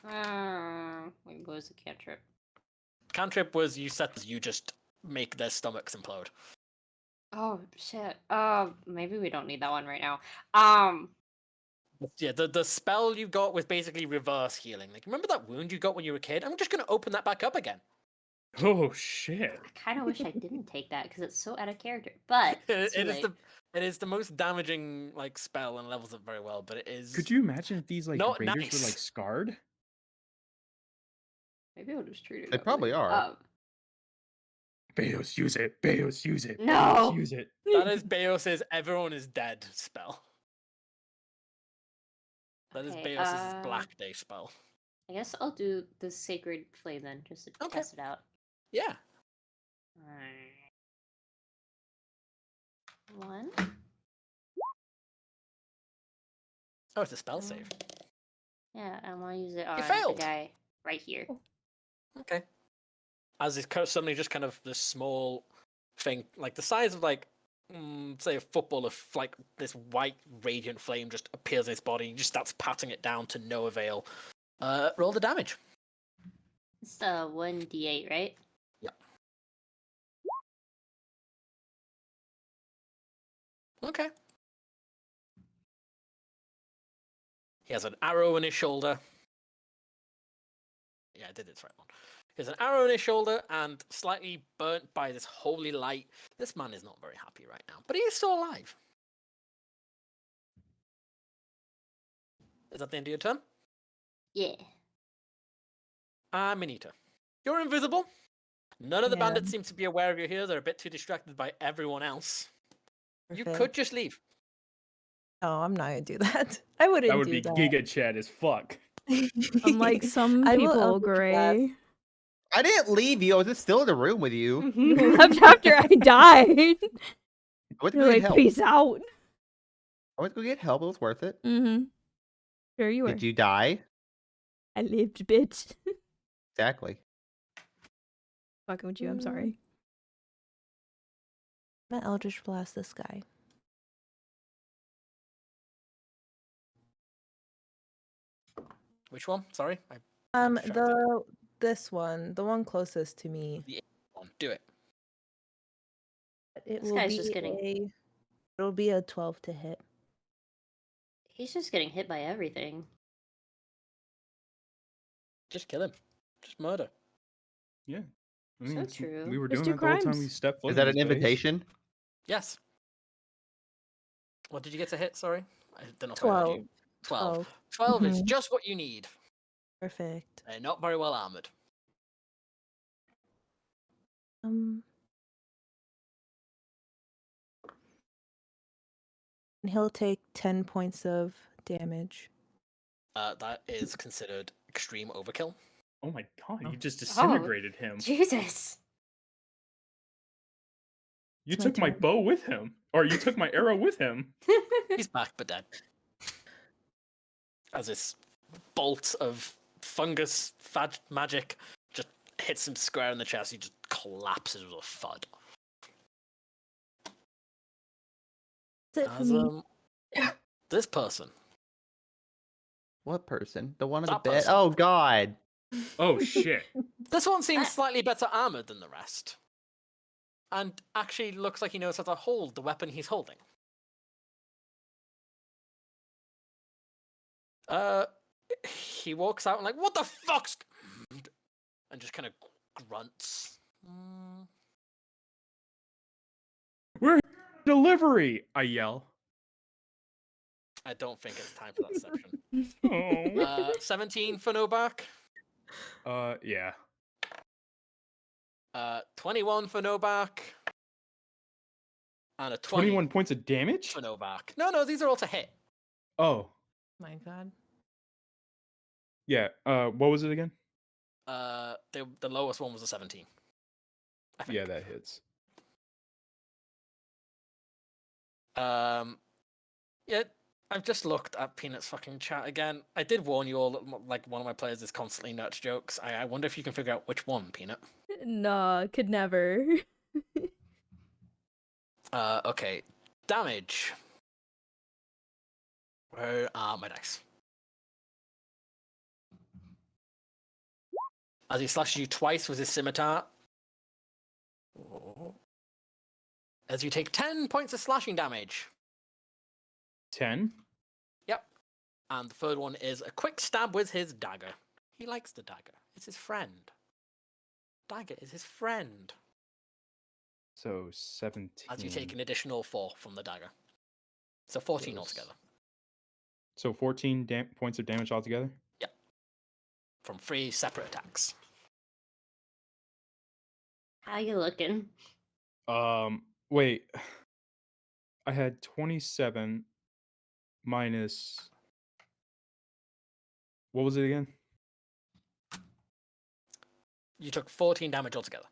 S4: Wait, what was the cantrip?
S2: Cantrip was you set. You just make their stomachs implode.
S4: Oh shit. Maybe we don't need that one right now.
S2: Yeah, the spell you got was basically reverse healing. Like, remember that wound you got when you were a kid? I'm just gonna open that back up again.
S5: Oh shit.
S4: I kind of wish I didn't take that because it's so out of character. But it's too late.
S2: It is the most damaging like spell and levels up very well, but it is.
S5: Could you imagine if these like
S2: Not
S5: raiders were
S2: nice.
S5: like scarred?
S4: Maybe I'll just treat it.
S3: They
S4: that
S3: probably
S4: way.
S3: are.
S5: Beos, use it. Beos, use it.
S4: No!
S5: Beos, use it.
S2: That is Beos's "Everyone is dead" spell. That is
S4: Okay,
S2: Beos's Black Day spell.
S4: I guess I'll do the Sacred Flame then, just to
S2: Okay.
S4: test it out.
S2: Yeah.
S4: One.
S2: Oh, it's a spell save.
S4: Yeah, I want to use it on the
S2: failed.
S4: guy right here.
S2: Okay. As is suddenly just kind of this small thing, like the size of like, say a football of like this white radiant flame just appears in his body and just starts patting it down to no avail. Roll the damage.
S4: It's 1d8, right?
S2: Yeah. Okay. He has an arrow in his shoulder. Yeah, I did it, right one. He has an arrow in his shoulder and slightly burnt by this holy light. This man is not very happy right now, but he is still alive. Is that the end of your turn?
S4: Yeah.
S2: Minita. You're invisible. None of the
S7: Yeah.
S2: bandits seem to be aware of you here. They're a bit too distracted by everyone else. You
S7: Perfect.
S2: could just leave.
S7: Oh, I'm not gonna do that. I wouldn't
S5: That would
S7: do
S5: be
S7: that.
S5: Giga Chad as fuck.
S1: Unlike some
S7: I will
S1: people,
S7: Eldritch Blast.
S1: Gray.
S3: I didn't leave you. I was just still in the room with you.
S1: You left after I died.
S3: I went to
S1: You're
S3: go get
S1: like,
S3: help.
S1: peace out.
S3: I went to go get help. It was worth it.
S1: Mm-hmm. Sure you were.
S3: Did you die?
S1: I lived, bitch.
S3: Exactly.
S1: Fucking with you, I'm sorry.
S7: I'm gonna Eldritch Blast this guy.
S2: Which one? Sorry.
S7: This one, the one closest to me.
S2: Do it.
S7: It
S4: This
S7: will
S4: guy's
S7: be
S4: just getting-
S7: It'll be a 12 to hit.
S4: He's just getting hit by everything.
S2: Just kill him. Just murder.
S5: Yeah. I
S4: So
S5: it's-
S4: true.
S5: We were
S1: Just
S5: doing
S1: do
S5: that the whole time
S1: crimes.
S5: we stepped foot
S3: Is that
S5: in
S3: an
S5: this place.
S3: invitation?
S2: Yes. What did you get to hit? Sorry. I don't know if I heard you.
S7: 12.
S2: 12 is
S7: Mhm.
S2: just what you need.
S7: Perfect.
S2: They're not very well armored.
S7: And he'll take 10 points of damage.
S2: That is considered extreme overkill.
S5: Oh my god,
S7: Oh.
S5: you just disintegrated him.
S4: Jesus.
S5: You
S7: It's my
S5: took my
S7: turn.
S5: bow with him. Or you took my arrow with him.
S2: He's back but dead. As this bolt of fungus magic just hits him square in the chest, he just collapses with a thud.
S7: That's it for
S2: As
S7: me.
S2: this person.
S3: What person? The one on the
S2: That
S3: bed?
S2: person.
S3: Oh, God.
S5: Oh shit.
S2: This one seems slightly better armored than the rest. And actually looks like he knows how to hold the weapon he's holding. He walks out and like, what the fuck's... And just kind of grunts.
S5: We're delivery, I yell.
S2: I don't think it's time for that section.
S5: Oh.
S2: 17 for no back.
S5: Yeah.
S2: 21 for no back. And a 20
S5: 21 points of damage?
S2: for no back. No, these are all to hit.
S5: Oh.
S7: My god.
S5: Yeah. What was it again?
S2: The lowest one was a 17. I think.
S5: Yeah, that hits.
S2: Yeah, I've just looked at Peanut's fucking chat again. I did warn you all that like one of my players is constantly nuts jokes. I wonder if you can figure out which one, Peanut.
S1: Nah, could never.
S2: Okay. Damage. Where are my dice? As he slashes you twice with his scimitar. as you take 10 points of slashing damage.
S5: 10.
S2: Yep. And the third one is a quick stab with his dagger. He likes the dagger. It's his friend. Dagger is his friend.
S5: So 17.
S2: As you take an additional 4 from the dagger. So 14 altogether.
S5: So 14 points of damage altogether?
S2: Yep. From 3 separate attacks.
S4: How you looking?
S5: Wait. I had 27 minus. What was it again?
S2: You took 14 damage altogether.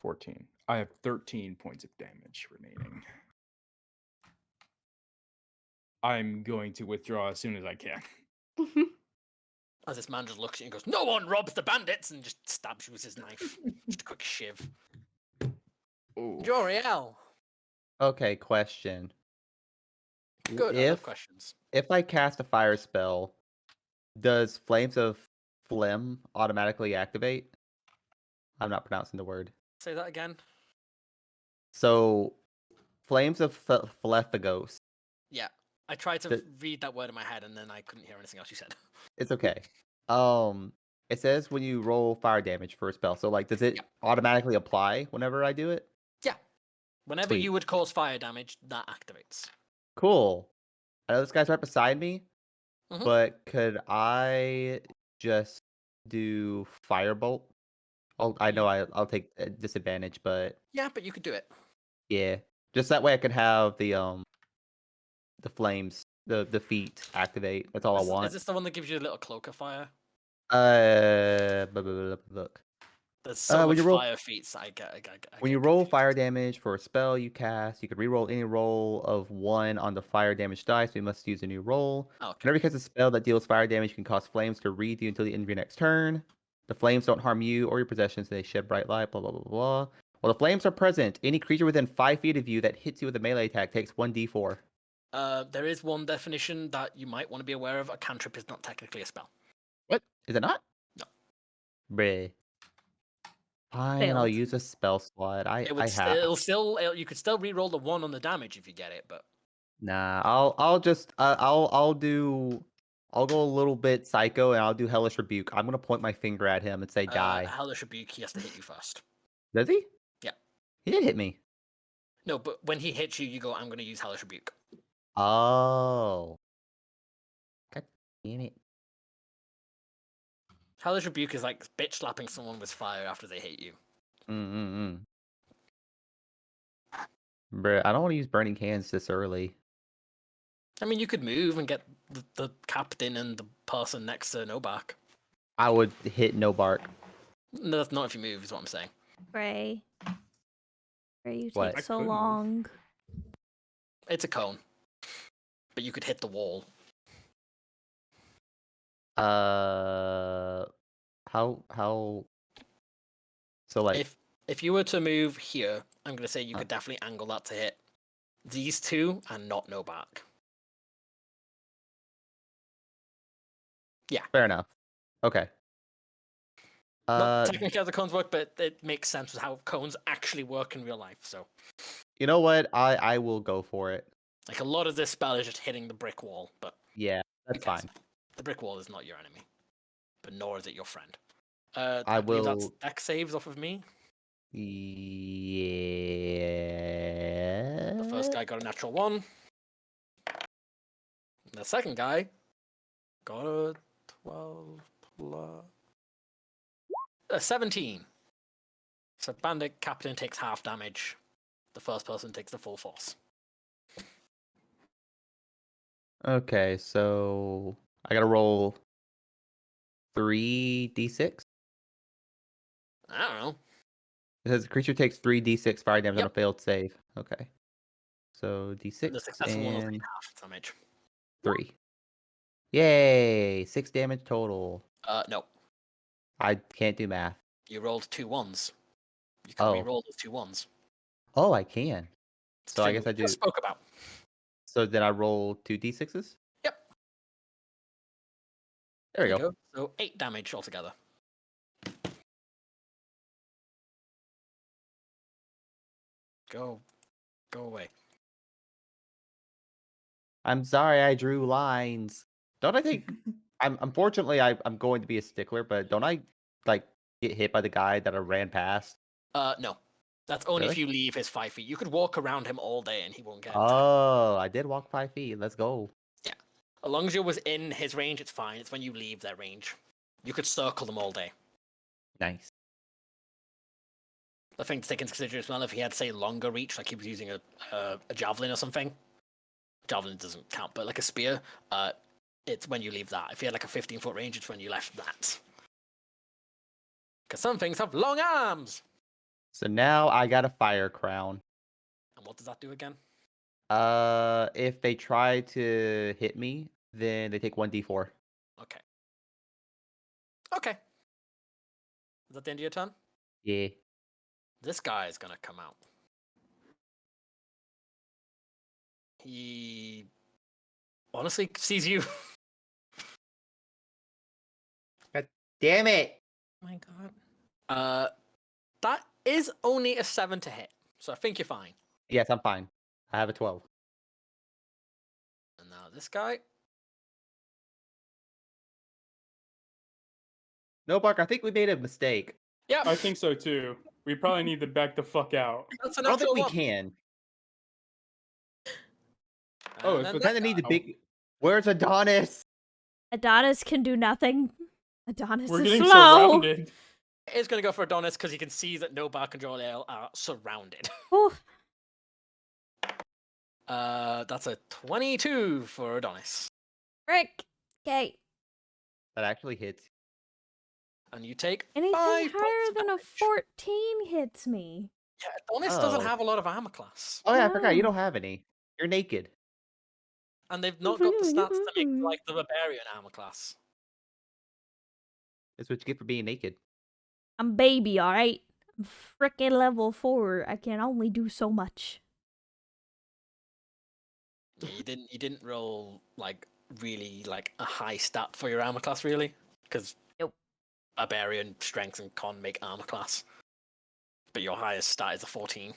S5: 14. I have 13 points of damage remaining. I'm going to withdraw as soon as I can.
S2: As this man just looks at you and goes, "No one robs the bandits!" and just stabs you with his knife. Just a quick shiv.
S5: Oh.
S2: Joriel.
S3: Okay, question.
S2: Good, I love questions.
S3: If I cast a fire spell, does Flames of Phlegm automatically activate? I'm not pronouncing the word.
S2: Say that again.
S3: So, Flames of Phlephagos.
S2: Yeah. I tried to read that word in my head and then I couldn't hear anything else you said.
S3: It's okay. It says when you roll fire damage for a spell. So, like, does it
S2: Yep.
S3: automatically apply whenever I do it?
S2: Yeah. Whenever
S3: Sweet.
S2: you would cause fire damage, that activates.
S3: Cool. I know this guy's right beside me,
S2: Mhm.
S3: but could I just do Firebolt? I know I'll take a disadvantage, but
S2: Yeah, but you could do it.
S3: yeah, just that way I could have the flames, the feet activate. That's all I
S2: Is
S3: want.
S2: this the one that gives you a little cloak of fire?
S3: Look.
S2: There's so
S3: when
S2: much
S3: you roll-
S2: fire feats. I
S3: When
S2: get
S3: you roll
S2: confused.
S3: fire damage for a spell you cast, you can reroll any roll of 1 on the fire damage dice. So you must use a new roll.
S2: Okay.
S3: Whenever you cast a spell that deals fire damage, you can cause flames to wreathe you until the end of your next turn. The flames don't harm you or your possessions. They shed bright light. Blah blah blah blah. While the flames are present, any creature within 5 feet of you that hits you with a melee attack takes 1d4.
S2: There is one definition that you might want to be aware of. A cantrip is not technically a spell.
S3: What? Is it not?
S2: No.
S3: Bleh. Fine, I'll use a spell slot.
S2: It would.
S3: I have.
S2: You could still re-roll the 1 on the damage if you get it, but
S3: Nah, I'll just I'll go a little bit psycho and I'll do Hellish Rebuke. I'm gonna point my finger at him and say die.
S2: Hellish Rebuke, he has to hit you first.
S3: Does he?
S2: Yeah.
S3: He did hit me.
S2: No, but when he hits you, you go, "I'm going to use Hellish Rebuke."
S3: Oh. God damn it.
S2: Hellish Rebuke is like bitch slapping someone with fire after they hit you.
S3: Bruh, I don't want to use Burning Hands this early.
S2: I mean, you could move and get the captain and the person next to Nobark.
S3: I would hit no bark.
S2: No, that's not if you move, is what I'm saying.
S1: Gray. Gray, you
S3: What?
S1: take
S5: I
S1: so
S5: could move.
S1: long.
S2: It's a cone. But you could hit the wall.
S3: How so like
S2: If you were to move here, I'm going to say you could definitely angle that to hit these two and not Nobark. Yeah.
S3: fair enough. Okay.
S2: Not technically how the cones work, but it makes sense with how cones actually work in real life. So,
S3: you know what? I will go for it.
S2: like, a lot of this spell is just hitting the brick wall, but
S3: Yeah, that's
S2: cares?
S3: fine.
S2: The brick wall is not your enemy, but nor is it your friend.
S3: I
S2: believe that's
S3: will.
S2: dex saves off of me.
S3: Yeah.
S2: The first guy got a natural 1. The second guy got a 12 plus 17. So bandit captain takes half damage. The first person takes the full force.
S3: Okay, so I gotta roll 3d6.
S2: I don't know.
S3: It says the creature takes 3d6 fire damage on a
S2: Yep.
S3: failed save. Okay. So d6
S2: The successful one will take
S3: and
S2: half damage.
S3: 3. Yay! 6 damage total.
S2: No.
S3: I can't do math.
S2: You rolled 2 1s. You can
S3: Oh.
S2: re-roll those 2 1s.
S3: Oh, I can.
S2: It's
S3: So
S2: the
S3: I
S2: thing
S3: guess
S2: we
S3: I do.
S2: just spoke about.
S3: So then I roll 2d6s?
S2: Yep.
S3: There we
S2: you
S3: go.
S2: So 8 damage altogether. Go. Go away.
S3: I'm sorry, I drew lines. Don't I think unfortunately I'm going to be a stickler, but don't I like get hit by the guy that I ran past?
S2: No. That's only if
S3: Really?
S2: you leave his 5 feet. You could walk around him all day and he won't get attacked.
S3: Oh, I did walk 5 feet. Let's go.
S2: Yeah. As long as you're within his range, it's fine. It's when you leave their range. You could circle them all day.
S3: Nice.
S2: The thing to take into consideration as well, if he had, say, longer reach, like he was using a javelin or something. Javelin doesn't count, but like a spear, it's when you leave that. If he had like a 15-foot range, it's when you left that. Because some things have long arms!
S3: So now I got a fire crown.
S2: And what does that do again?
S3: If they try to hit me, then they take 1d4.
S2: Okay. Okay. Is that the end of your turn?
S3: Yeah.
S2: This guy is gonna come out. He honestly sees you.
S3: Damn it!
S7: Oh my god.
S2: That is only a 7 to hit, so I think you're fine.
S3: Yes, I'm fine. I have a 12.
S2: And now this guy.
S3: No, Bark, I think we made a mistake.
S2: Yeah,
S5: I think so too. We probably need to back the fuck out.
S2: that's
S3: I
S2: an
S3: don't
S2: natural
S3: think we
S2: one.
S3: can.
S5: Oh,
S2: And
S5: if
S2: then
S3: We
S5: it's-
S3: kind of need the big. Where's Adonis?
S1: Adonis can do nothing. Adonis
S5: We're
S1: is
S5: getting
S1: slow.
S5: surrounded.
S2: is going to go for Adonis because he can see that no bar control ale are surrounded.
S1: Oof.
S2: That's a 22 for Adonis.
S1: Frick. Okay.
S3: That actually hits.
S2: And you take
S1: Anything
S2: 5
S1: higher
S2: points of
S1: than a
S2: damage.
S1: 14 hits me.
S2: Yeah, Adonis doesn't
S3: Oh.
S2: have a lot of armor class.
S3: Oh yeah, I forgot. You
S1: Oh.
S3: don't have any. You're naked.
S2: And they've not got the stats to make like the barbarian armor class.
S3: That's what you get for being naked.
S1: I'm baby, alright? I'm frickin' level 4. I can only do so much.
S2: Yeah, you didn't roll like really like a high stat for your armor class really, because
S1: Nope.
S2: barbarian strength and con make armor class, but your highest stat is a 14.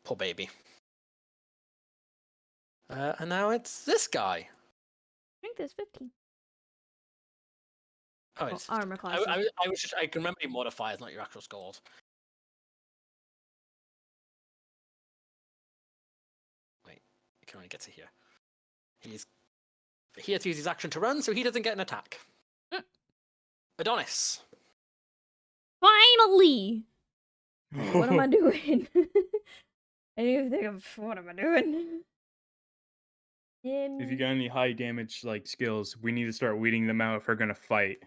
S2: Poor baby. And now it's this guy.
S1: Strength is 15.
S2: Oh,
S1: Oh,
S2: it's
S1: armor class.
S2: I was just I can remember your modifiers, not your actual scores. Wait, you can only get to here. He has to use his action to run, so he doesn't get an attack. Adonis.
S1: Finally! What am I doing? I need to think of what am I doing?
S5: If you got any high damage like skills, we need to start weeding them out if we're gonna fight.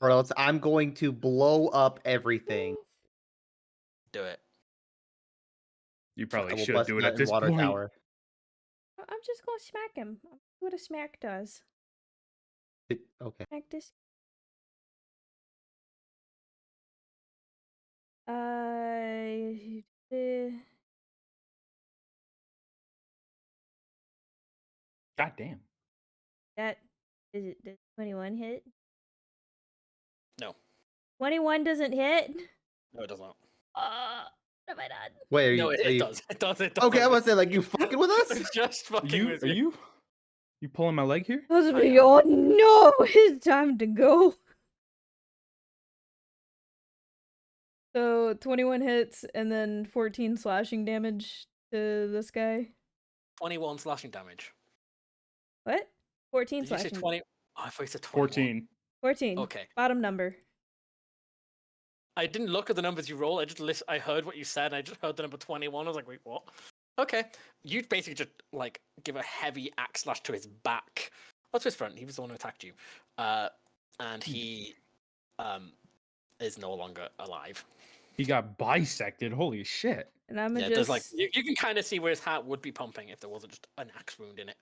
S3: Or else I'm going to blow up everything.
S2: Do it.
S5: You
S3: I
S5: probably
S3: will
S5: should
S3: bust
S5: do it
S3: nut
S5: at
S3: in
S5: this
S3: water
S5: point.
S3: tower.
S1: I'm just gonna smack him. I'll see what a smack does.
S3: Okay.
S1: Smack this. Uh,
S5: God damn.
S1: that is it. Does 21 hit?
S2: No.
S1: 21 doesn't hit.
S2: No, it does not.
S1: What have I done?
S3: Wait, are you?
S2: No,
S3: are
S2: it
S3: you...
S2: does. It does. It does.
S3: Okay, I was saying like you fucking with us.
S2: It's just fucking with
S5: Are you pulling my leg here?
S1: Supposed to be.
S2: am.
S1: Oh no! It's time to go. So 21 hits and then 14 slashing damage to this guy.
S2: 21 slashing damage.
S1: What? 14
S2: Did you say
S1: slashing.
S2: 20? Oh, I thought you said 21.
S5: 14.
S1: 14.
S2: Okay.
S1: Bottom number.
S2: I didn't look at the numbers you roll. I heard what you said. And I just heard the number 21. I was like, wait, what? Okay. You basically just like give a heavy axe slash to his back. What's his front? He was the one who attacked you. And he is no longer alive.
S5: He got bisected. Holy shit.
S1: And I'm
S2: Yeah,
S1: just.
S2: there's like you can kind of see where his heart would be pumping if there wasn't just an axe wound in it.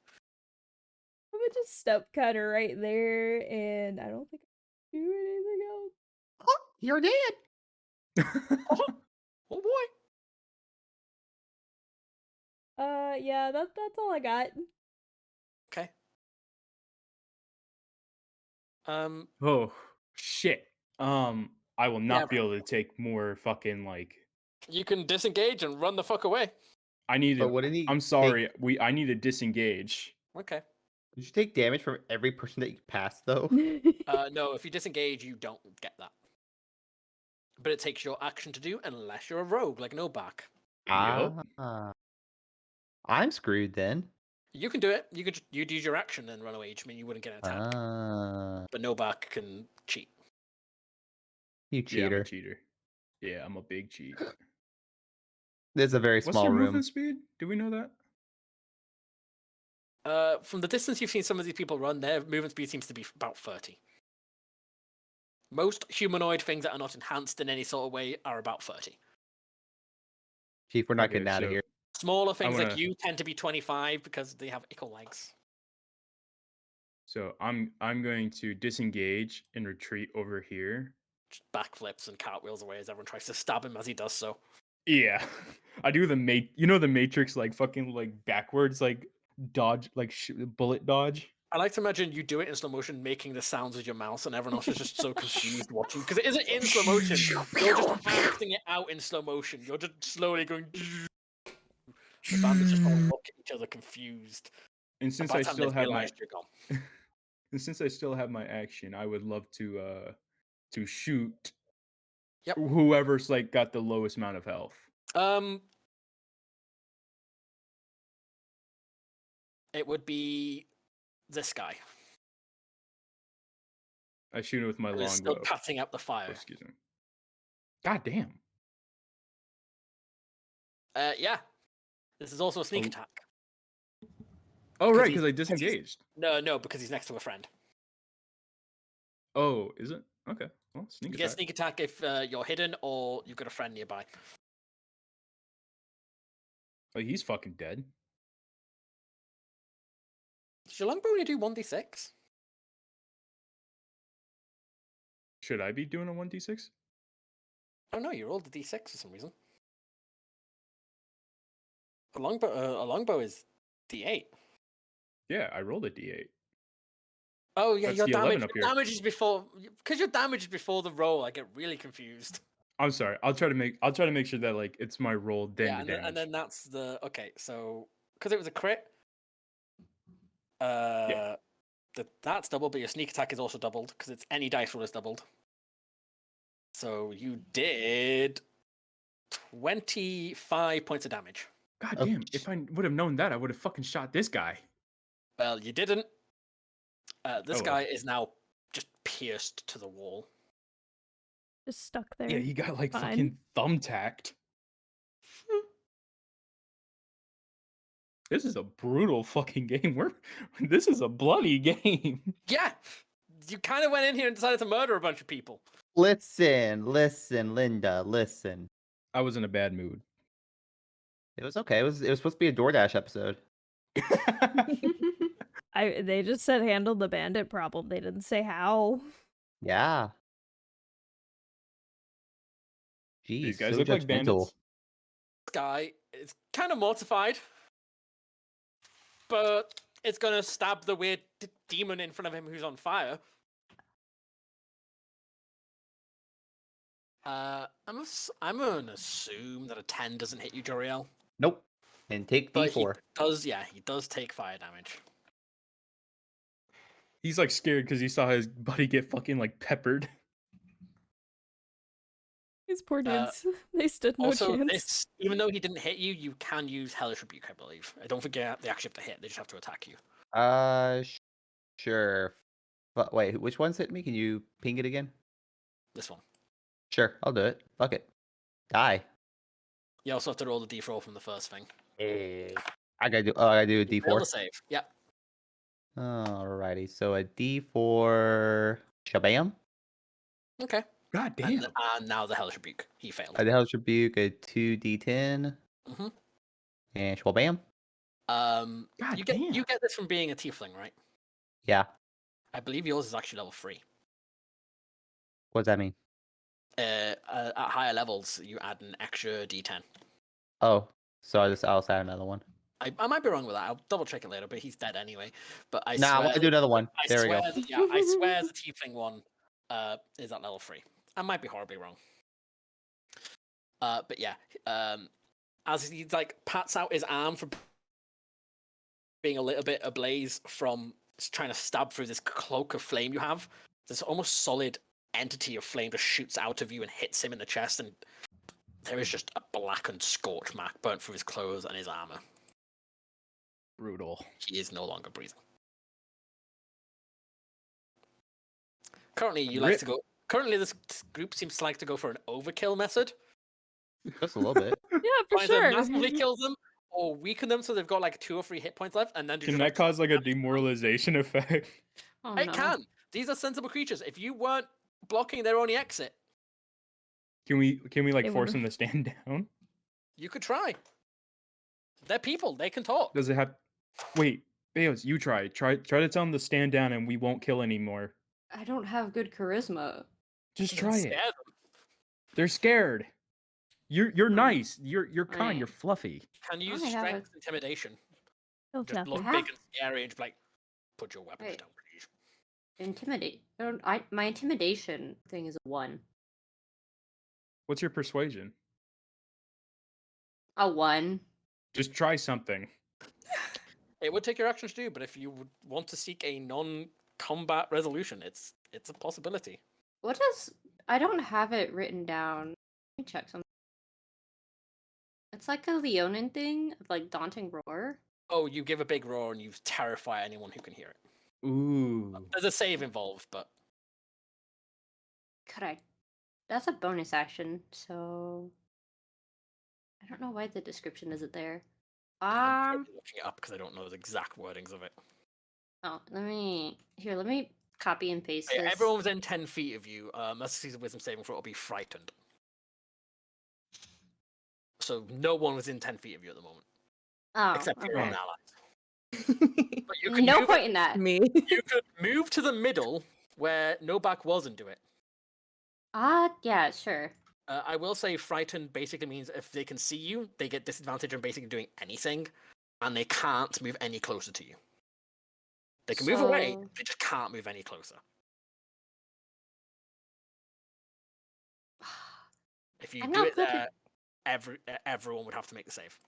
S1: I'm gonna just step cut her right there, and I don't think I can do anything else.
S3: You're dead.
S2: Oh boy.
S1: Yeah, that's all I got.
S2: Okay.
S5: Oh, shit. I will not be
S2: Yeah, right.
S5: able to take more fucking like
S2: You can disengage and run the fuck away.
S5: I need
S3: But
S5: to.
S3: wouldn't he
S5: I'm sorry. I need to disengage.
S2: Okay.
S3: Did you take damage from every person that you pass, though?
S2: No, if you disengage, you don't get that. But it takes your action to do unless you're a rogue, like Nobak.
S5: Yup.
S3: I'm screwed then.
S2: You can do it. You'd use your action and run away, which means you wouldn't get an attack. But Nobak can cheat.
S3: You
S5: Yeah, I'm a
S3: cheater.
S5: cheater. Yeah, I'm a big cheat.
S3: There's a very
S5: What's
S3: small
S5: your
S3: room.
S5: movement speed? Do we know that?
S2: From the distance you've seen some of these people run, their movement speed seems to be about 30. Most humanoid things that are not enhanced in any sort of way are about 30.
S3: Chief, we're not
S5: Okay,
S3: getting out of
S5: so-
S3: here.
S2: Smaller things like
S5: wanna-
S2: you tend to be 25 because they have equal legs.
S5: So I'm going to disengage and retreat over here.
S2: Just backflips and cartwheels away as everyone tries to stab him as he does so.
S5: Yeah, I do the the Matrix like fucking like backwards like dodge like bullet dodge.
S2: I like to imagine you do it in slow motion, making the sounds with your mouse, and everyone else is just so confused watching because it isn't in slow motion. You're just acting it out in slow motion. You're just slowly going. The bandits just all look at each other confused.
S5: And since
S2: By
S5: I
S2: the time
S5: still
S2: they've
S5: have my
S2: realized you're gone.
S5: and since I still have my action, I would love to shoot
S2: Yep.
S5: whoever's like got the lowest amount of health.
S2: It would be this guy.
S5: I shoot it with my
S2: Who's still
S5: longbow.
S2: patting up the
S5: Oh,
S2: fire.
S5: excuse me. God damn.
S2: Yeah. This is also a sneak
S5: Oh.
S2: attack.
S5: Oh
S2: Because
S5: right,
S2: he's-
S5: because I disengaged.
S2: No, because he's next to a friend.
S5: Oh, is it? Okay. Well, sneak
S2: You get
S5: attack.
S2: sneak attack if you're hidden or you've got a friend nearby.
S5: Oh, he's fucking dead.
S2: Does your longbow only do 1d6?
S5: Should I be doing a 1d6?
S2: Oh no, you rolled a d6 for some reason. A longbow is d8.
S5: Yeah, I rolled a d8.
S2: Oh yeah,
S5: That's
S2: your
S5: the 11
S2: damage.
S5: up
S2: Your
S5: here.
S2: damage is before, because your damage is before the roll. I get really confused.
S5: I'm sorry. I'll try to make sure that like it's my roll then
S2: Yeah,
S5: the damage.
S2: and then that's the okay. So because it was a crit, that's double, but your sneak attack is also doubled because it's any dice roll is doubled. So you did 25 points of damage.
S5: God
S3: Oh,
S5: damn! If I would have known that, I would have fucking shot this guy.
S2: Well, you didn't. This
S5: Oh, well.
S2: guy is now just pierced to the wall.
S1: Just stuck there.
S5: Yeah, he got like
S1: Fine.
S5: fucking thumbtacked. This is a brutal fucking game. This is a bloody game.
S2: Yeah, you kind of went in here and decided to murder a bunch of people.
S3: Listen, Linda, listen.
S5: I was in a bad mood.
S3: It was okay. It was supposed to be a DoorDash episode.
S1: They just said handle the bandit problem. They didn't say how.
S3: Yeah. Jeez,
S5: These guys
S3: so
S5: look like
S3: judgmental.
S5: bandits.
S2: This guy is kind of mortified, but it's gonna stab the weird demon in front of him who's on fire. I'm gonna assume that a 10 doesn't hit you, Joriel.
S3: Nope. And take
S2: But
S3: D4.
S2: he does take fire damage.
S5: He's like scared because he saw his buddy get fucking like peppered.
S1: These poor dudes. They stood no
S2: Also,
S1: chance.
S2: even though he didn't hit you, you can use Hellish Rebuke, I believe. I don't forget they actually have to hit; they just have to attack you.
S3: Sure. But wait, which one's hit me? Can you ping it again?
S2: This one.
S3: Sure, I'll do it. Fuck it. Die.
S2: You also have to roll the d4 from the first thing.
S3: I gotta do a
S2: You fail
S3: D4.
S2: to save. Yeah.
S3: Alrighty, so a D4 shabam.
S2: Okay.
S5: God damn.
S2: And now the Hellish Rebuke. He failed.
S3: A Hellish Rebuke, a 2D10.
S2: Mm-hmm.
S3: And shabam.
S5: God
S2: you
S5: damn.
S2: get this from being a tiefling, right?
S3: Yeah.
S2: I believe yours is actually level 3.
S3: What does that mean?
S2: At higher levels, you add an extra d10.
S3: Oh, so I'll add another one.
S2: I might be wrong with that. I'll double check it later, but he's dead anyway. But I
S3: Nah,
S2: swear,
S3: I'll do another one. There we go.
S2: I swear the tiefling one is at level 3. I might be horribly wrong. But yeah, as he like pats out his arm for being a little bit ablaze from trying to stab through this cloak of flame you have, this almost solid entity of flame just shoots out of you and hits him in the chest, and there is just a blackened scorch mark burnt through his clothes and his armor.
S5: Brutal.
S2: He is no longer breathing. Currently, this group seems to like to go for an overkill method.
S3: Just a little bit.
S1: Yeah, for
S2: Either
S1: sure.
S2: massively kill them or weaken them so they've got like 2 or 3 hit points left, and then
S5: Can that cause like a demoralization effect?
S4: Oh,
S2: It
S4: no.
S2: can. These are sensible creatures. If you weren't blocking their only exit,
S5: Can we like
S1: They
S5: force
S1: would-
S5: them to stand down?
S2: you could try. They're people. They can talk.
S5: Does it have? Wait, Beos, you try to tell them to stand down, and we won't kill anymore.
S4: I don't have good charisma.
S5: Just
S2: Then
S5: try it.
S2: scare them.
S5: They're scared. You're nice. You're kind.
S4: Right.
S5: You're fluffy.
S2: Can you use
S4: I have
S2: strength intimidation?
S1: Oh,
S2: Just look
S1: nothing.
S2: big and scary and just like, put your weapons
S4: Right.
S2: down, please.
S4: Intimidate. My intimidation thing is a 1.
S5: What's your persuasion?
S4: A 1.
S5: Just try something.
S2: It would take your actions to do, but if you would want to seek a non-combat resolution, it's a possibility.
S4: What does? I don't have it written down. Let me check something. It's like a Leonin thing, of like daunting roar.
S2: Oh, you give a big roar and you terrify anyone who can hear it.
S5: Ooh.
S2: There's a save involved, but
S4: Could I? That's a bonus action, so I don't know why the description isn't there.
S2: I'm currently looking it up because I don't know the exact wordings of it.
S4: Oh, let me copy and paste
S2: Yeah,
S4: this.
S2: everyone within 10 feet of you, must succeed a wisdom saving throw, will be frightened. So no one within 10 feet of you at the moment,
S4: Oh,
S2: except your own
S4: okay.
S2: allies. But you could
S4: No
S2: move,
S4: point in that.
S7: Me.
S2: you could move to the middle where Novak was and do it.
S4: Yeah, sure.
S2: I will say frightened basically means if they can see you, they get disadvantage on basically doing anything, and they can't move any closer to you. They can move away,
S4: So-
S2: they just can't move any closer. If you
S4: I'm
S2: do
S4: not
S2: it
S4: good at-
S2: there, everyone would have to make the save.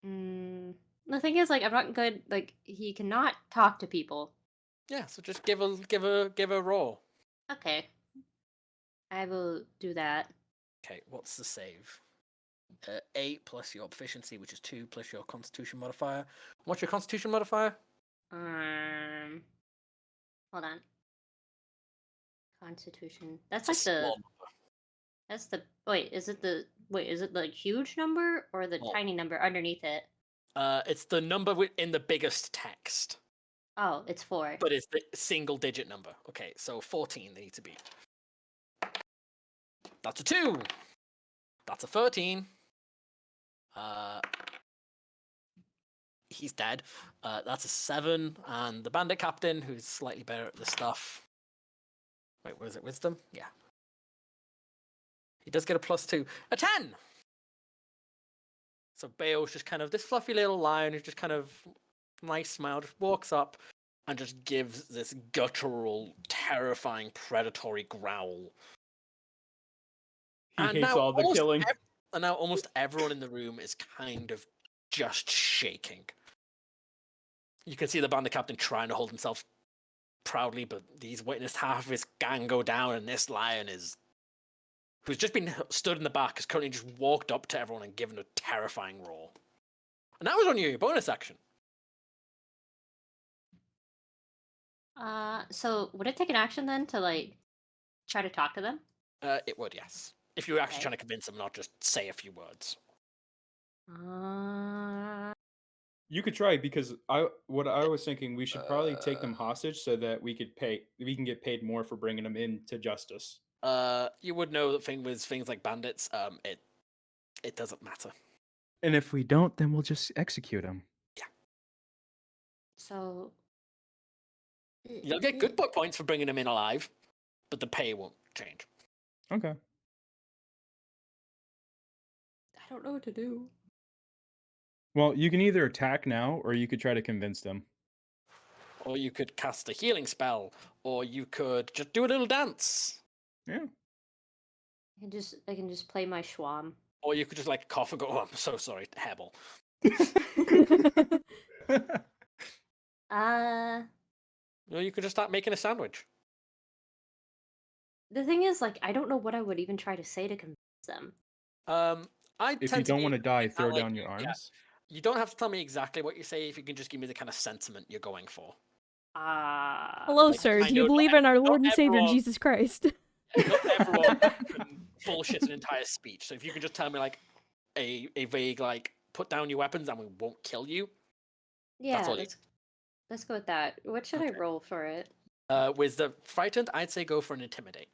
S4: The thing is, like, I'm not good. Like, he cannot talk to people.
S2: Yeah, so just give a roar.
S4: Okay, I will do that.
S2: Okay, what's the save? 8 plus your proficiency, which is 2 plus your Constitution modifier. What's your Constitution modifier?
S4: Hold on. Constitution. That's
S2: It's a
S4: like the.
S2: small
S4: That's the. Wait, is it the? Wait, is it the huge number or the
S2: Small.
S4: tiny number underneath it?
S2: It's the number in the biggest text,
S4: Oh, it's 4.
S2: but it's the single-digit number. Okay, so 14 they need to be. That's a 2. That's a 13. He's dead. That's a 7, and the bandit captain, who's slightly better at the stuff. Wait, what is it? Wisdom? Yeah. He does get a +2. A 10! So Bale's just kind of this fluffy little lion who's just kind of nice smile, just walks up and just gives this guttural, terrifying, predatory growl.
S5: He
S2: And
S5: hates
S2: now
S5: all the
S2: almost
S5: killing.
S2: And now almost everyone in the room is kind of just shaking. You can see the bandit captain trying to hold himself proudly, but he's witnessed half of his gang go down, and this lion who's just been stood in the back, has currently just walked up to everyone and given a terrifying roar. And that was on your bonus action.
S4: So would it take an action then to like try to talk to them?
S2: It would, yes. If you were actually
S4: Okay.
S2: trying to convince them, not just say a few words.
S5: You could try because what I was thinking we should probably take them hostage so that we can get paid more for bringing them into justice.
S2: You would know that with things like bandits, it doesn't matter.
S5: And if we don't, then we'll just execute them.
S4: So
S2: You'll get good points for bringing them in alive, but the pay won't change.
S5: Okay.
S4: I don't know what to do.
S5: Well, you can either attack now or you could try to convince them.
S2: Or you could cast a healing spell, or you could just do a little dance.
S5: Yeah.
S4: I can just play my schwam.
S2: Or you could just like cough and go, "Oh, I'm so sorry, hairball." Or you could just start making a sandwich.
S4: The thing is, like, I don't know what I would even try to say to convince them.
S2: I
S5: If
S2: tend
S5: you
S2: to
S5: don't
S2: be
S5: want to die,
S2: like,
S5: throw down your
S2: yeah.
S5: arms.
S2: You don't have to tell me exactly what you say. If you can just give me the kind of sentiment you're going for.
S1: Hello,
S2: Like,
S1: sir.
S2: I
S1: Do you
S2: know
S1: believe
S2: not
S1: in our
S2: not
S1: Lord and Savior
S2: everyone-
S1: Jesus Christ?
S2: Not everyone can bullshit an entire speech. So if you can just tell me like a vague like, put down your weapons and we won't kill you.
S4: Yeah,
S2: all you-
S4: let's go with that. What should I
S2: Okay.
S4: roll for it?
S2: With the frightened, I'd say go for an intimidate.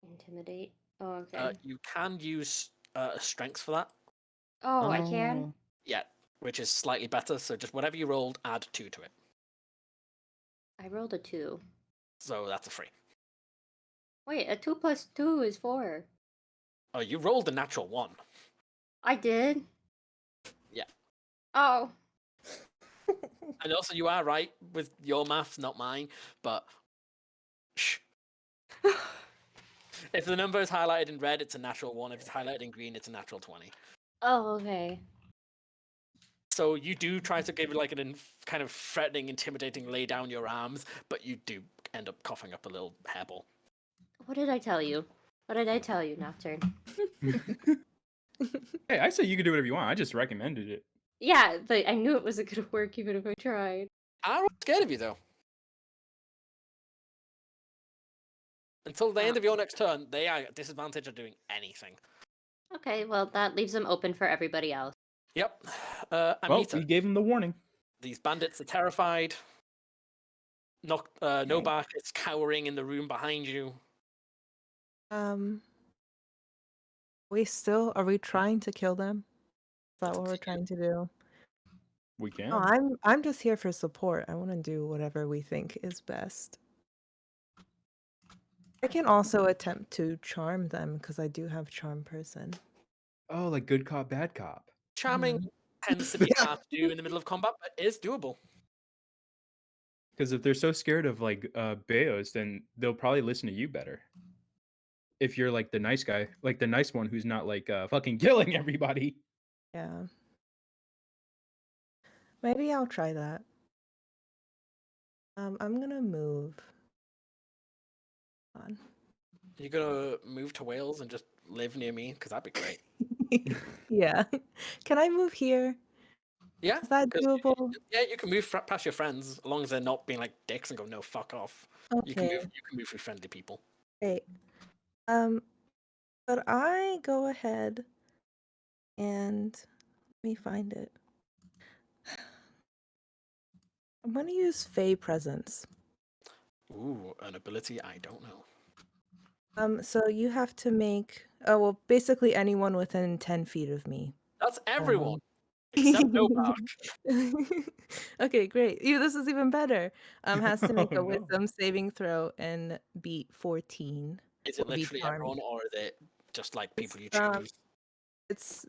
S4: Intimidate. Oh, okay.
S2: You can use strength for that.
S4: Oh, I can.
S2: Yeah, which is slightly better. So just whatever you rolled, add 2 to it.
S4: I rolled a 2.
S2: So that's a 3.
S4: Wait, a 2 plus 2 is 4.
S2: Oh, you rolled a natural 1.
S4: I did.
S2: Yeah.
S4: Oh.
S2: And also, you are right with your maths, not mine. But shh. If the number is highlighted in red, it's a natural 1. If it's highlighted in green, it's a natural 20.
S4: Oh, okay.
S2: So you do try to give like an kind of threatening, intimidating lay down your arms, but you do end up coughing up a little hairball.
S4: What did I tell you? What did I tell you, Nocturne?
S5: Hey, I say you can do whatever you want. I just recommended it.
S4: Yeah, but I knew it wasn't gonna work even if I tried.
S2: I'm scared of you though. Until the end of your next turn, they are at disadvantage of doing anything.
S4: Okay, well that leaves them open for everybody else.
S2: Yep.
S5: Well,
S2: Amita,
S5: we gave him the warning.
S2: these bandits are terrified. No bark is cowering in the room behind you.
S7: Are we trying to kill them? Is that what we're trying to do?
S5: We can.
S7: No, I'm just here for support. I want to do whatever we think is best. I can also attempt to charm them because I do have charm person.
S5: Oh, like good cop, bad cop.
S2: Charming tends to be hard to do in the middle of combat, but is doable.
S5: Because if they're so scared of like Beos, then they'll probably listen to you better. If you're like the nice guy, like the nice one who's not like fucking killing everybody.
S7: Yeah. Maybe I'll try that. I'm gonna move. On.
S2: You're gonna move to Wales and just live near me? Because that'd be great.
S7: Yeah. Can I move here?
S2: Yeah.
S7: Is that
S2: 'cause
S7: doable?
S2: Yeah, you can move past your friends as long as they're not being like dicks and go, no, fuck off. You can
S7: Okay.
S2: move with friendly people.
S7: Great. But I go ahead and let me find it. I'm gonna use Fey Presence.
S2: Ooh, an ability I don't know.
S7: So you have to make basically anyone within 10 feet of me.
S2: That's everyone except no bark.
S7: Okay, great. This is even better. Has to make
S5: Oh,
S7: a
S5: no.
S7: wisdom saving throw and beat 14.
S2: Is it
S7: Or be
S2: literally
S7: charmed.
S2: everyone, or is it just like people you
S7: It's,
S2: choose?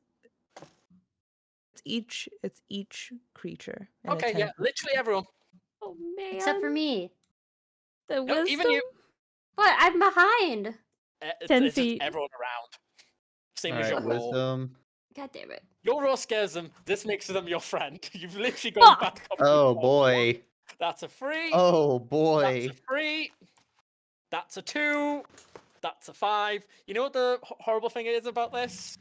S7: It's each creature. in a
S2: Okay,
S7: 10
S2: yeah,
S7: foot
S2: literally everyone.
S1: Oh man.
S4: Except for me.
S1: The
S2: No,
S1: wisdom.
S2: even you.
S4: But I'm behind.
S1: 10
S2: It's just
S1: feet.
S2: everyone around. Same
S3: All
S2: as
S3: right,
S2: your roll.
S3: wisdom.
S4: God damn it.
S2: Your roll scares them. This makes them your friend. You've literally gone
S1: Fuck!
S2: back.
S3: Oh boy.
S2: That's a 3.
S3: Oh boy.
S2: That's a 3. That's a 2. That's a 5. You know what the horrible thing is about this?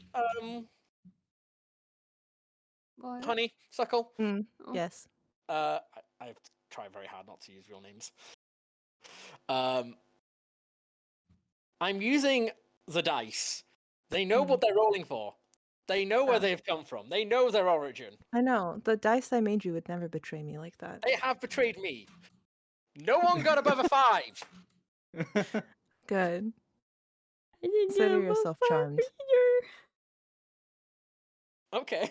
S4: What?
S2: Honeysuckle?
S7: Mm,
S4: Oh.
S7: yes.
S2: I have to try very hard not to use real names. I'm using the dice. They know what they're rolling for. They know where they've come from. They know their origin.
S7: I know. The dice I made you would never betray me like that.
S2: They have betrayed me. No one got above a 5.
S7: Good.
S1: I didn't
S7: Consider
S1: have a
S7: yourself charmed.
S1: fire.
S2: Okay.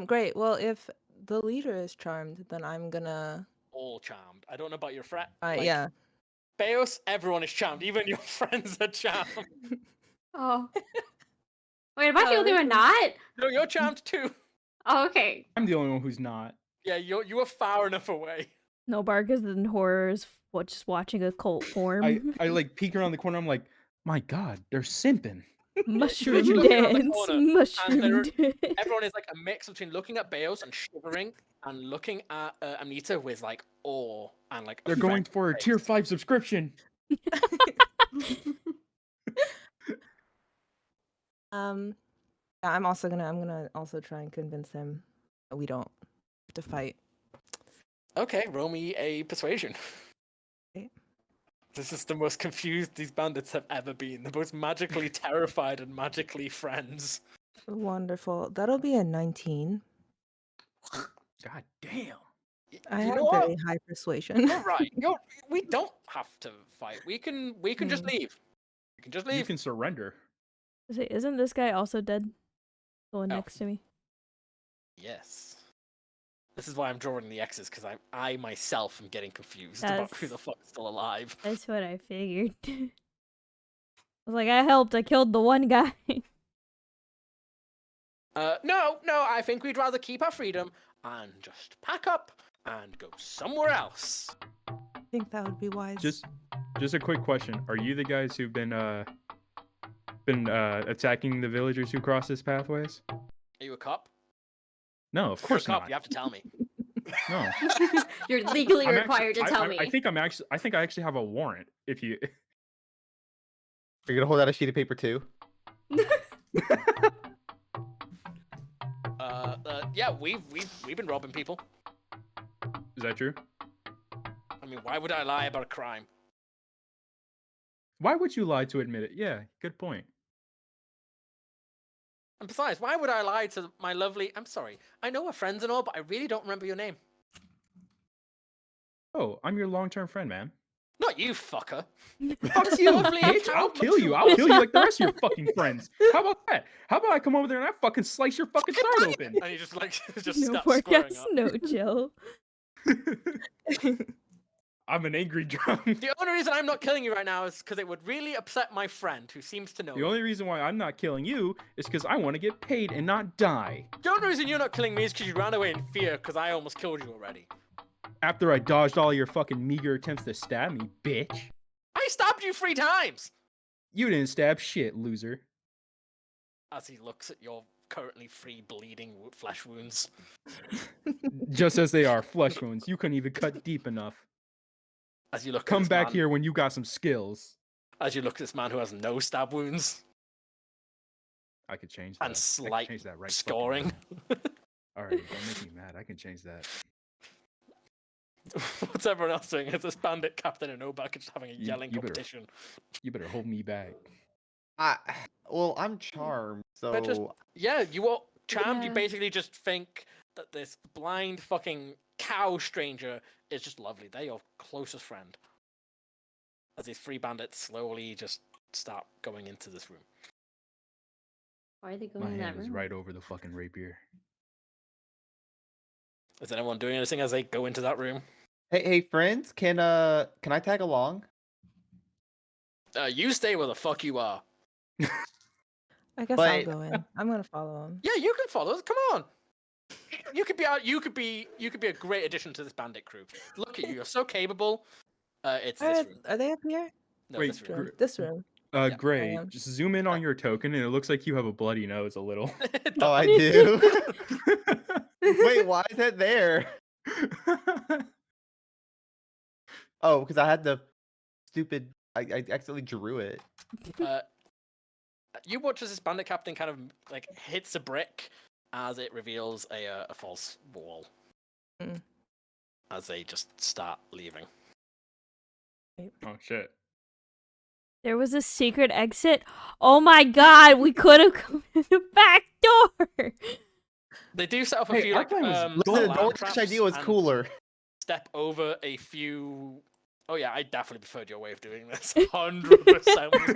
S7: Great. Well, if the leader is charmed, then I'm gonna.
S2: All charmed. I don't know about your friend.
S7: Yeah.
S2: Beos, everyone is charmed. Even your friends are charmed.
S4: Oh. Wait, am I the
S7: Oh,
S4: only one
S7: really?
S4: not?
S2: No, you're charmed too.
S4: Oh, okay.
S5: I'm the only one who's not.
S2: Yeah, you are far enough away.
S1: No bark is in horrors just watching a cult form.
S5: I like peek around the corner. I'm like, my God, they're simping.
S1: Mushroom
S2: looking around the
S1: dance.
S2: corner, and
S1: Mushroom
S2: they're-
S1: dance.
S2: everyone is like a mix between looking at Beos and shivering, and looking at Amnita with like awe and like.
S5: They're going
S2: offended
S5: for a
S2: face.
S5: tier 5 subscription.
S7: Yeah, I'm gonna also try and convince him that we don't have to fight.
S2: Okay, roll me a persuasion.
S7: Okay.
S2: This is the most confused these bandits have ever been. The most magically terrified and magically friends.
S7: Wonderful. That'll be a 19.
S5: God damn.
S7: I
S2: You
S7: have
S2: know what?
S7: very high persuasion.
S2: You're right. We don't have to fight. We can just leave. We can just
S5: You
S2: leave.
S5: can surrender.
S1: Say, isn't this guy also dead? The one
S2: Oh.
S1: next to me.
S2: Yes. This is why I'm drawing the X's, because I myself am getting confused about who
S1: That's-
S2: the fuck is still alive.
S1: That's what I figured. I was like, I helped. I killed the one guy.
S2: No, I think we'd rather keep our freedom and just pack up and go somewhere else.
S7: I think that would be wise.
S5: Just a quick question. Are you the guys who've been attacking the villagers who cross this pathways?
S2: Are you a cop?
S5: No, of
S2: If you're a
S5: course
S2: cop,
S5: not.
S2: you have to tell me.
S5: No.
S4: You're legally
S5: I'm
S4: required
S5: actually-
S4: to tell
S5: I
S4: me.
S5: think I actually have a warrant. If you
S3: Are you gonna hold out a sheet of paper too?
S2: Yeah, we've been robbing people.
S5: is that true?
S2: I mean, why would I lie about a crime?
S5: Why would you lie to admit it? Yeah, good point.
S2: And besides, why would I lie to my lovely... I'm sorry. I know we're friends and all, but I really don't remember your name.
S5: Oh, I'm your long-term friend, man.
S2: Not you, fucker.
S5: Fuck you,
S2: lovely
S5: bitch! I'll
S2: cow
S5: kill you. I'll kill you like the rest of your fucking friends. How about that? How about I come over there and I fucking slice your fucking throat open?
S2: And he just like just
S1: No
S2: starts
S1: more
S2: squaring
S1: yes,
S2: up.
S1: no chill.
S5: I'm an angry drunk.
S2: The only reason I'm not killing you right now is because it would really upset my friend who seems to know.
S5: The only reason why I'm not killing you is because I want to get paid and not die.
S2: The only reason you're not killing me is because you ran away in fear because I almost killed you already.
S5: After I dodged all your fucking meager attempts to stab me, bitch.
S2: I stabbed you 3 times!
S5: You didn't stab shit, loser.
S2: As he looks at your currently 3 bleeding flesh wounds.
S5: Just as they are, flesh wounds. You couldn't even cut deep enough.
S2: As you look at
S5: Come
S2: this
S5: back
S2: man-
S5: here when you got some skills.
S2: As you look at this man who has no stab wounds
S5: I could change that.
S2: and
S5: I could
S2: slight
S5: change that right fucking
S2: scoring.
S5: now. Alright, don't make me mad. I can change that.
S2: What's everyone else doing? Is this bandit captain and Obak just having a
S5: You-
S2: yelling
S5: you better-
S2: competition?
S5: You better hold me back.
S3: Well, I'm charmed, so
S2: But just- Yeah, you are charmed. You
S4: Yeah.
S2: basically just think that this blind fucking cow stranger is just lovely. They're your closest friend. As these 3 bandits slowly just start going into this room.
S4: Why are they
S5: My
S4: going in that
S5: hand is
S4: room?
S5: right over the fucking rapier.
S2: Is anyone doing anything as they go into that room?
S3: hey friends, can I tag along?
S2: You stay where the fuck you are.
S7: I guess I'll
S3: But-
S7: go in. I'm gonna follow him.
S2: Yeah, you can follow us. Come on. You could be out. You could be a great addition to this bandit crew. Look at you. You're so capable. It's this room.
S7: Are they up here?
S2: No,
S5: Wait,
S2: this room.
S5: Gr-
S7: This room.
S2: Yeah.
S5: Gray,
S7: am.
S5: just zoom in on your token and it looks like you have a bloody nose a little.
S3: Oh, I do. Wait, why is that there? Oh, because I had the stupid. I accidentally drew it.
S2: You watch as this bandit captain kind of like hits a brick as it reveals a false wall.
S7: Mm.
S2: As they just start leaving.
S5: Oh shit.
S1: There was a secret exit. Oh my god, we could have come in the back door.
S2: They do set up a
S5: Hey,
S2: few
S5: our
S2: like
S5: plan was
S3: Listen, the
S2: alarm
S3: Orange
S2: traps
S3: idea was
S2: and
S3: cooler.
S2: Step over a few. Oh yeah, I definitely preferred your way of doing this. 100% was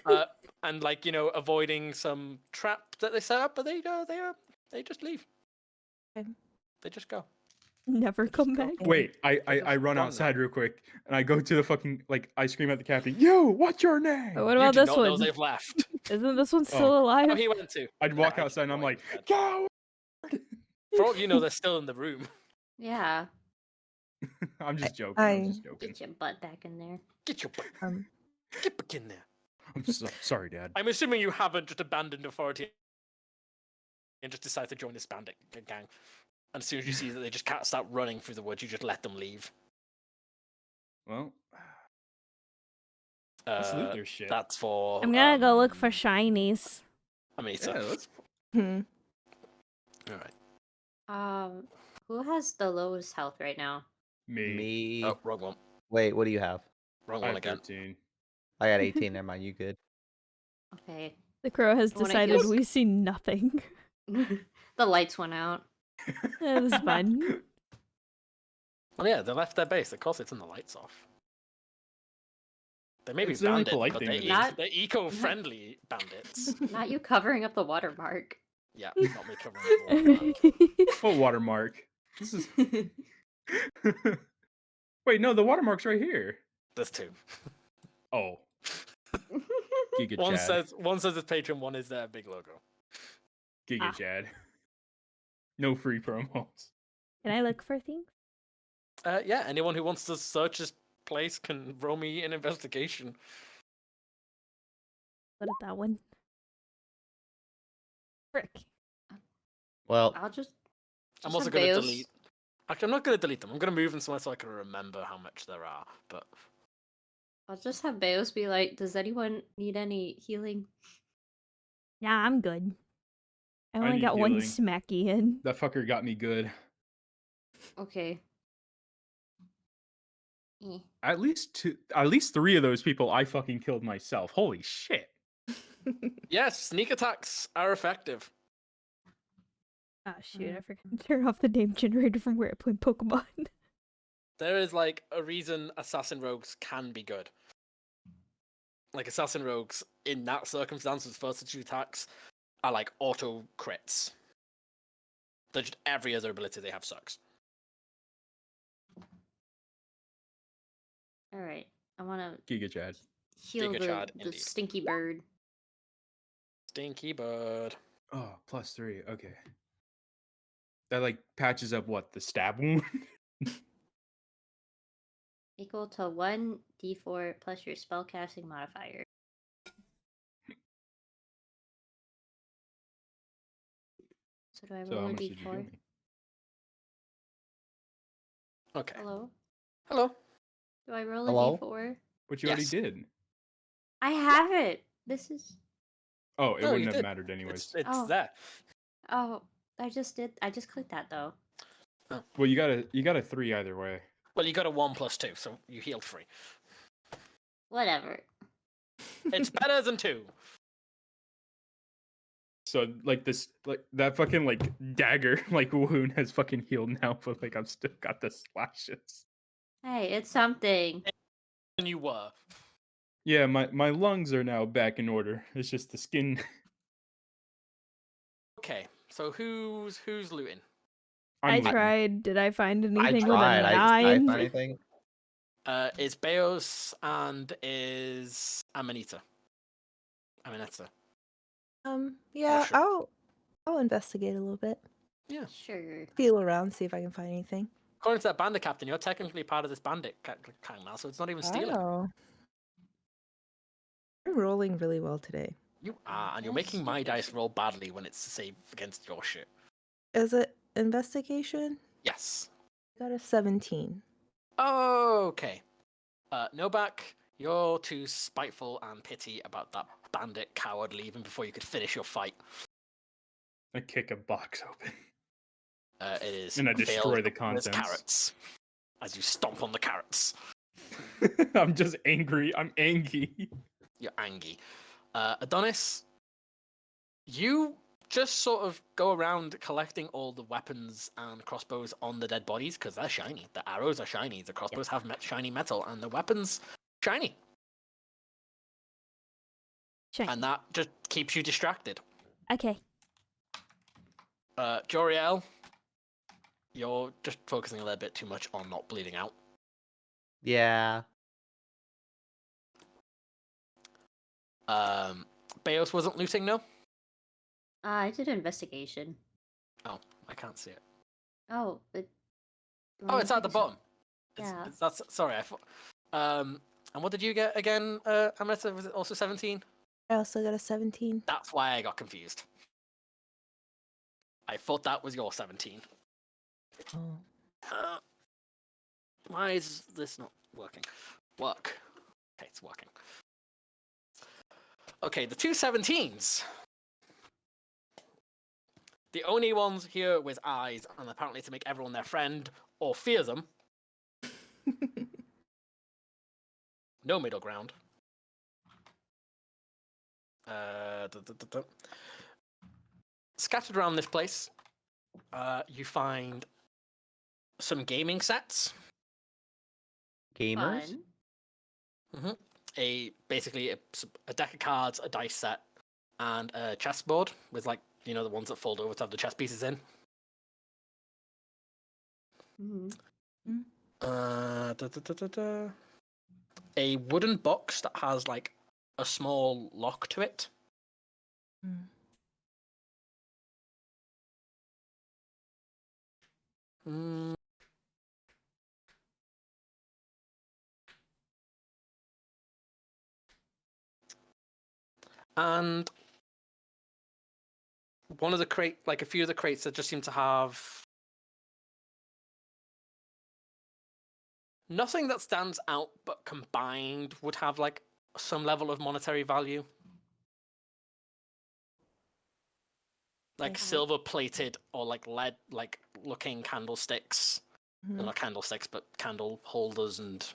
S2: cooler. And like avoiding some trap that they set up, but they just leave.
S7: Okay.
S2: They just go.
S1: Never come back.
S5: Wait, I
S2: Just
S5: run
S2: run
S5: outside
S2: now.
S5: real quick and I go to the fucking I scream at the captain, yo, what's your name?
S1: But what
S2: You
S1: about
S2: do
S1: this
S2: not know
S1: one?
S2: they've left.
S1: Isn't this one still
S2: Oh,
S1: alive?
S2: he went to.
S5: I'd walk
S2: Nah,
S5: outside and I'm
S2: he's
S5: like,
S2: dead.
S5: go.
S2: For all you know, they're still in the room.
S4: Yeah.
S5: I'm just joking. I'm just joking.
S4: Get your butt back in there.
S2: Get your butt.
S7: Um,
S2: Get back in there.
S5: I'm sorry, Dad.
S2: I'm assuming you haven't just abandoned authority and just decided to join this bandit gang. And as soon as you see that they just can't start running through the woods, you just let them leave.
S5: Well, let's loot their shit.
S2: That's for.
S1: I'm gonna go look for shinies.
S2: I mean,
S5: Yeah, let's.
S7: hmm.
S2: all right.
S4: Who has the lowest health right now?
S5: Me.
S2: Oh, wrong one.
S3: Wait, what do you have?
S2: Wrong
S5: I
S2: one
S5: have
S2: again.
S5: 13.
S3: I got 18. Never mind. You good?
S4: Okay.
S1: The crow has
S4: Wanna
S1: decided
S4: heal?
S1: we see nothing.
S4: The lights went out.
S1: Yeah, this is fine.
S2: Well, yeah, they left their base. Of course, it's in the lights off. They may be
S5: It's the only
S2: bandits,
S5: polite
S2: but
S5: thing
S2: they're,
S5: to do.
S4: Not-
S2: they're eco-friendly bandits.
S4: Not you covering up the watermark.
S2: Yeah, not me covering it all.
S5: Oh, watermark. This is. Wait, no, the watermark's right here.
S2: There's two.
S5: Oh, Giga
S2: One
S5: Chad.
S2: says it's Patreon, one is their big logo.
S5: Giga Chad. No free promos.
S1: Can I look for things?
S2: Yeah, anyone who wants to search this place can roll me an investigation.
S1: What at that one? Frick.
S3: Well,
S4: I'll just.
S2: I'm
S4: just
S2: also
S4: have
S2: going to
S4: Beos-
S2: delete. Actually, I'm not going to delete them. I'm going to move them somewhere so I can remember how much there are. But
S4: I'll just have Beos be like, "Does anyone need any healing?"
S1: Yeah, I'm good. I only
S5: need
S1: got one
S5: healing.
S1: smacky in.
S5: That fucker got me good.
S4: Okay. Eh.
S5: At least 3 of those people I fucking killed myself. Holy shit.
S2: yes, sneak attacks are effective.
S1: Ah, shoot, I forgot to turn off the name generator from where I play Pokemon.
S2: There is like a reason assassin rogues can be good. Like assassin rogues in that circumstance with first two attacks are like auto crits. They're just every other ability they have sucks.
S4: All right. I want to
S5: Giga Chad.
S4: heal
S2: Giga
S4: the,
S2: Chad,
S4: the
S2: indeed.
S4: stinky bird.
S2: Stinky bird.
S5: Oh, +3. Okay. That like patches up what? The stab wound?
S4: Equal to 1d4 plus your spellcasting modifier. So do I
S5: So
S4: roll
S5: how
S4: a
S5: much did you heal
S4: d4?
S5: me?
S2: Okay.
S4: Hello?
S2: Hello.
S4: Do I roll
S3: Hello?
S4: a d4?
S5: Which you
S2: Yes.
S5: already did.
S4: I have it! This is...
S5: Oh, it
S2: No, you
S5: wouldn't have
S2: did.
S5: mattered anyways.
S2: It's
S4: Oh.
S2: there.
S4: Oh, I just clicked that though.
S5: Well, you got a 3 either way.
S2: Well, you got a 1 + 2, so you healed 3.
S4: Whatever.
S2: It's better than 2.
S5: So like this, like that fucking like dagger like wound has fucking healed now, but like I've still got the slashes.
S4: Hey, it's something.
S2: And you were.
S5: Yeah, my lungs are now back in order. It's just the skin.
S2: Okay, so who's looting?
S1: I
S5: looting.
S1: tried. Did I find
S3: I
S1: anything with a
S3: tried. I
S1: 9?
S3: find anything.
S2: Is Beos and is Amanita. Amanita.
S7: Yeah,
S2: sure.
S7: I'll investigate a little bit.
S2: Yeah.
S4: Sure.
S7: Feel around, see if I can find anything.
S2: According to that bandit captain, you're technically part of this bandit gang now, so it's not even stealing.
S7: Oh. I'm rolling really well today.
S2: You are, and you're
S4: Yes,
S2: making my
S4: you
S2: dice
S4: did.
S2: roll badly when it's save against your shit.
S7: Is it investigation?
S2: Yes.
S7: I got a 17.
S2: Okay. Novak, you're too spiteful and pity about that bandit coward leaving before you could finish your fight.
S5: I kick a box open.
S2: It is
S5: And I destroy
S2: filled
S5: the
S2: with
S5: contents.
S2: carrots as you stomp on the carrots.
S5: I'm just angry. I'm angry.
S2: You're angry. Adonis, you just sort of go around collecting all the weapons and crossbows on the dead bodies because they're shiny. The arrows are shiny. The crossbows have shiny metal, and the weapons shiny.
S1: Shiny.
S2: And that just keeps you distracted.
S1: Okay.
S2: Joriel, you're just focusing a little bit too much on not bleeding out.
S3: Yeah.
S2: Beos wasn't looting, no?
S4: I did investigation.
S2: Oh, I can't see it.
S4: Oh,
S2: Oh, it's at the bottom.
S4: Yeah.
S2: That's sorry. I thought. And what did you get again, Amrita? Was it also 17?
S7: I also got a 17.
S2: That's why I got confused. I thought that was your 17.
S7: Oh.
S2: Why is this not working? Work. Okay, it's working. Okay, the two 17s. The only ones here with eyes, and apparently to make everyone their friend or fear them. No middle ground. Scattered around this place, you find some gaming sets.
S3: Gamers.
S4: Fun.
S2: Basically a deck of cards, a dice set, and a chessboard with, like, you know, the ones that fold over to have the chess pieces in.
S4: Mm-hmm.
S2: A wooden box that has, like, a small lock to it.
S7: Mm.
S2: And one of the a few of the crates that just seem to have nothing that stands out, but combined would have, like, some level of monetary value. Like
S7: Okay.
S2: silver plated or like lead like looking candlesticks.
S7: Mhm.
S2: Not candlesticks, but candle holders, and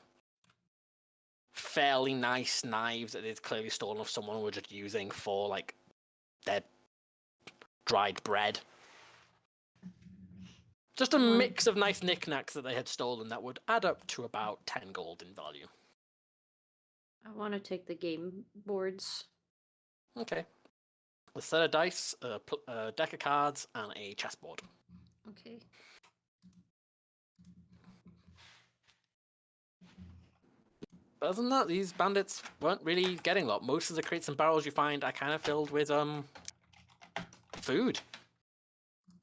S2: fairly nice knives that they'd clearly stolen off someone, were just using for, like, their dried bread. Just a mix of nice knickknacks that they had stolen that would add up to about 10 gold in value.
S4: I want to take the game boards.
S2: Okay. A set of dice, a deck of cards, and a chessboard.
S4: Okay.
S2: But other than that, these bandits weren't really getting a lot. Most of the crates and barrels you find are kind of filled with food.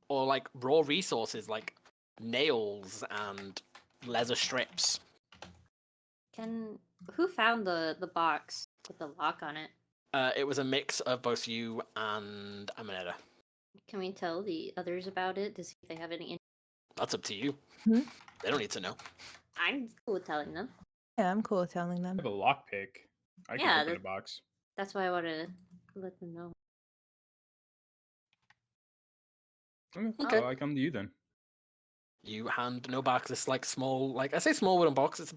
S2: Or, like, raw resources like nails and leather strips.
S4: Who found the box with the lock on it?
S2: It was a mix of both you and Amaneda.
S4: Can we tell the others about it to see if they have any?
S2: That's up to you.
S7: Hmm?
S2: They don't need to know.
S4: I'm cool with telling them.
S7: Yeah, I'm cool with telling
S5: I
S7: them.
S5: have a lockpick. I can
S4: Yeah,
S5: open the box.
S4: That's why I want to let them know.
S2: Okay.
S5: Well, I come to you then.
S2: You hand Novak this, like, small, like, I say small wooden box. It's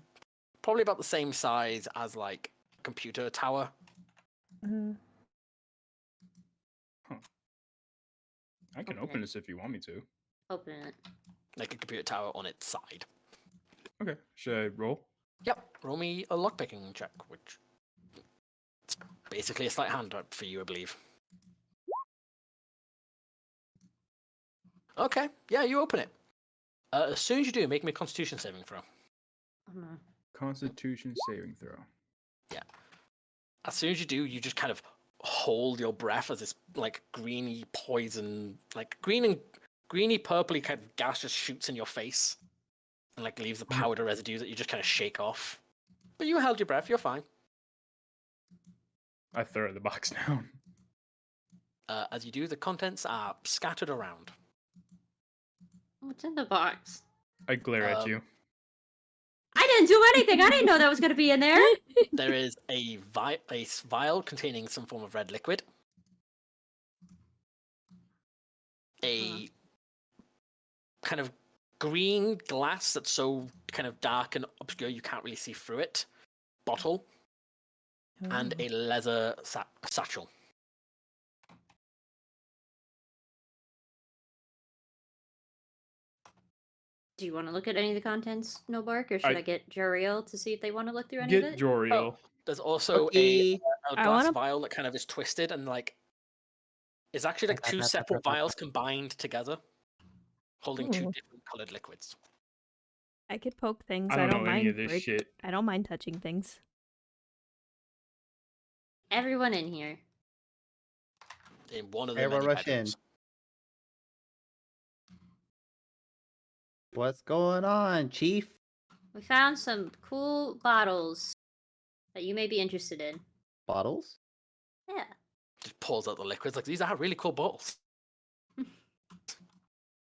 S2: probably about the same size as, like, a computer tower.
S7: Mhm.
S5: I can
S4: Open
S5: open
S4: it.
S5: this if you want me to.
S4: Open it.
S2: Like a computer tower on its side.
S5: Okay. Should I roll?
S2: Yep. Roll me a lockpicking check, which it's basically a slight hand for you, I believe. Okay. Yeah, you open it. As soon as you do, make me a Constitution saving throw.
S4: Oh no.
S5: Constitution saving throw.
S2: Yeah. As soon as you do, you just kind of hold your breath as this, like, greeny poison, like greeny purpley kind of gas just shoots in your face and, like, leaves a powder residue that you just kind of shake off. But you held your breath. You're fine.
S5: I throw the box down.
S2: As you do, the contents are scattered around.
S4: What's in the box?
S5: I glare at you.
S4: I didn't do anything. I didn't know that was gonna be in there.
S2: There is a vial containing some form of red liquid. A kind of green glass that's so kind of dark and obscure you can't really see through it. Bottle. And a leather satchel.
S4: Do you want to look at any of the contents, No Bark, or should I get Joriel to see if they want to look through any of
S5: Get
S4: it?
S5: Joriel.
S2: There's also a glass vial that kind of is twisted and, like, it's actually like two separate vials combined together, holding two different colored liquids.
S1: I could poke things.
S5: I don't know any
S1: mind
S5: of this shit.
S1: I don't mind touching things.
S4: Everyone in here.
S2: In one of the
S3: Everyone
S2: many
S3: rush in.
S2: bedrooms.
S3: What's going on, Chief?
S4: We found some cool bottles that you may be interested in.
S3: Bottles?
S4: Yeah.
S2: Just pulls out the liquids. Like, these are really cool bottles.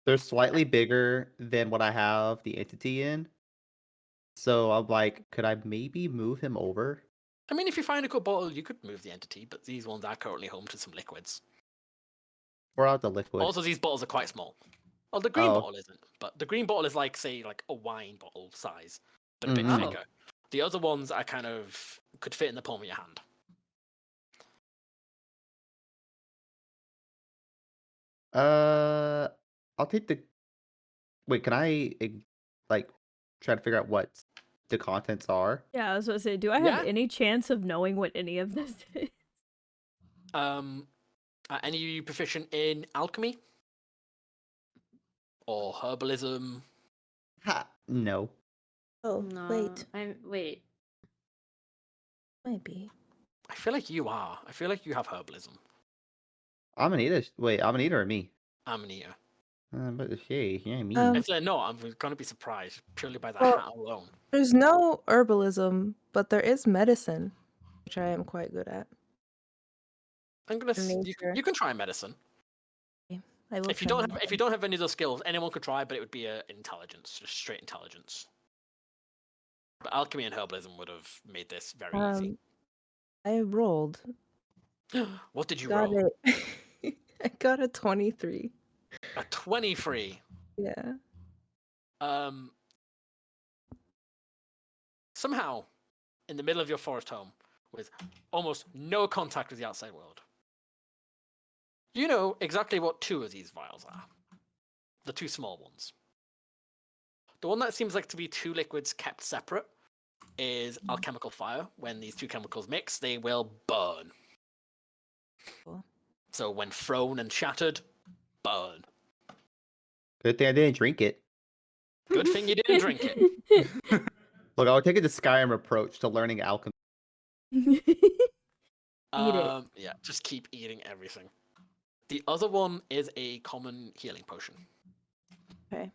S3: They're slightly bigger than what I have the entity in. So I'm like, could I maybe move him over?
S2: I mean, if you find a good bottle, you could move the entity, but these ones are currently home to some liquids.
S3: Or out the liquid?
S2: Also, these bottles are quite small. Well, the green
S3: Oh.
S2: bottle isn't, but the green bottle is like, say, like a wine bottle size, but a bit
S3: Mhm.
S2: thicker. The other ones are kind of could fit in the palm of your hand.
S3: I'll take the. Wait, can I like try to figure out what the contents are?
S1: Yeah, I was going to say, do I have
S2: Yeah.
S1: any chance of knowing what any of this is?
S2: Are any of you proficient in alchemy or herbalism?
S3: Ha! No.
S7: Oh,
S4: No.
S7: wait.
S4: Wait.
S7: Might be.
S2: I feel like you are. I feel like you have herbalism.
S3: I'm an eater. Wait, I'm an eater or me?
S2: I'm an eater.
S3: But yeah, me.
S2: If they're not, I'm gonna be surprised purely by that
S7: Well-
S2: hat alone.
S7: There's no herbalism, but there is medicine, which I am quite good at.
S2: I'm gonna.
S7: Nature.
S2: You can try medicine.
S7: I will
S2: If you
S7: try
S2: don't have, if
S7: medicine.
S2: you don't have any of those skills, anyone could try, but it would be intelligence, just straight intelligence. But alchemy and herbalism would have made this very easy.
S7: I rolled.
S2: What did you
S7: Got
S2: roll?
S7: it. I got a 23.
S2: A 23.
S7: Yeah.
S2: Somehow, in the middle of your forest home, with almost no contact with the outside world, you know exactly what two of these vials are. The two small ones. The one that seems like to be two liquids kept separate is alchemical fire. When these two chemicals mix, they will burn.
S7: Cool.
S2: So when thrown and shattered, burn.
S3: Good thing I didn't drink it.
S2: Good thing you didn't drink it.
S3: Look, I'll take a Skyrim approach to learning alchemy.
S1: Eat it.
S2: Yeah, just keep eating everything. The other one is a common healing potion.
S7: Okay.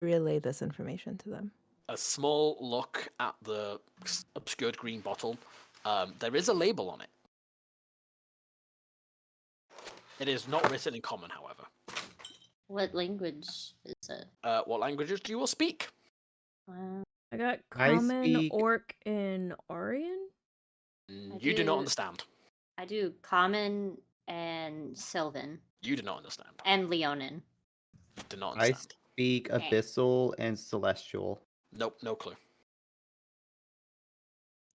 S7: Relay this information to them.
S2: A small look at the obscured green bottle. There is a label on it. It is not written in common, however.
S4: What language is it?
S2: What languages do you all speak?
S1: I got
S3: I
S1: common,
S3: speak-
S1: orc, and Aryan.
S2: You do not understand.
S4: I do common and Sylvan
S2: You do not understand.
S4: and Leonin.
S2: Do not
S3: I
S2: understand.
S3: speak abyssal and celestial.
S2: Nope, no clue.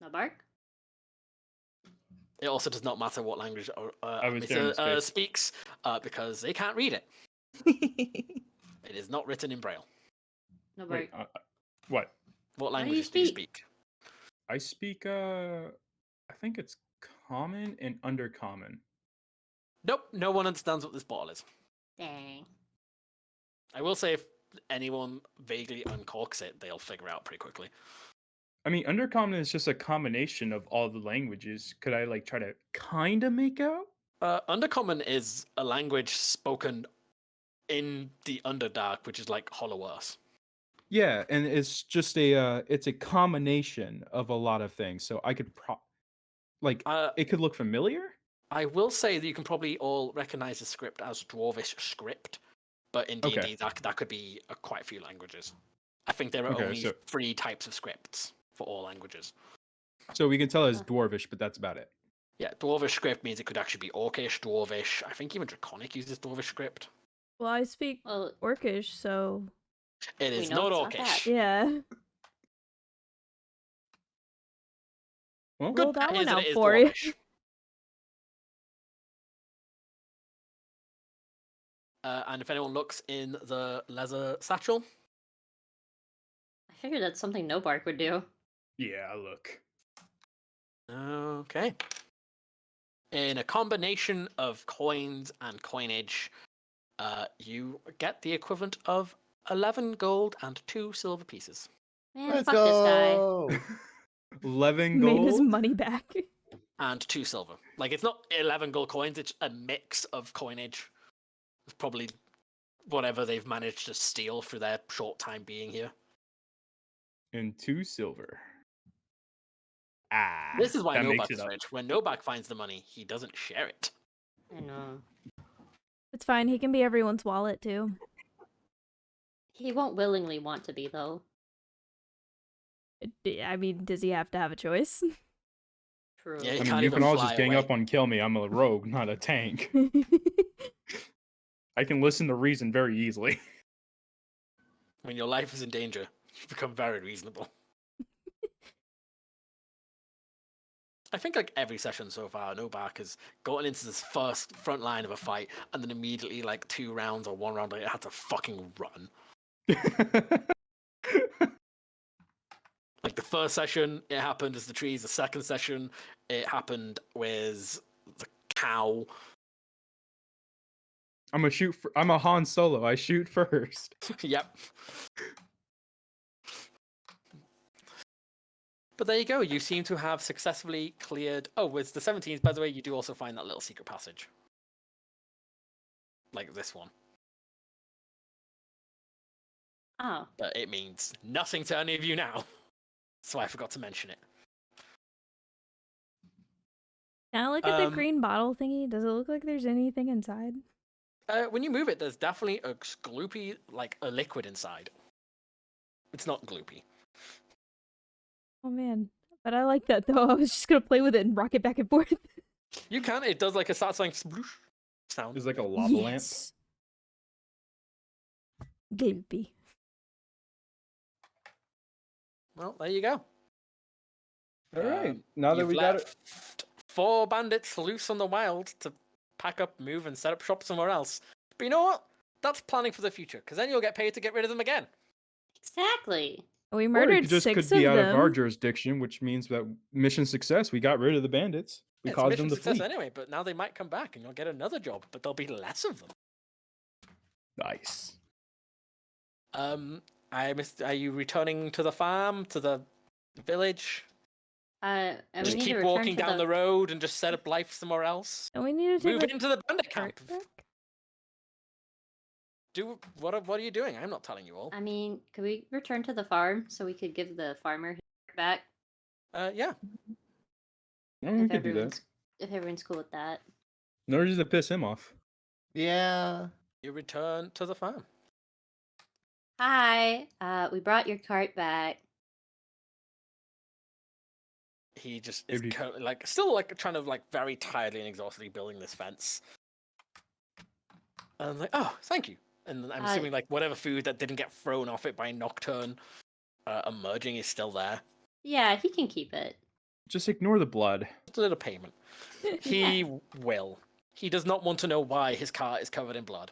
S4: No bark?
S2: It also does not matter what language
S5: was doing this face.
S2: speaks because they can't read it. It is not written in Braille.
S4: No bark.
S5: Wait, what?
S2: What
S4: do you
S2: languages do you
S4: speak?
S2: speak?
S5: I speak, I think it's common and undercommon.
S2: Nope, no one understands what this bottle is.
S4: Dang.
S2: I will say if anyone vaguely uncorks it, they'll figure out pretty quickly.
S5: I mean, undercommon is just a combination of all the languages. Could I like try to kind of make out?
S2: Undercommon is a language spoken in the Underdark, which is like Hollow Earth.
S5: Yeah, and it's just it's a combination of a lot of things. So I could it could look familiar.
S2: I will say that you can probably all recognize the script as Dwarvish script, but in D&D
S5: Okay.
S2: that could be quite a few languages. I think there are
S5: Okay,
S2: only
S5: so-
S2: 3 types of scripts for all languages.
S5: So we can tell it's dwarvish, but that's about it.
S2: Yeah, Dwarvish script means it could actually be Orcish, Dwarvish. I think even Draconic uses Dwarvish script.
S1: Well, I speak
S4: Well,
S1: Orcish, so
S2: It
S4: We
S2: is
S4: know
S2: not
S4: it's not
S2: Orcish.
S4: that.
S1: yeah.
S5: Well,
S1: Roll
S2: Good
S1: that
S2: bet
S1: one
S2: is that
S1: out
S2: it is
S1: for you.
S2: Dwarvish. And if anyone looks in the leather satchel,
S4: I figured that's something no bark would do.
S5: yeah, look.
S2: okay. In a combination of coins and coinage, you get the equivalent of 11 gold and 2 silver pieces.
S4: Man,
S3: Let's
S4: fuck this guy.
S3: go.
S5: 11
S1: Made his
S5: gold.
S1: money back.
S2: And 2 silver. Like, it's not 11 gold coins, it's a mix of coinage. It's probably whatever they've managed to steal through their short time being here.
S5: and 2 silver. Ah,
S2: This is why
S5: that makes
S2: Novak
S5: it
S2: is
S5: up.
S2: rich. When Novak finds the money, he doesn't share it.
S4: I know.
S1: It's fine. He can be everyone's wallet too.
S4: He won't willingly want to be, though.
S1: I mean, does he have to have a choice?
S4: True.
S2: Yeah,
S5: I
S2: he
S5: mean,
S2: can't
S5: you
S2: even
S5: can all
S2: fly
S5: just gang
S2: away.
S5: up on kill me. I'm a rogue, not a tank. I can listen to reason very easily.
S2: When your life is in danger, you become very reasonable. I think like every session so far, Novak has gotten into this first front line of a fight, and then immediately, like 2 rounds or 1 round later, had to fucking run. Like the first session, it happened as the trees. The second session, it happened with the cow.
S5: I'm a Han Solo. I shoot first.
S2: Yep. But there you go. You seem to have successfully cleared. Oh, with the 17s, by the way, you do also find that little secret passage. Like this one.
S4: Oh.
S2: But it means nothing to any of you now. So I forgot to mention it.
S1: Can I look at the green bottle thingy? Does it look like there's anything inside?
S2: When you move it, there's definitely a gloopy, like a liquid inside. It's not gloopy.
S1: Oh man. But I like that though. I was just gonna play with it and rock it back and forth.
S2: You can. It does like a satisfying sploosh sound.
S5: It's like a lava lamp.
S1: Yes. Gloopy.
S2: Well, there you go.
S6: All right. Now that
S2: You've
S6: we got it.
S2: left 4 bandits loose on the wild to pack up, move, and set up shop somewhere else. But you know what? That's planning for the future, because then you'll get paid to get rid of them again.
S4: Exactly.
S1: We
S5: Or it
S1: murdered
S5: just
S1: 6
S5: could be
S1: of
S5: out
S1: them.
S5: of our jurisdiction, which means that mission success. We got rid of the bandits. We
S2: It's
S5: caused
S2: mission
S5: them to
S2: success
S5: flee.
S2: anyway, but now they might come back and you'll get another job, but there'll be less of them.
S5: Nice.
S2: Are you returning to the farm, to the village?
S4: And we
S2: Just
S4: need to
S2: keep
S4: return
S2: walking
S4: to
S2: down the road and just set up life somewhere else?
S1: And we need to take
S2: Move
S1: the
S2: into the bandit
S1: cart
S2: camp.
S1: back.
S2: What are you doing? I'm not telling you all.
S4: I mean, could we return to the farm so we could give the farmer his back?
S2: Yeah.
S5: Yeah, we could do that.
S4: If everyone's cool with that.
S5: In order to piss him off.
S3: Yeah.
S2: You return to the farm.
S4: Hi, we brought your cart back.
S2: He just is
S5: Maybe-
S2: like still like trying to like very tiredly and exhaustedly building this fence. And I'm like, oh, thank you. And I'm assuming like whatever food that didn't get thrown off it by Nocturne emerging is still there.
S4: Yeah, he can keep it.
S5: Just ignore the blood.
S2: Just a little payment. He will. He does not want to know why his cart is covered in blood.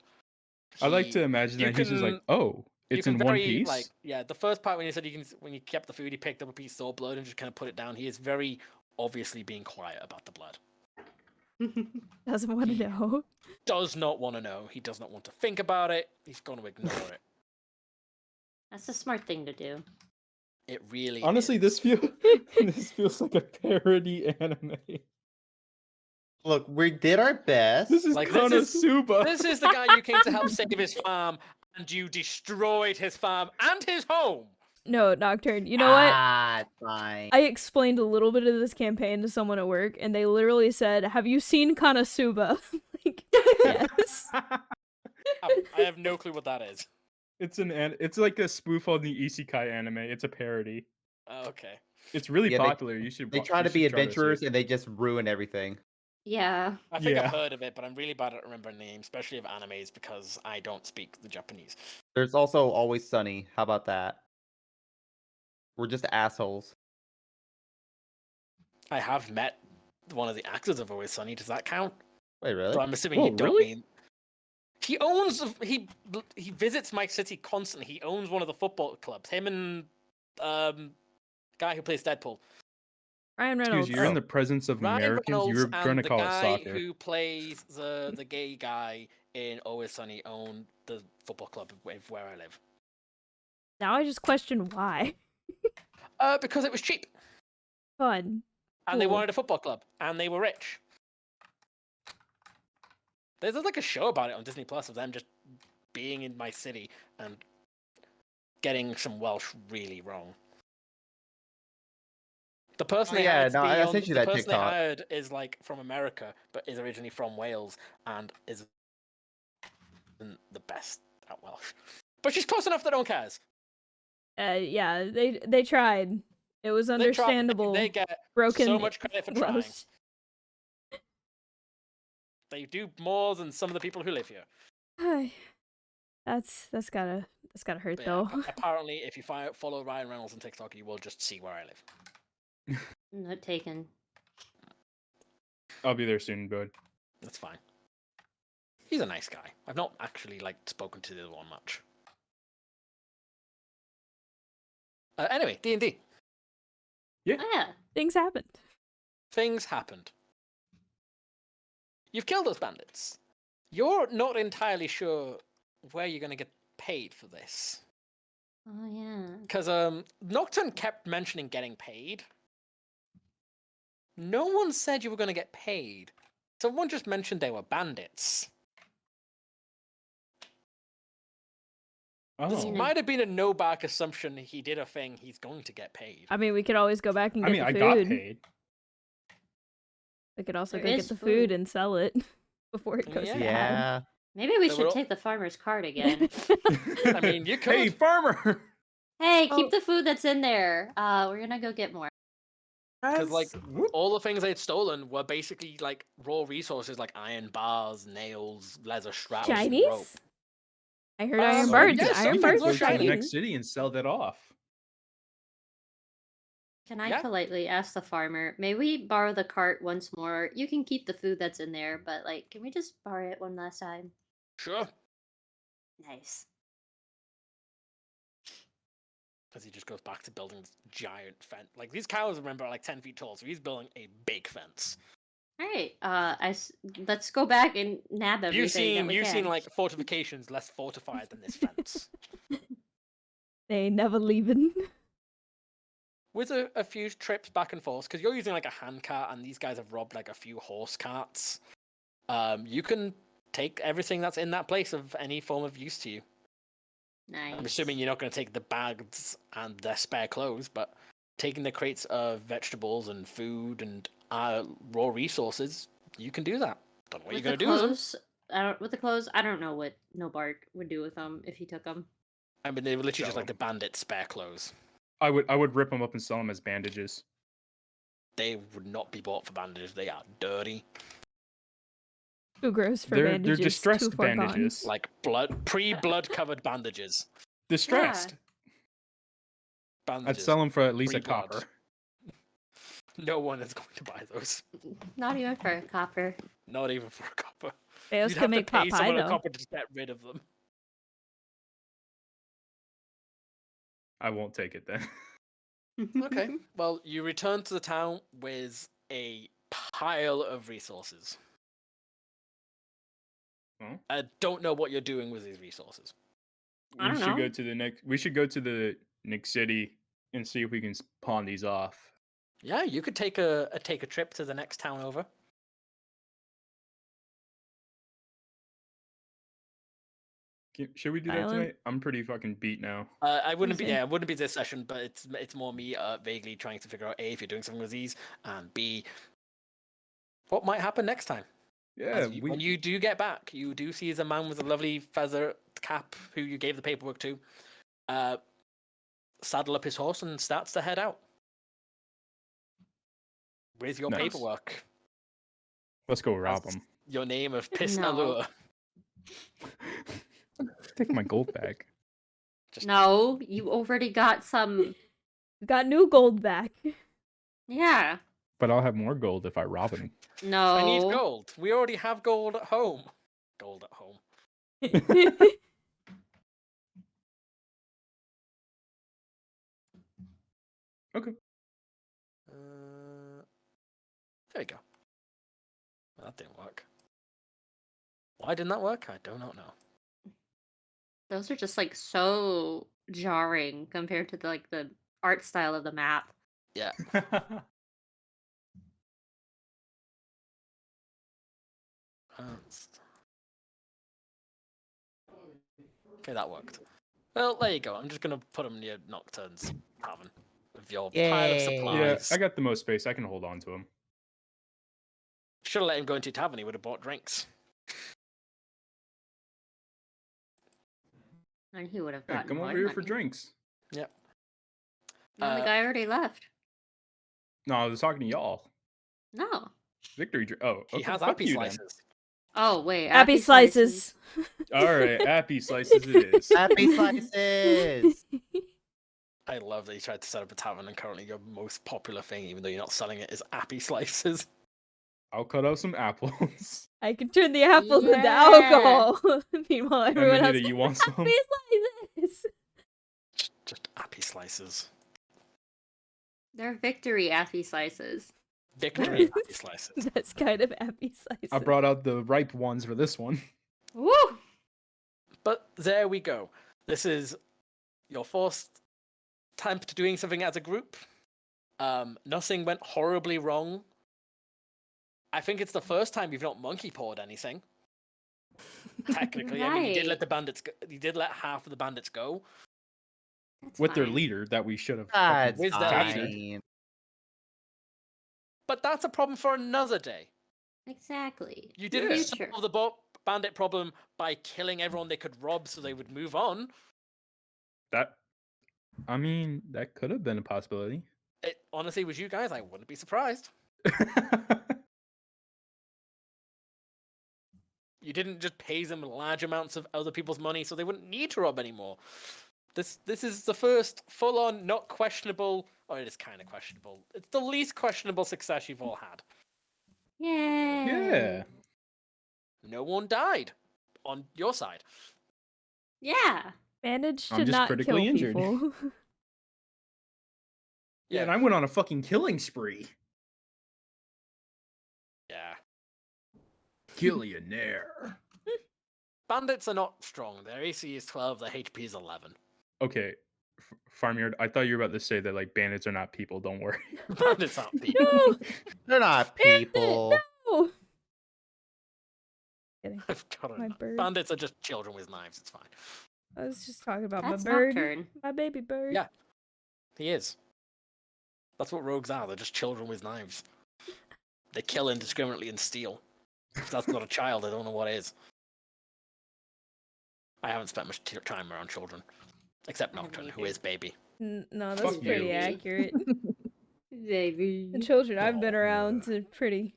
S5: I like to imagine
S2: you
S5: that he's just like,
S2: can-
S5: oh,
S2: You
S5: it's
S2: can
S5: in one
S2: very,
S5: piece.
S2: like, yeah, the first part when you said when you kept the food, he picked up a piece of soul blood and just kind of put it down. He is very obviously being quiet about the blood.
S1: Doesn't want to know.
S2: Does not want to know. He does not want to think about it. He's going to ignore it.
S4: That's a smart thing to do.
S2: It really
S6: Honestly,
S2: is.
S6: this feels like a parody anime.
S3: Look, we did our best.
S5: This is
S2: Like,
S5: Konosuba.
S2: This is the guy you came to help save his farm, and you destroyed his farm and his home.
S1: No, Nocturne. You know what?
S3: Ah, it's fine.
S1: I explained a little bit of this campaign to someone at work, and they literally said, "Have you seen Konosuba?" Like, yes.
S2: I have no clue what that is.
S5: It's like a spoof on the isekai anime. It's a parody.
S2: Okay.
S5: It's really
S3: Yeah,
S5: popular. You should.
S3: They
S5: wa-
S3: try
S5: you
S3: to be
S5: should try see
S3: adventurers
S5: it.
S3: and they just ruin everything.
S4: Yeah.
S2: I think
S5: Yeah.
S2: I've heard of it, but I'm really bad at remembering names, especially of animes, because I don't speak the Japanese.
S3: There's also Always Sunny. How about that? We're just assholes.
S2: I have met one of the actors of Always Sunny. Does that count?
S3: Wait, really?
S2: So I'm assuming
S5: Oh,
S2: you don't
S5: really?
S2: mean. He owns. He visits my city constantly. He owns one of the football clubs. Him and guy who plays Deadpool.
S1: Ryan
S5: Excuse
S1: Reynolds.
S5: you, you're in the presence of
S2: Ryan
S5: Americans.
S2: Reynolds
S5: You're
S2: and
S5: gonna
S2: the
S5: call it
S2: guy
S5: soccer.
S2: who plays the gay guy in Always Sunny own the football club where I live.
S1: Now I just question why.
S2: Because it was cheap,
S1: Fun.
S2: and they
S1: Cool.
S2: wanted a football club, and they were rich. There's like a show about it on Disney Plus of them just being in my city and getting some Welsh really wrong. The person
S3: Oh,
S2: they
S3: yeah,
S2: hired to
S3: no,
S2: be
S3: I
S2: on,
S3: sent you
S2: the
S3: that
S2: person they
S3: TikTok.
S2: hired is like from America, but is originally from Wales and is the best at Welsh. But she's close enough that no one cares.
S1: Yeah, they tried. It was
S2: They tried.
S1: understandable.
S2: They get
S1: Broken
S2: so much credit for trying.
S1: Welsh.
S2: They do more than some of the people who live here.
S1: That's gotta hurt
S2: But yeah,
S1: though.
S2: apparently, if you follow Ryan Reynolds on TikTok, you will just see where I live.
S4: Note taken.
S5: I'll be there soon, bud.
S2: That's fine. He's a nice guy. I've not actually spoken to the other one much. Anyway, D&D.
S5: Yeah.
S4: Oh, yeah.
S1: Things happened.
S2: Things happened. You've killed those bandits. You're not entirely sure where you're going to get paid for this.
S4: Oh, yeah.
S2: Because Nocturne kept mentioning getting paid. No one said you were going to get paid. Someone just mentioned they were bandits. This
S5: Oh.
S2: might have been a no-back assumption. He did a thing. He's going to get paid.
S1: I mean, we could always go back and get the
S5: I
S1: food.
S5: got paid.
S1: We could also
S4: There
S1: go get
S4: is
S1: the
S4: food.
S1: food and sell it before it goes
S2: Yeah.
S1: bad.
S3: Yeah.
S4: Maybe we
S2: They
S4: should
S2: were-
S4: take the farmer's cart again.
S2: I mean, you could.
S5: Hey, farmer!
S4: Hey,
S1: Oh.
S4: keep the food that's in there. We're gonna go get more.
S2: Because all the things they'd stolen were basically raw resources like iron bars, nails, leather straps, and rope.
S1: Chinese? I heard iron
S2: Um,
S1: birds.
S2: yeah, some
S1: Iron
S2: things
S1: birds
S2: were
S1: were
S5: Go to the
S2: shiny.
S5: next
S1: Chinese.
S5: city and sell that off.
S4: Can I
S2: Yeah.
S4: politely ask the farmer, may we borrow the cart once more? You can keep the food that's in there, but can we just borrow it one last time?
S2: Sure.
S4: Nice.
S2: Because he just goes back to building this giant fence. These cows, remember, are 10 feet tall, so he's building a big fence.
S4: All right. Let's go back and nab everything.
S2: You've seen fortifications less fortified than this fence.
S1: They ain't never leaving.
S2: With a few trips back and forth, because you're using a hand cart, and these guys have robbed a few horse carts. You can take everything that's in that place of any form of use to you.
S4: Nice.
S2: I'm assuming you're not going to take the bags and their spare clothes, but taking the crates of vegetables and food and raw resources, you can do that. Don't know what you're going to do with them.
S4: With the clothes, I don't know what Nobark would do with them if he took them.
S2: I mean, they were literally
S5: Sell
S2: just the bandit spare clothes.
S5: I would rip them up and sell them as bandages.
S2: They would not be bought for bandages. They are dirty.
S1: Too gross for
S5: They're
S1: bandages.
S5: distressed
S1: too far gone.
S5: bandages.
S2: Pre-blood covered bandages.
S5: Distressed.
S2: Bandages.
S5: I'd sell them for at least a
S2: Pre-blood.
S5: copper.
S2: No one is going to buy those.
S4: Not even for a copper.
S2: Not even for a copper.
S1: They also
S2: You'd
S1: can
S2: have
S1: make
S2: to
S1: pot
S2: pay
S1: pie
S2: someone a
S1: though.
S2: copper to just get rid of them.
S5: I won't take it then.
S2: Okay. Well, you return to the town with a pile of resources.
S5: Huh?
S2: I don't know what you're doing with these resources.
S4: I
S5: We
S4: don't
S5: should
S4: know.
S5: go to the next. We should go to the next city and see if we can pawn these off.
S2: Yeah, you could take a trip to the next town over.
S5: Should we do that
S1: Violent?
S5: tonight? I'm pretty fucking beat now.
S2: I wouldn't be.
S1: Okay.
S2: Yeah, it wouldn't be this session, but it's more me vaguely trying to figure out A, if you're doing something with these, and B, what might happen next time.
S5: Yeah,
S2: When you do get back, you do see as a man with a lovely feather cap who you gave the paperwork to, saddle up his horse and starts to head out with your
S5: Nice.
S2: paperwork.
S5: let's go rob
S2: That's
S5: them.
S2: Your name of Piss
S4: No.
S2: Allure.
S5: Take my gold bag.
S4: No, you already got some.
S1: We got new gold back.
S4: Yeah.
S5: But I'll have more gold if I rob him.
S4: No.
S2: I need gold. We already have gold at home. Gold at home.
S5: Okay.
S2: There we go. That didn't work. Why didn't that work? I do not know.
S4: Those are just so jarring compared to the art style of the map.
S2: Yeah. Okay, that worked. Well, there you go. I'm just gonna put them near Nocturne's tavern. of your pile of
S3: Yay.
S2: supplies.
S5: Yeah, I got the most space. I can hold on to him.
S2: Should have let him go into your tavern. He would have bought drinks.
S4: And he would have
S5: Hey,
S4: gotten
S5: come
S4: more
S5: over here for
S4: money.
S5: drinks.
S2: Yep.
S4: No, the guy already left.
S5: No, I was talking to y'all.
S4: No.
S5: Victory. Oh,
S2: He
S5: okay,
S2: has
S5: fuck
S2: appy
S5: you then.
S2: slices.
S4: Oh wait,
S1: Happy slices.
S5: All right, appy slices it is.
S3: Happy slices.
S2: I love that you tried to set up a tavern and currently your most popular thing, even though you're not selling it, is appy slices.
S5: I'll cut out some apples.
S1: I can turn the apples into
S4: Yeah.
S1: alcohol. Meanwhile,
S5: And
S1: everyone has
S5: Manita, you want some?
S1: happy slices.
S2: Just appy slices.
S4: They're victory appy slices.
S2: Victory appy slices.
S1: That's kind of happy slices.
S5: I brought out the ripe ones for this one.
S4: Woo!
S2: But there we go. This is your first time to doing something as a group. Nothing went horribly wrong. I think it's the first time you've not monkey pawed anything. Technically, I mean, you did
S4: Right.
S2: let the bandits go. You did let half of the bandits go.
S4: That's
S5: With their
S4: fine.
S5: leader that we should have.
S3: That's
S2: With their leader.
S3: fine.
S2: But that's a problem for another day.
S4: Exactly.
S2: You didn't
S5: Yeah.
S2: solve the bandit problem by killing everyone they could rob so they would move on.
S5: That. I mean, that could have been a possibility.
S2: It honestly was you guys. I wouldn't be surprised. You didn't just pay them large amounts of other people's money so they wouldn't need to rob anymore. This is the first full-on, not questionable, or it is kind of questionable. It's the least questionable success you've all had.
S4: Yay!
S5: Yeah.
S2: No one died on your side.
S4: Yeah.
S1: Managed
S5: I'm
S1: to
S5: just
S1: not kill
S5: critically injured.
S1: people.
S5: Yeah, and I went on a fucking killing spree.
S2: Yeah.
S5: Killionaire.
S2: Bandits are not strong. Their AC is 12, their HP is 11.
S5: Okay, Farmyard, I thought you were about to say that like bandits are not people. Don't worry.
S2: Bandits aren't people.
S1: No,
S3: They're not people.
S1: no. Kidding.
S2: I've got
S1: My
S2: enough.
S1: bird.
S2: Bandits are just children with knives. It's fine.
S1: I was just talking about
S4: That's
S1: my bird,
S4: Nocturne.
S1: my baby bird.
S2: Yeah. He is. That's what rogues are. They're just children with knives. They kill indiscriminately and steal. If that's not a child, I don't know what is. I haven't spent much time around children. Except
S4: I haven't
S2: Nocturne, who
S4: either.
S2: is baby.
S1: No, that's
S5: Fuck
S1: pretty
S5: you.
S1: accurate.
S4: Baby.
S1: The children I've been
S5: Oh,
S1: around
S5: yeah.
S1: are pretty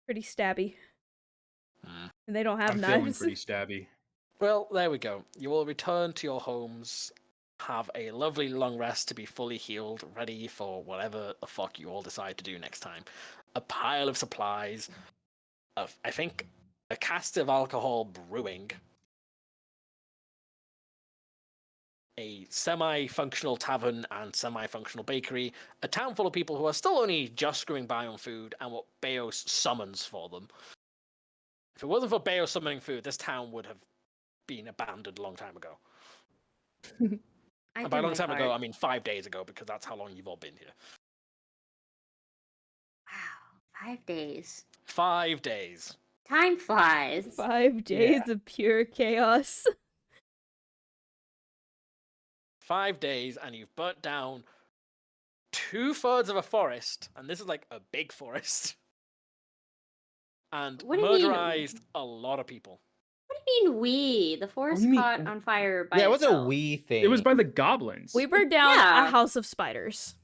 S1: stabby,
S2: Hmm.
S1: and they don't have
S5: I'm feeling
S1: knives.
S5: pretty stabby.
S2: Well, there we go. You will return to your homes, have a lovely long rest to be fully healed, ready for whatever the fuck you all decide to do next time. A pile of supplies, of I think a cask of alcohol brewing, a semi-functional tavern and semi-functional bakery, a town full of people who are still only just screwing by on food, and what Beos summons for them. If it wasn't for Beos summoning food, this town would have been abandoned a long time ago.
S4: I
S2: And by a
S4: did
S2: long
S4: my
S2: time ago, I
S4: part.
S2: mean 5 days ago, because that's how long you've all been here.
S4: Wow. 5 days.
S2: 5 days.
S4: Time flies.
S1: 5 days of pure chaos.
S2: 5 days, and you've burnt down 2/3 of a forest, and this is like a big forest, and
S4: What do you mean?
S2: murderized a lot of people.
S4: What do you mean we? The forest
S6: do you mean-
S4: caught on fire by
S3: Yeah, it was a
S4: itself.
S3: wee thing.
S5: It was by the goblins.
S1: We burned down a
S4: Yeah.
S1: house of spiders.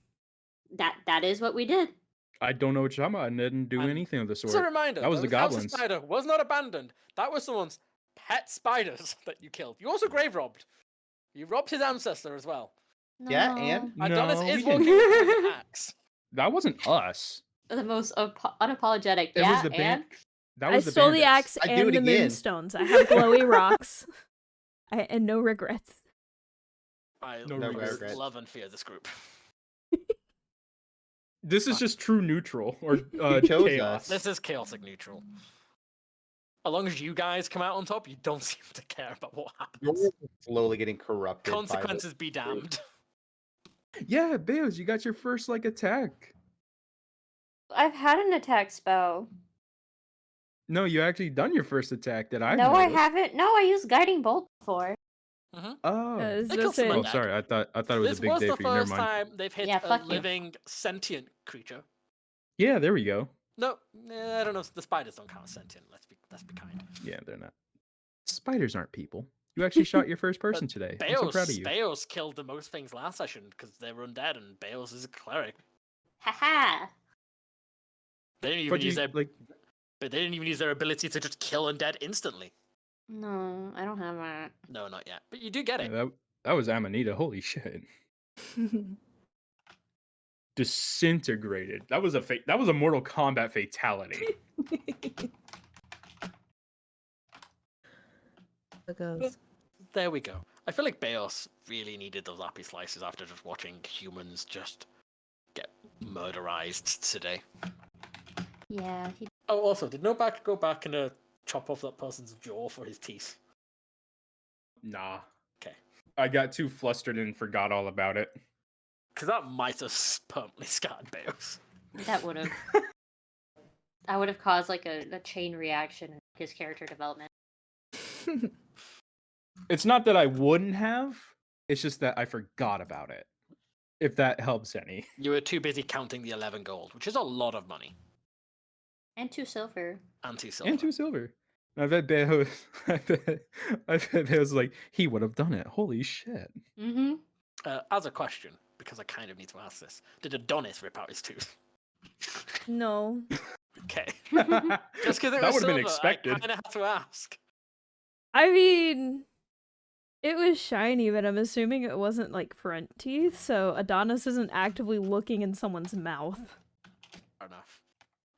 S4: That is what we did.
S5: I don't know what you're talking about. I didn't do
S2: And
S5: anything of the
S2: Just a
S5: sort.
S2: reminder,
S5: That was the
S2: House of
S5: goblins.
S2: Spider was not abandoned. That was someone's pet spiders that you killed. You also grave robbed. You robbed his ancestor as well.
S3: Yeah, and?
S4: No.
S2: Adonis
S5: No,
S2: is
S5: we
S2: walking
S5: didn't.
S2: with an axe.
S5: That wasn't us.
S4: The most unapologetic.
S5: It
S4: Yeah,
S5: was the
S4: and
S5: That
S1: I
S5: was the
S1: stole the
S5: bandits.
S1: axe
S3: I'd do
S1: and
S3: it
S1: the
S3: again.
S1: moonstones. I have glowy rocks. And no regrets.
S2: I
S5: No
S3: regrets.
S2: love and fear this group.
S5: This is just true neutral or
S3: chose
S5: chaos.
S3: us.
S2: This is chaotic neutral. As long as you guys come out on top, you don't seem to care about what happens.
S3: You're slowly getting corrupted. by the-
S2: Consequences be damned.
S5: Yeah, Beos, you got your first like attack.
S4: I've had an attack spell.
S5: No, you actually done your first attack that I
S4: No, I haven't. No, I used guiding bolt before.
S5: Oh.
S1: it's
S2: They
S1: just
S2: killed some
S1: saying-
S5: Oh,
S2: undead.
S5: sorry. I thought it was
S2: This
S5: a big
S2: was
S5: day
S2: the
S5: for you. Never
S2: first
S5: mind.
S2: time they've hit
S4: Yeah,
S2: a
S4: fuck you.
S2: living sentient creature.
S5: Yeah, there we go.
S2: No, I don't know. The spiders don't count as sentient. Let's be kind.
S5: Yeah, they're not. Spiders aren't people. You actually shot your first person
S2: But
S5: today. I'm so proud of you.
S2: Bales killed the most things last session because they were undead, and Bales is a cleric.
S4: Haha.
S2: They didn't even
S5: But
S2: use
S5: you
S2: their
S5: like
S2: but they didn't even use their ability to just kill undead instantly.
S4: No, I don't have that.
S2: No, not yet. But you do get it.
S5: that was Amanita. Holy shit. Disintegrated. That was a Mortal Kombat fatality.
S7: It goes.
S2: There we go. I feel like Beos really needed those happy slices after just watching humans just get murderized today.
S4: Yeah,
S2: Oh, also, did Novak go back and chop off that person's jaw for his teeth?
S5: Nah.
S2: Okay.
S5: I got too flustered and forgot all about it.
S2: Because that might have permanently scarred Beos.
S4: that would have. I would have caused like a chain reaction in his character development.
S5: It's not that I wouldn't have. It's just that I forgot about it. If that helps any.
S2: You were too busy counting the 11 gold, which is a lot of money.
S4: And 2 silver.
S2: And 2 silver.
S5: And 2 silver. I bet Beos Beos like, he would have done it. Holy shit.
S4: Mm-hmm.
S2: As a question, because I kind of need to ask this, did Adonis rip out his tooth?
S1: No.
S2: Okay. Just because it
S5: That
S2: was
S5: would have been
S2: silver,
S5: expected.
S2: I kind of had to ask.
S1: I mean, it was shiny, but I'm assuming it wasn't like front teeth, so Adonis isn't actively looking in someone's mouth.
S2: Fair enough.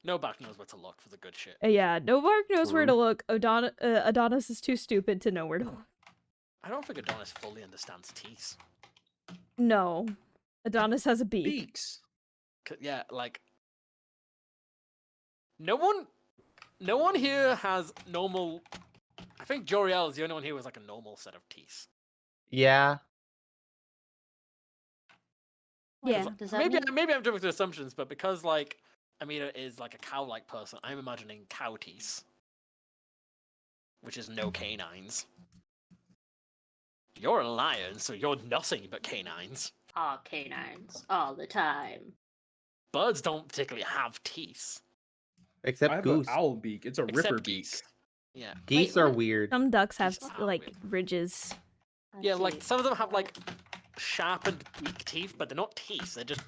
S2: Novak knows where to look for the good shit.
S1: Yeah, Novark knows where to
S5: True.
S1: look. Adonis is too stupid to know where to look.
S2: I don't think Adonis fully understands teeth.
S1: No. Adonis has a beak.
S5: Beaks.
S2: Yeah, like no one here has normal. I think Joriel is the only one here with like a normal set of teeth.
S3: Yeah.
S1: Yeah.
S4: Does that
S2: Maybe
S4: mean...
S2: maybe I'm jumping to assumptions, but because like Amina is like a cow-like person, I'm imagining cow teeth, which is no canines. You're a lion, so you're nothing but canines.
S4: All canines, all the time.
S2: Birds don't particularly have teeth.
S5: I
S3: Except
S5: have
S3: goose.
S5: an owl beak. It's a
S2: Except
S5: ripper beak.
S2: geese. Yeah.
S3: Geese
S4: Wait,
S3: are
S4: what?
S3: weird.
S1: Some ducks have
S2: Geese are
S1: like
S2: weird.
S1: ridges.
S2: Yeah, like some of them have like sharpened beak teeth, but they're not teeth. They're just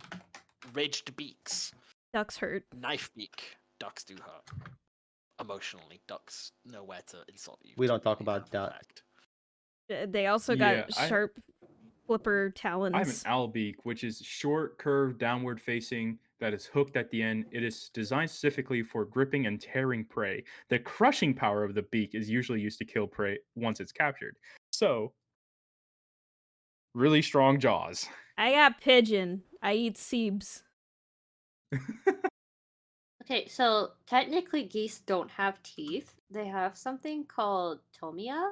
S2: ridged beaks.
S1: Ducks hurt.
S2: Knife beak. Ducks do hurt. Emotionally, ducks know where to insult you.
S3: We
S2: to
S3: don't talk
S2: really
S3: about
S2: have
S3: duck.
S2: effect.
S1: They also
S5: Yeah,
S1: got
S5: I-
S1: sharp flipper talons.
S5: I have an owl beak, which is short, curved, downward facing, that is hooked at the end. It is designed specifically for gripping and tearing prey. The crushing power of the beak is usually used to kill prey once it's captured. So, really strong jaws.
S1: I got pigeon. I eat seebs.
S4: Okay, so technically geese don't have teeth. They have something called tomia,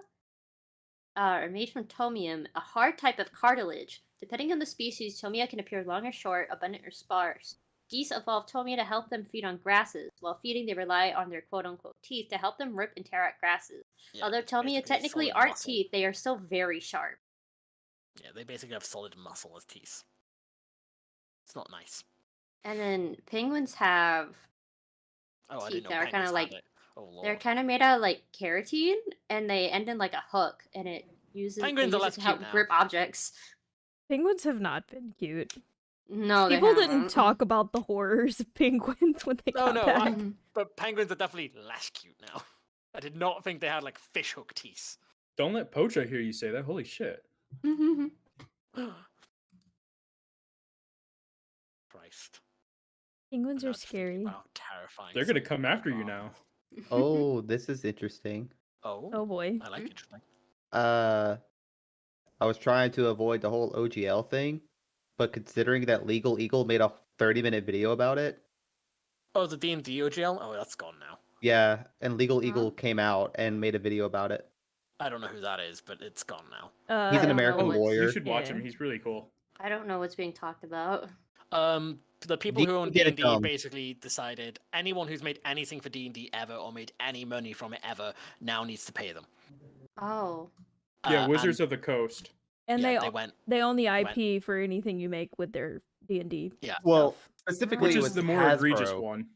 S4: or made from tomium, a hard type of cartilage. Depending on the species, tomia can appear long or short, abundant or sparse. Geese evolve tomia to help them feed on grasses. While feeding, they rely on their quote-unquote teeth to help them rip and tear at grasses.
S2: Yeah,
S4: Although
S2: it's
S4: tomia
S2: basically
S4: technically
S2: solid
S4: aren't
S2: muscle.
S4: teeth, they are still very sharp.
S2: Yeah, they basically have solid muscle as teeth. It's not nice.
S4: And then penguins have
S2: Oh, I
S4: teeth
S2: didn't know
S4: that are kind
S2: penguins
S4: of
S2: had
S4: like
S2: it. Oh lord.
S4: they're kind of made out of like keratin, and they end in like a hook, and it uses
S2: Penguins
S4: they
S2: are
S4: use
S2: less
S4: it to help
S2: cute now.
S4: grip objects.
S1: Penguins have not been cute.
S4: No,
S1: People
S4: they
S1: didn't
S4: haven't.
S1: talk about the horrors of penguins when they got
S2: No,
S1: back.
S4: Mhm.
S2: But penguins are definitely less cute now. I did not think they had like fishhook teeth.
S5: Don't let Pocha hear you say that. Holy shit.
S2: Christ.
S1: Penguins
S2: Now
S1: are
S2: just thinking
S1: scary.
S2: about terrifying
S5: They're going to
S2: things
S5: come
S2: they
S5: after you
S2: are.
S5: now.
S3: Oh, this is interesting.
S2: Oh,
S1: Oh boy.
S2: I like
S4: Hmm?
S2: interesting.
S3: I was trying to avoid the whole OGL thing, but considering that Legal Eagle made a 30-minute video about it,
S2: Oh, the D&D OGL? Oh, that's gone now.
S3: yeah, and Legal
S4: Huh?
S3: Eagle came out and made a video about it.
S2: I don't know who that is, but it's gone now.
S3: He's
S4: I
S3: an
S4: don't know
S3: American
S4: what's-
S3: lawyer.
S5: You should watch
S1: Yeah.
S5: him. He's really cool.
S4: I don't know what's being talked about.
S2: The people who own
S3: D&D
S2: D&D
S3: dumb.
S2: basically decided anyone who's made anything for D&D ever or made any money from it ever now needs to pay them.
S4: Oh,
S5: Yeah,
S2: and
S5: Wizards of the Coast.
S1: And
S2: yeah,
S1: they own the
S2: went-
S1: IP for anything you make with their D&D.
S2: Yeah.
S3: Well,
S1: stuff.
S3: specifically,
S5: Which
S3: it
S5: is
S3: was
S5: the more egregious
S3: Hasbro.
S5: one.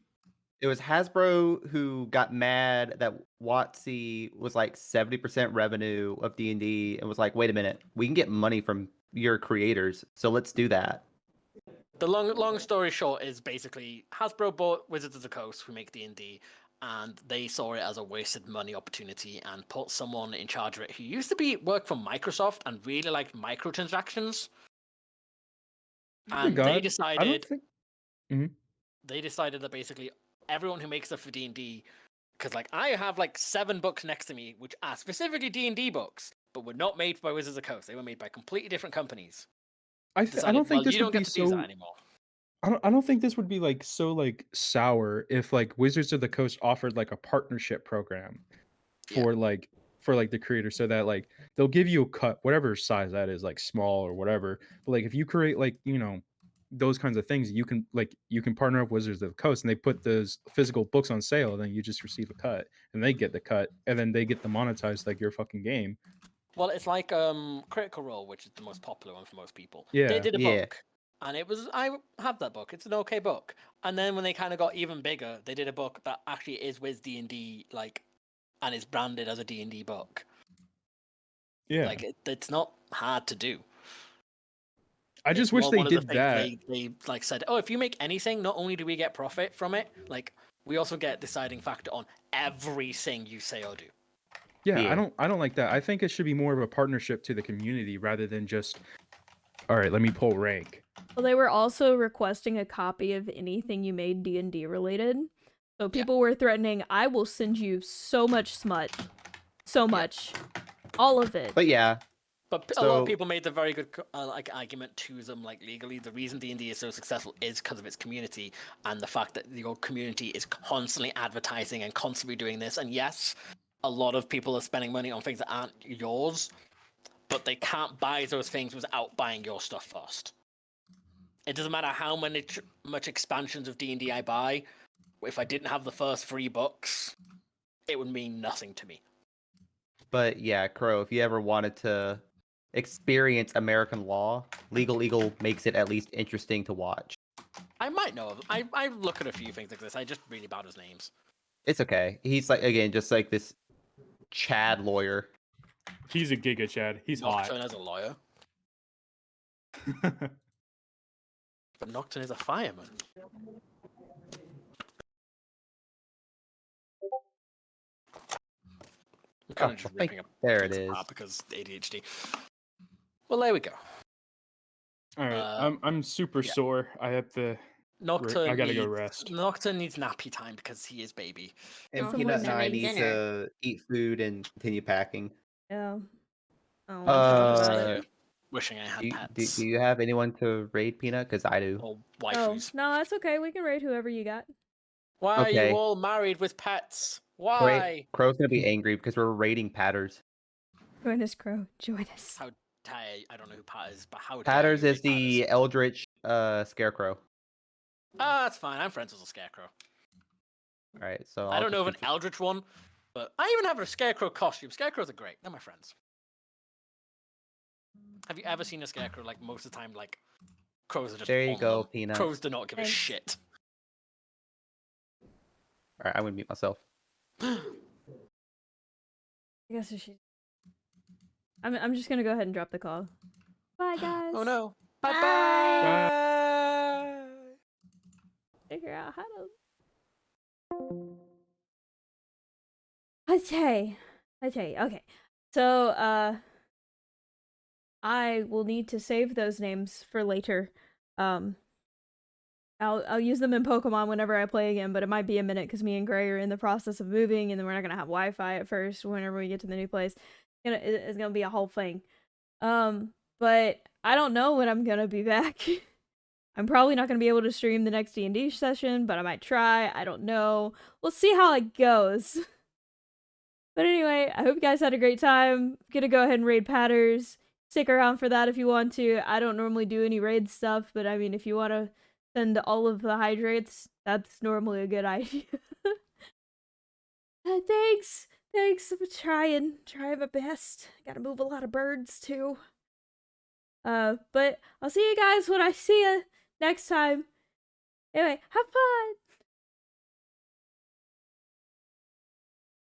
S3: It was Hasbro who got mad that WotC was like 70% revenue of D&D and was like, wait a minute, we can get money from your creators, so let's do that.
S2: The long story short is basically Hasbro bought Wizards of the Coast, who make D&D, and they saw it as a wasted money opportunity and put someone in charge of it who used to work for Microsoft and really liked microtransactions. And they decided that basically everyone who makes stuff for D&D, because like I have like 7 books next to me which are specifically D&D books, but were not made by Wizards of the Coast. They were made by completely different companies.
S5: I don't think this
S2: you
S5: would
S2: don't
S5: be
S2: get to use
S5: so.
S2: that anymore.
S5: I don't think this would be like so like sour if like Wizards of the Coast offered like a partnership program for like the creator, so that like they'll give you a cut, whatever size that is, like small or whatever. But like if you create like those kinds of things, you can partner up with Wizards of the Coast and they put those physical books on sale, and then you just receive a cut and they get the cut, and then they get the monetized like your fucking game.
S2: Well, it's like Critical Role, which is the most popular one for most people.
S5: Yeah.
S2: They did a
S3: Yeah.
S2: book, and I have that book. It's an okay book. And then when they kind of got even bigger, they did a book that actually is with D&D, like, and is branded as a D&D book.
S5: Yeah.
S2: Like it's not hard to do.
S5: I just wish they did that.
S2: They like said, oh, if you make anything, not only do we get profit from it, like we also get deciding factor on everything you say or do.
S5: Yeah, I don't like that. I think it should be more of a partnership to the community rather than just, all right, let me pull rank.
S1: Well, they were also requesting a copy of anything you made D&D related. So people were threatening, I will send you so much smut. So much. All of it.
S3: But yeah.
S2: But a lot of people made the very good like argument to them, like legally, the reason D&D is so successful is because of its community and the fact that your community is constantly advertising and constantly doing this. And yes, a lot of people are spending money on things that aren't yours, but they can't buy those things without buying your stuff first. It doesn't matter how much expansions of D&D I buy. If I didn't have the first 3 books, it would mean nothing to me.
S3: But yeah, Crow, if you ever wanted to experience American law, Legal Eagle makes it at least interesting to watch.
S2: I might know. I look at a few things like this. I just really bad his names.
S3: It's okay. He's like, again, just like this Chad lawyer.
S5: He's a Giga Chad. He's
S2: Nocturne
S5: hot.
S2: as a lawyer. But Nocturne is a fireman. I'm kind of just ripping up
S3: there it is.
S2: because ADHD. Well, there we go.
S5: All right, I'm super sore. I have to.
S2: Nocturne.
S5: I gotta go rest.
S2: Nocturne needs nappy time because he is baby.
S3: And
S4: Oh,
S3: Peanut
S4: who's
S3: and I
S4: gonna make
S3: need to eat food and continue packing.
S1: Yeah. Oh,
S2: Wishing I had pets.
S3: Do you have anyone to raid, Peanut? Because I do.
S2: Or waifus.
S1: no, that's okay. We can raid whoever you got.
S2: Why are you all married with pets? Why?
S3: Crow's gonna be angry because we're raiding Patters.
S1: Join us, Crow. Join us.
S2: How I don't know who Pat is, but how
S3: Patters is the Eldritch Scarecrow.
S2: That's fine. I'm friends with a Scarecrow.
S3: All right, so
S2: I don't know of an Eldritch one, but I even have a Scarecrow costume. Scarecrows are great. They're my friends. Have you ever seen a Scarecrow? Like most of the time, like crows are just.
S3: There you go, Peanut.
S2: Crows do not give a shit.
S3: All right, I'm gonna mute myself.
S1: I guess I should. I'm just gonna go ahead and drop the call. Bye, guys.
S2: Oh no. Bye.
S1: Figure out how to. Okay. So I will need to save those names for later. I'll use them in Pokemon whenever I play again, but it might be a minute because me and Gray are in the process of moving, and then we're not gonna have Wi-Fi at first whenever we get to the new place. It's gonna be a whole thing. But I don't know when I'm gonna be back. I'm probably not gonna be able to stream the next D&D session, but I might try. I don't know. We'll see how it goes. But anyway, I hope you guys had a great time. I'm gonna go ahead and raid Patters. Stick around for that if you want to. I don't normally do any raid stuff, but I mean, if you want to send all of the hydrates, that's normally a good idea. Thanks Thanks for trying my best. Gotta move a lot of birds too. But I'll see you guys when I see you next time. Anyway, have fun.